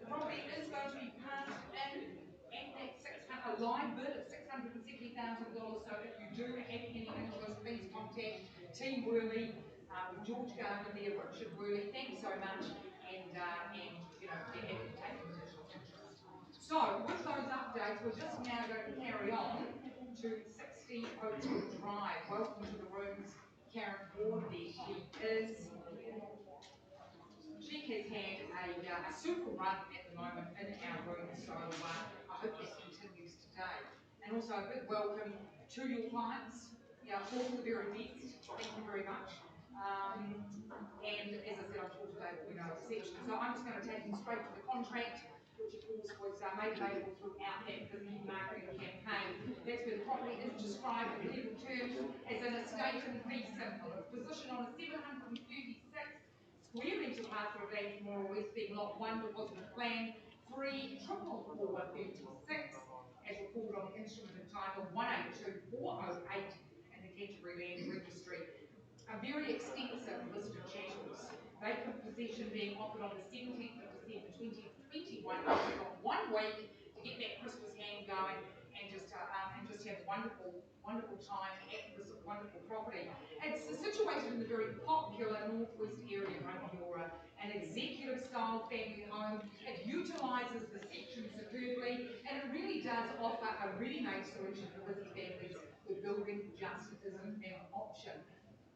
The property is going to be passed in at that a live bid of $670,000. So if you do have any interest, please contact Team Worley, with George Gardner there, Richard Worley. Thanks so much, and you know, they're happy to take additional interest. So with those updates, we're just now going to carry on to 60 Oakwood Drive. Welcome to the rooms, Karen Ward. There she is. She has had a super run at the moment in our room, so I hope that continues today. And also a big welcome to your clients, all the very best. Thank you very much. And as I said, I'm sure today will be no exception. So I'm just going to take them straight to the contract, which of course was made available throughout that busy marketing campaign. That's where the property is described in legal terms as an estate in fee simple. It's positioned on a 736 square metre parcel of land from Moral West, being lot 1 deposit plan 34436, as recorded on the instrument entitled 182408 in the Canterbury Land Registry. A very extensive list of chattels. Vacant possession being offered on the 17th of December 2021. We've got 1 week to get that Christmas hand going and just have a wonderful time at this wonderful property. It's situated in the very popular northwest area of Armagh, an executive style family home. It utilises the section superbly, and it really does offer a ready-made solution for busy families where building just isn't an option.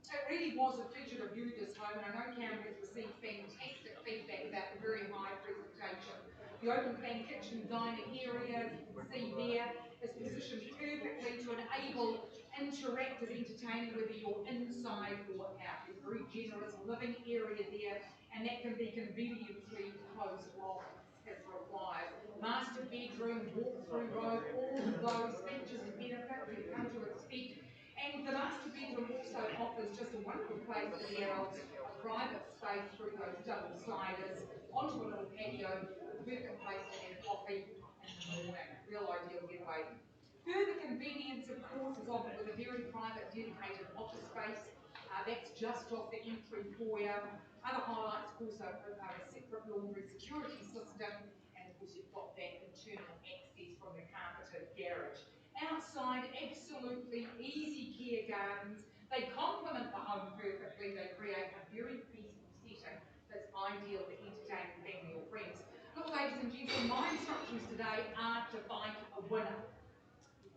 It really was a pleasure to view this home, and I know Karen has received fantastic feedback about the very high presentation. The open plan kitchen dining area, as you can see there, is positioned perfectly to enable interactive entertaining, whether you're inside or out. There's a very generous living area there, and that can be conveniently closed off if required. Master bedroom, walk-through road, all of those features and benefits you've come to expect. And the master bedroom also offers just a wonderful place for the adults, a private space through those double sliders onto a little patio, the perfect place to have coffee in the morning. Real ideal getaway. Further convenience, of course, is offered with a very private, dedicated office space. That's just off the entry foyer. Other highlights, of course, are a separate laundry security system, and of course you've got that internal access from the carpeted garage. Outside, absolutely easy care gardens. They complement the home perfectly. They create a very peaceful setting that's ideal for entertaining family or friends. Look, ladies and gentlemen, my instructions today are to find a winner.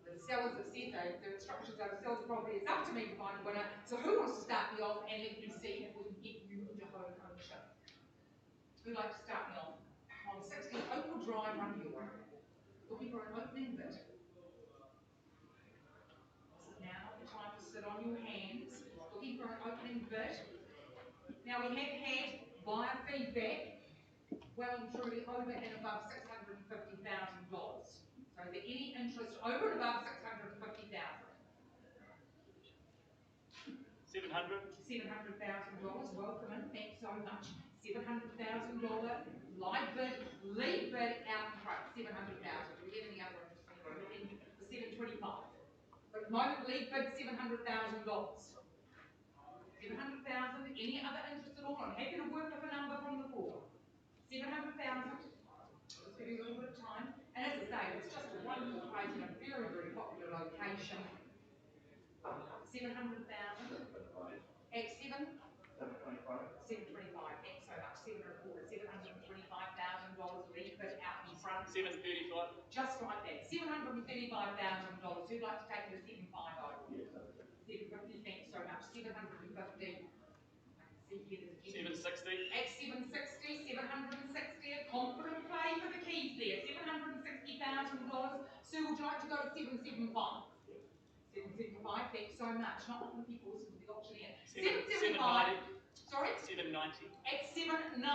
The sellers have said their instructions are to sell the property. It's up to me to find a winner. So who wants to start me off and let me see if we can get you into home ownership? Who'd like to start me off? On 16 Oakwood Drive, Runyoura. Looking for an opening bid. This is now the time to sit on your hands. Looking for an opening bid. Now we have had, via feedback, well and truly over and above $650,000. So is there any interest over and above 650,000? 700. $700,000, welcome in, thanks so much. $700,000, live bid, lead bid out in front, 700,000. Do we have any other interest in the 725? But at the moment, lead bid, $700,000. 700,000, any other interest at all? I'm happy to work with a number from the floor. 700,000. Just give you a little bit of time. And as I say, it's just a wonderful place in a very, very popular location. 700,000. At 725. Thanks so much. 725,000 lead bid out in front. 735. Just like that. $735,000. Who'd like to take it to 750? 750. Thanks so much. 750. 760. At 760, 760, a confident play for the keys there. $760,000. Sue, would you like to go to 775? 775, thanks so much. Not often people listen to the auctioneer. 775. Sorry? 790. At 790,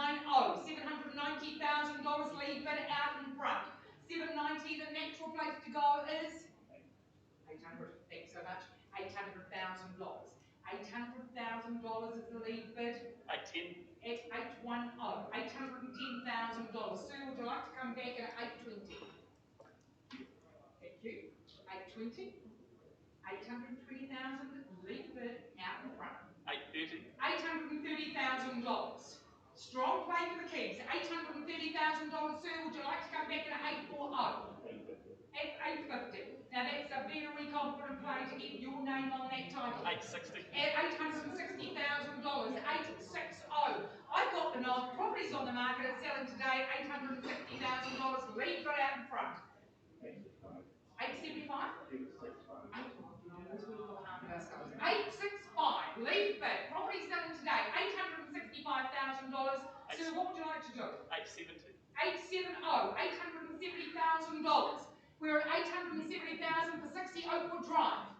$790,000 lead bid out in front. 790, the natural place to go is 800. Thanks so much. $800,000. $800,000 is the lead bid. 810. At 810, $810,000. Sue, would you like to come back at 820? Thank you. 820. 820,000 lead bid out in front. 830. $830,000. Strong play for the Kings. $830,000. Sue, would you like to come back at 840? At 850. Now that's a very confident play to get your name on that title. 860. At $860,000. 860. I've got the properties on the market at selling today. $860,000. Lead bid out in front. 875. 865. Lead bid. Property selling today. $865,000. Sir, what would you like to do? 870. 870. $870,000. We're at $870,000 for 60 Oakwood Drive.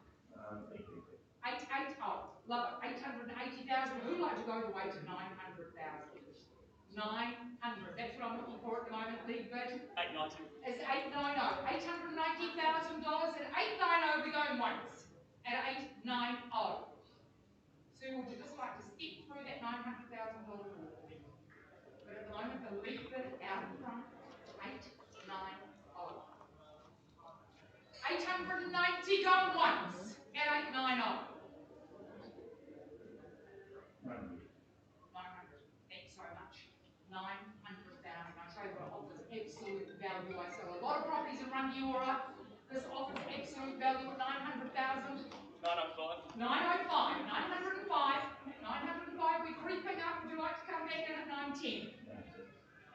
880. Love it. 880,000. Who'd like to go to 900,000? 900. That's what I'm looking for at the moment. Lead bid. 890. Is 890. $890,000 at 890. We're going once. At 890. Sue, would you just like to step through that $900,000 wall? But at the moment, the lead bid out in front. 890. 890 going once at 890. 900. Thanks so much. 900,000. I tell you what, offers absolute value. I sell a lot of properties in Runyoura. This offers absolute value at 900,000. 905. 905. 905. 905. We're creeping up. Would you like to come back in at 910?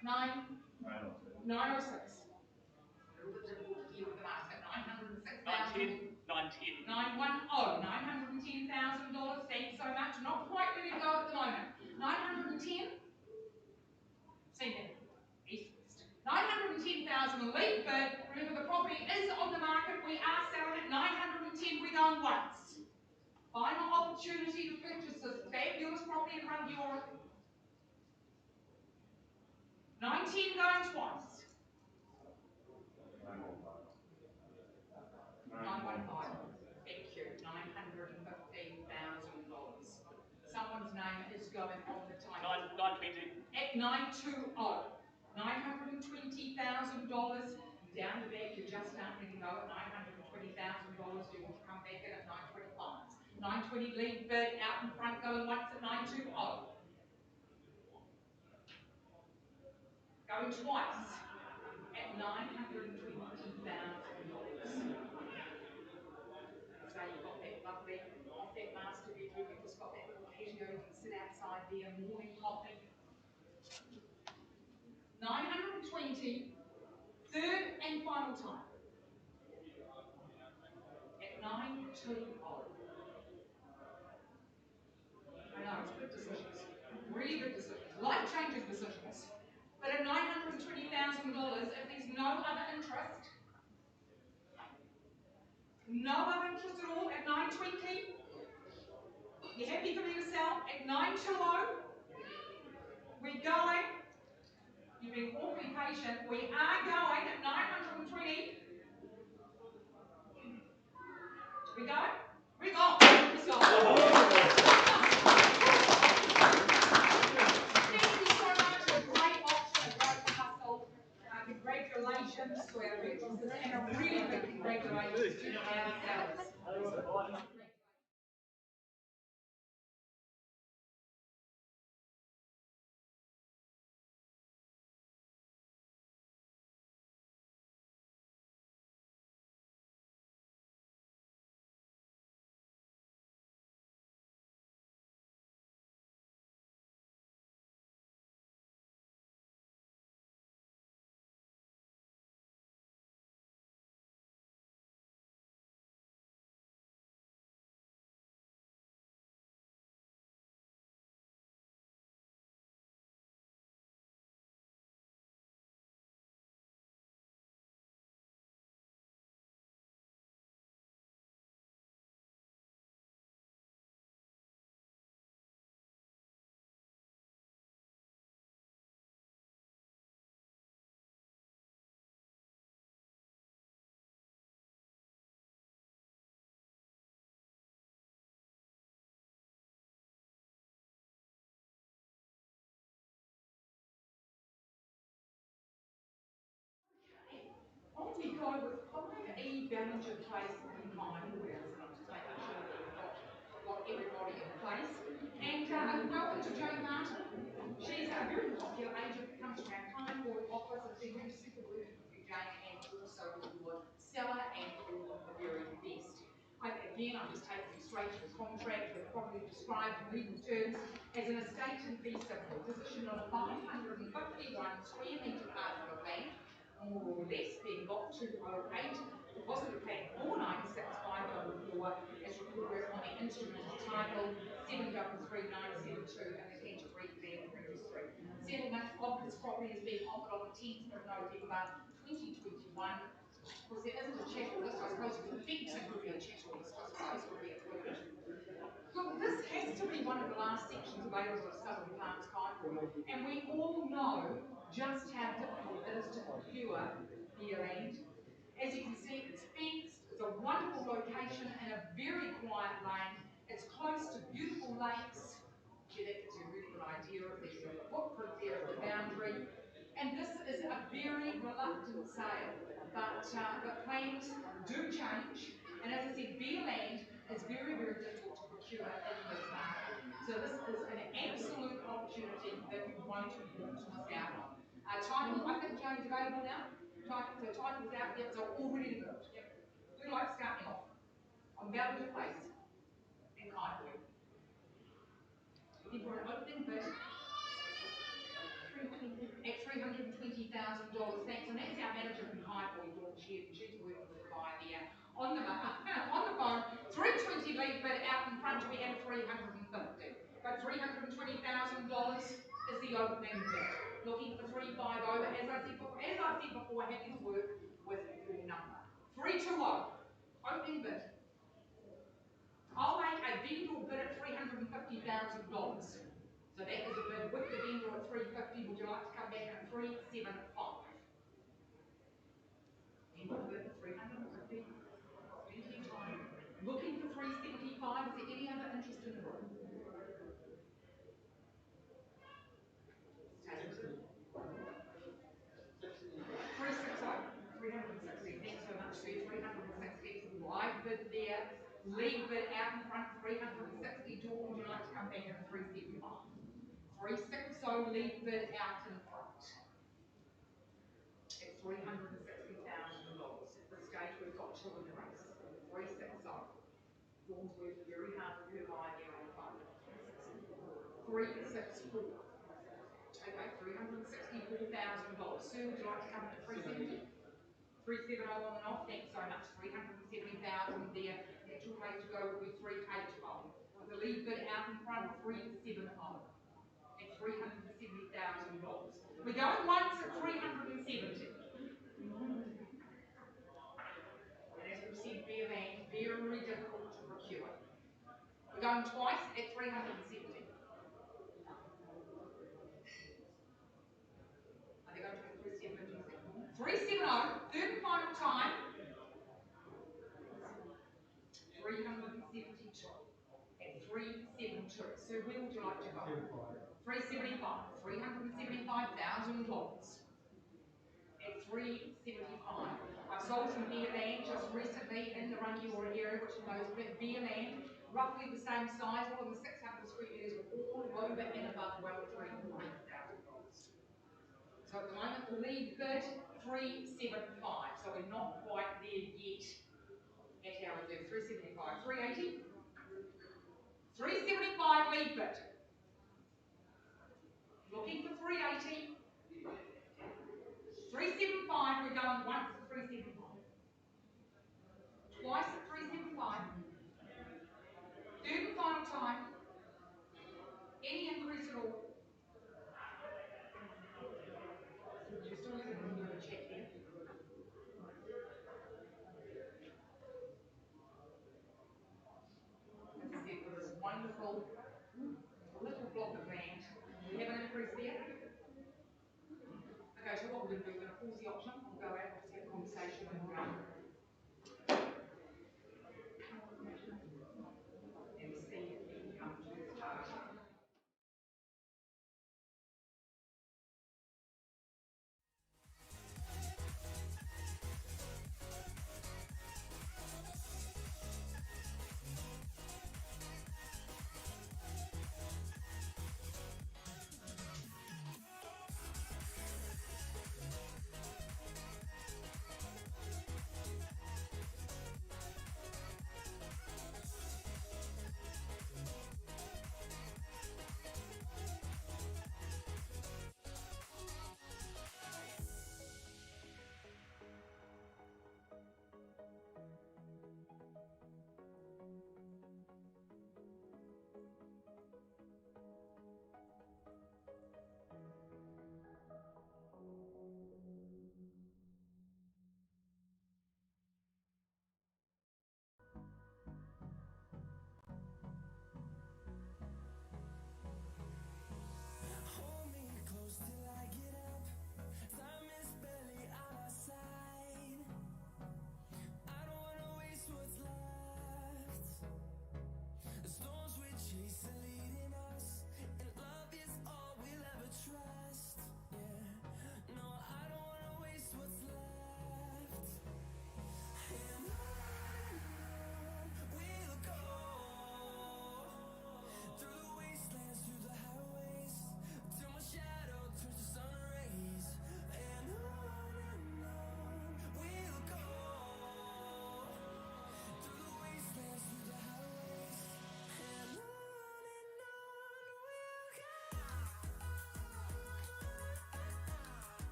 906. 910. 910. $910,000. Thanks so much. Not quite ready to go at the moment. 910. See that? East West. 910,000 lead bid. Remember, the property is on the market. We are selling at 910. We're going once. Final opportunity to purchase this fabulous property in Runyoura. 910 going twice. 915. Thank you. $915,000. Someone's name is going on the title. 920. At 920. $920,000. Down the back, you just aren't going to go at $920,000. You want to come back in at 925. 920 lead bid out in front, going once at 920. Going twice at $920,000. So you've got that lovely, off that master bedroom, you've just got that little patio, you can sit outside there, morning coffee. 920, third and final time. At 920. I know, it's good decisions. Really good decisions. Life-changing decisions. But at $920,000, if there's no other interest, at all at 920, you're happy for me to sell at 920, we're going, you've been awfully patient, we are going at 920, we go? We're gone. Let's go. Thank you so much. A great auction, a great hustle. Congratulations to our purchasers and a really big congratulations to our sellers. On we go with 5E Ballinger Place in Kindwell. So I'm just making sure that we've got everybody in place. And welcome to Jane Martin. She's a very popular agent that comes from our Kindwell office. It's been really super working with you, Jane, and also with your seller and all of the very best. Again, I'm just taking you straight to the contract. We've probably described in legal terms as an estate in fee simple, positioned on a 551 square metre parcel of land, more or less, being got 208, deposit paying 496,504 as recorded on the instrument title 733972 and the Kent Creek Land Registry. Settlement of this property is being offered on the 10th of November 2021. Of course, there isn't a chattel list, I suppose you would think it would be a chattel list, I suppose would be a privilege. Look, this has to be one of the last sections available at Southern Parks Kindwell, and we all know just how difficult it is to procure beer land. As you can see, it's fenced, it's a wonderful location in a very quiet lane, it's close to beautiful lakes. Yeah, that gives you a really good idea of the footprint there of the boundary. And this is a very reluctant sale, but plans do change. And as I said, beer land is very, very difficult to procure in this market. So this is an absolute opportunity that you won't want to miss out on. Title, I think Jane's available now. Title's out, yep, so all ready to go. Yep. Who'd like to start me off? On Ballinger Place in Kindwell. For an opening bid at $320,000. Thanks. And that's our manager from Kindwell, Dawn Sheard, and she's working with the buyer there. On the phone, 320 lead bid out in front, we have 350. But $320,000 is the opening bid. Looking for 350. As I said before, happy to work with your number. 320. Opening bid. I'll make a vendor bid at $350,000. So that is a bid with the vendor at 350. Would you like to come back at 375? Vendor bid at 350. Plenty of time. Looking for 375. Is there any other interest in the room? 360, thanks so much, Sue. 360, live bid there. Lead bid out in front, 360. Dawn, would you like to come back at 375? 360, lead bid out in front. At $360,000. At this stage, we've got two in the race. 360. Dawn's worked very hard with her line there on the phone. 364. Okay, $364,000. Sue, would you like to come in at 370? 370 on and off, thanks so much. 370,000 there. Actual way to go will be 380. With the lead bid out in front, 370 at $370,000. We're going once at 370. And as we've said, bare land, very difficult to procure. We're going twice at 370. Are they going to 370? 370, third and final time. 372 at 372. So where would you like to go? 375. $375,000 at 375. I've sold some bare land just recently in the Rangiora area, which knows bare land, roughly the same size, all of the 600 square metres, all over and above well $300,000. So at the moment, the lead bid 375. So we're not quite there yet. At our reserve, 375, 380, 375 lead bid. Looking for 380, 375, we're going once at 375. Twice at 375. Third and final time. Any increase at all? You're still using a little bit of check here.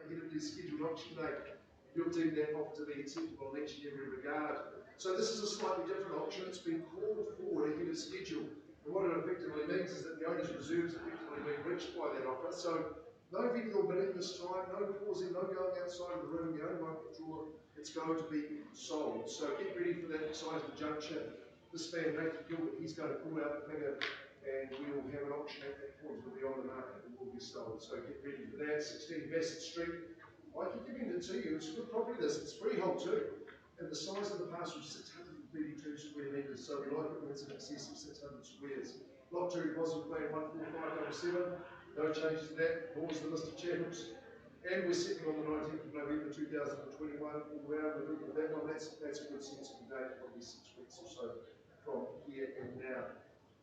ahead of their scheduled auction date. You'll deem that offer to be acceptable in each and every regard. So this is a slightly different auction. It's been called forward ahead of schedule. And what it effectively means is that the owner's reserves effectively being reached by that offer. So no bidding or bidding this time, no pausing, no going outside of the room, the owner won't withdraw. It's going to be sold. So get ready for that exciting juncture. This man, Nathan Gilbert, he's going to pull out the figure and we'll have an auction at that point. It'll be on the market and will be sold. So get ready for that. 16 Bassett Street. I can give it to you. It's a good property. This. It's freehold too. And the size of the parcel is 632 square metres. So we like it when it's in excess of 600 squares. Lot 2 deposit plan 14507. No change to that. Nor is the list of channels. And we're sitting on the 19th of November 2021. All round. We're looking at that one. That's a good sensible date. Probably 6 weeks or so from here and now.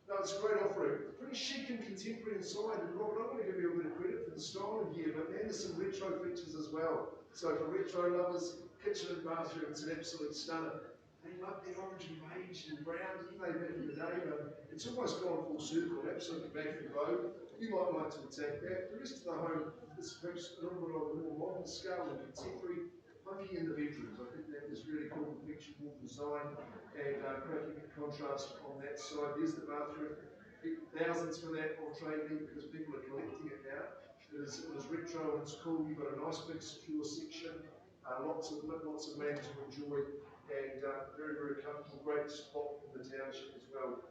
No, it's a great offering. It's pretty chic and contemporary inside. And Robert, I want to give you a bit of credit for the styling here, but man, there's some retro features as well. So for retro lovers, kitchen and bathroom, it's an absolute stunner. They love the orange and beige and brown, didn't they, back in the day? It's almost gone full circle, absolutely back in vogue. You might like to attack that. The rest of the home is perhaps a little bit on a more modern scale and contemporary. Funky in the bedrooms. I think that is really cool, picture, wall design, and cracking the contrast on that side. There's the bathroom. Thousands for that on trading because people are collecting it now. It is retro and it's cool. You've got a nice big secure section, lots of land to enjoy, and very, very comfortable. Great spot in the township as well.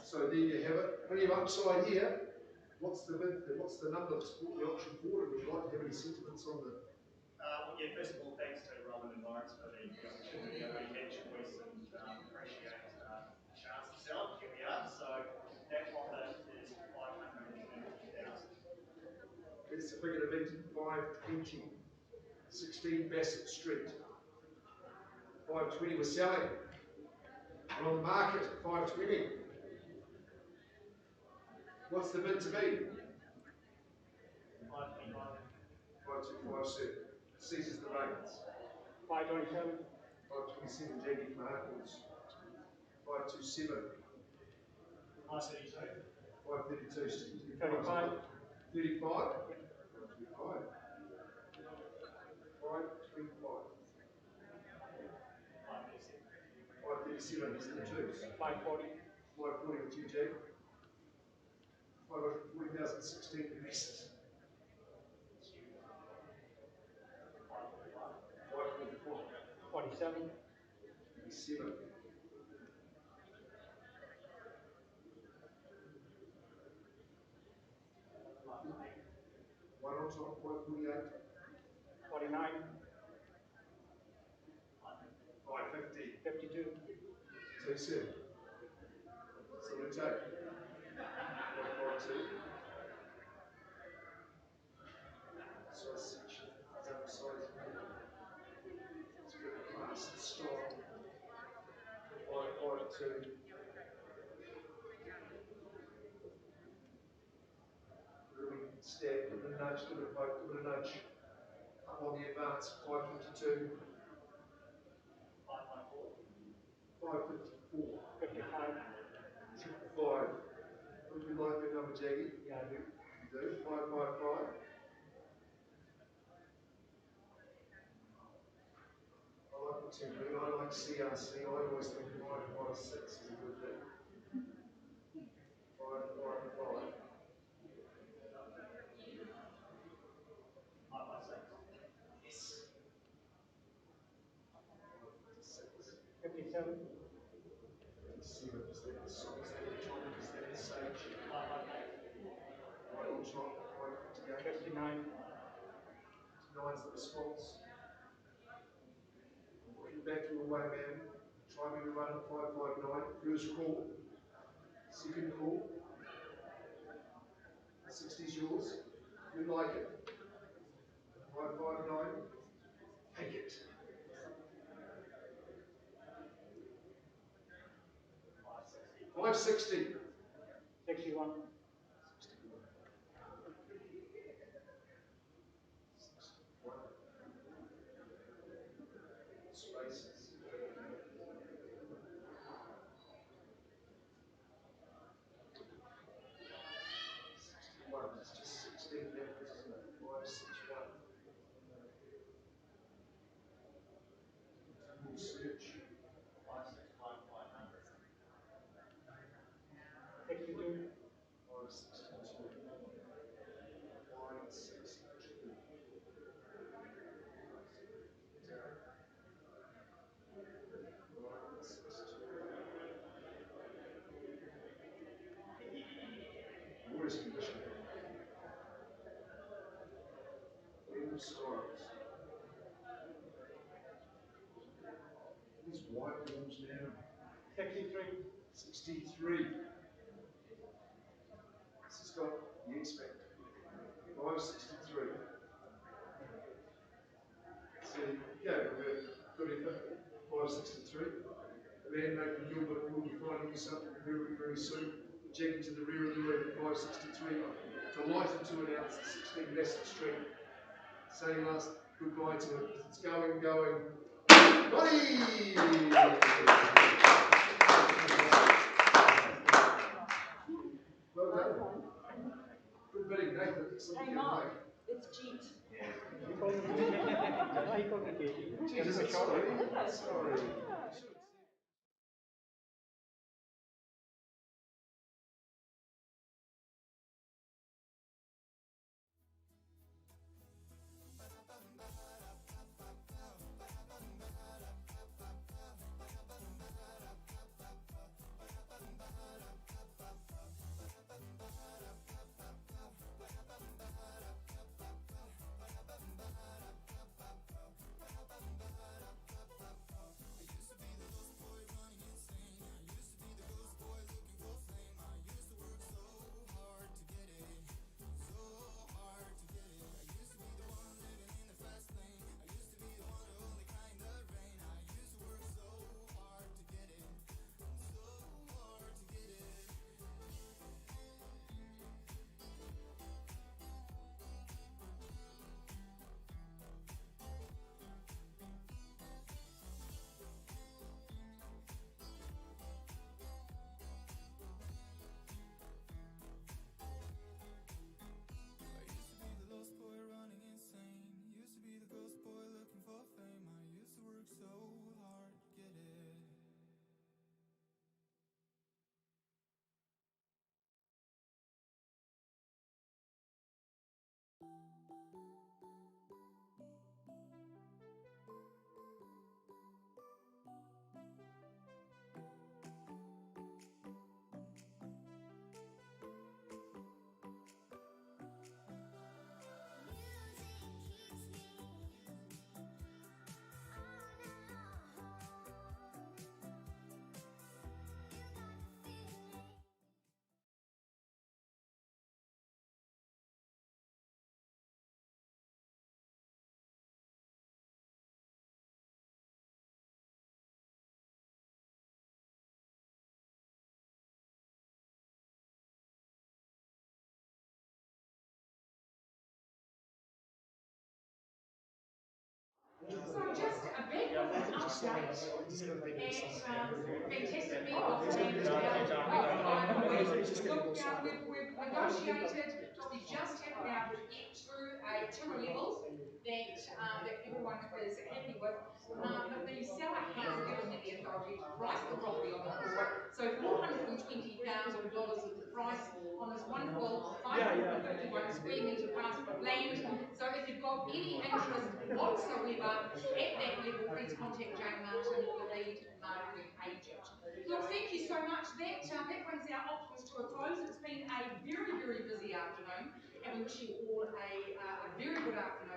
So there you have it. Plenty of upside here. What's the bid? What's the number that's brought the auction forward? Would you like to have any sentiments on the? Yeah, first of all, thanks to Robin and Lawrence for the opportunity. We had choice and appreciate the chance to sell it. Here we are. So that offer is 520,000. It's the figure to beat 520. 16 Bassett Street. 520 we're selling. We're on the market at 520. What's the bid to be? 525. 525, sir. Ceases the rates. 527. 527, Jackie from Harcourts. 527. 532. 532, Steve. 35. 35? 525. 525. 537 is the twos. 540. 540 with you, Jake. 540,016 invested. 544. 47. 57. One on top, 548. 49. 550. 52. 27. So we take 142. So a section is emphasized. It's good class, it's strong. 552. Really stack, give it a nudge, give it a poke, give it a nudge. Up on the advance, 552. 554. 55. 5. Would you like that number, Jackie? Yeah, I do. You do. 555. I like the temporary. I like CRC. I always think 556 is a good thing. 555. 556. Yes. 556. 57. 57. Is that the song? Is that the tonic? Is that the sage? 558. Right on top. 558. 59. 59's the response. Looking back your way, man. Try me to run at 559. First call. Second call. 60's yours. You like it. 559. Take it. 560. 61. Spaces. 61. It's just 16 left, isn't it? 561. white ones now. 63. 63. This has got the X Factor. 563. So, yeah, good effort. 563. Man making Gilbert will be finding you something very, very soon. Checking to the rear of the room at 563. Delighted to announce the 16 Bassett Street. Saying last goodbye to it. It's going. Buddy! Well done. Good bidding, Nathan. Hey, Mark, it's Jeet. Jesus, sorry. So just a bit of an update, and fantastic meeting planned Look, we've negotiated, we just have been able to get to a timber level that everyone is happy with. But the seller has given me the authority to price the property on the board. So $420,000 is the price on this wonderful 551 square metre parcel of land. So if you've got any interest whatsoever at that level, please contact Jane Martin, the lead marketing agent. Look, thank you so much. That brings our options to a close. It's been a very, very busy afternoon, and we wish you all a very good afternoon.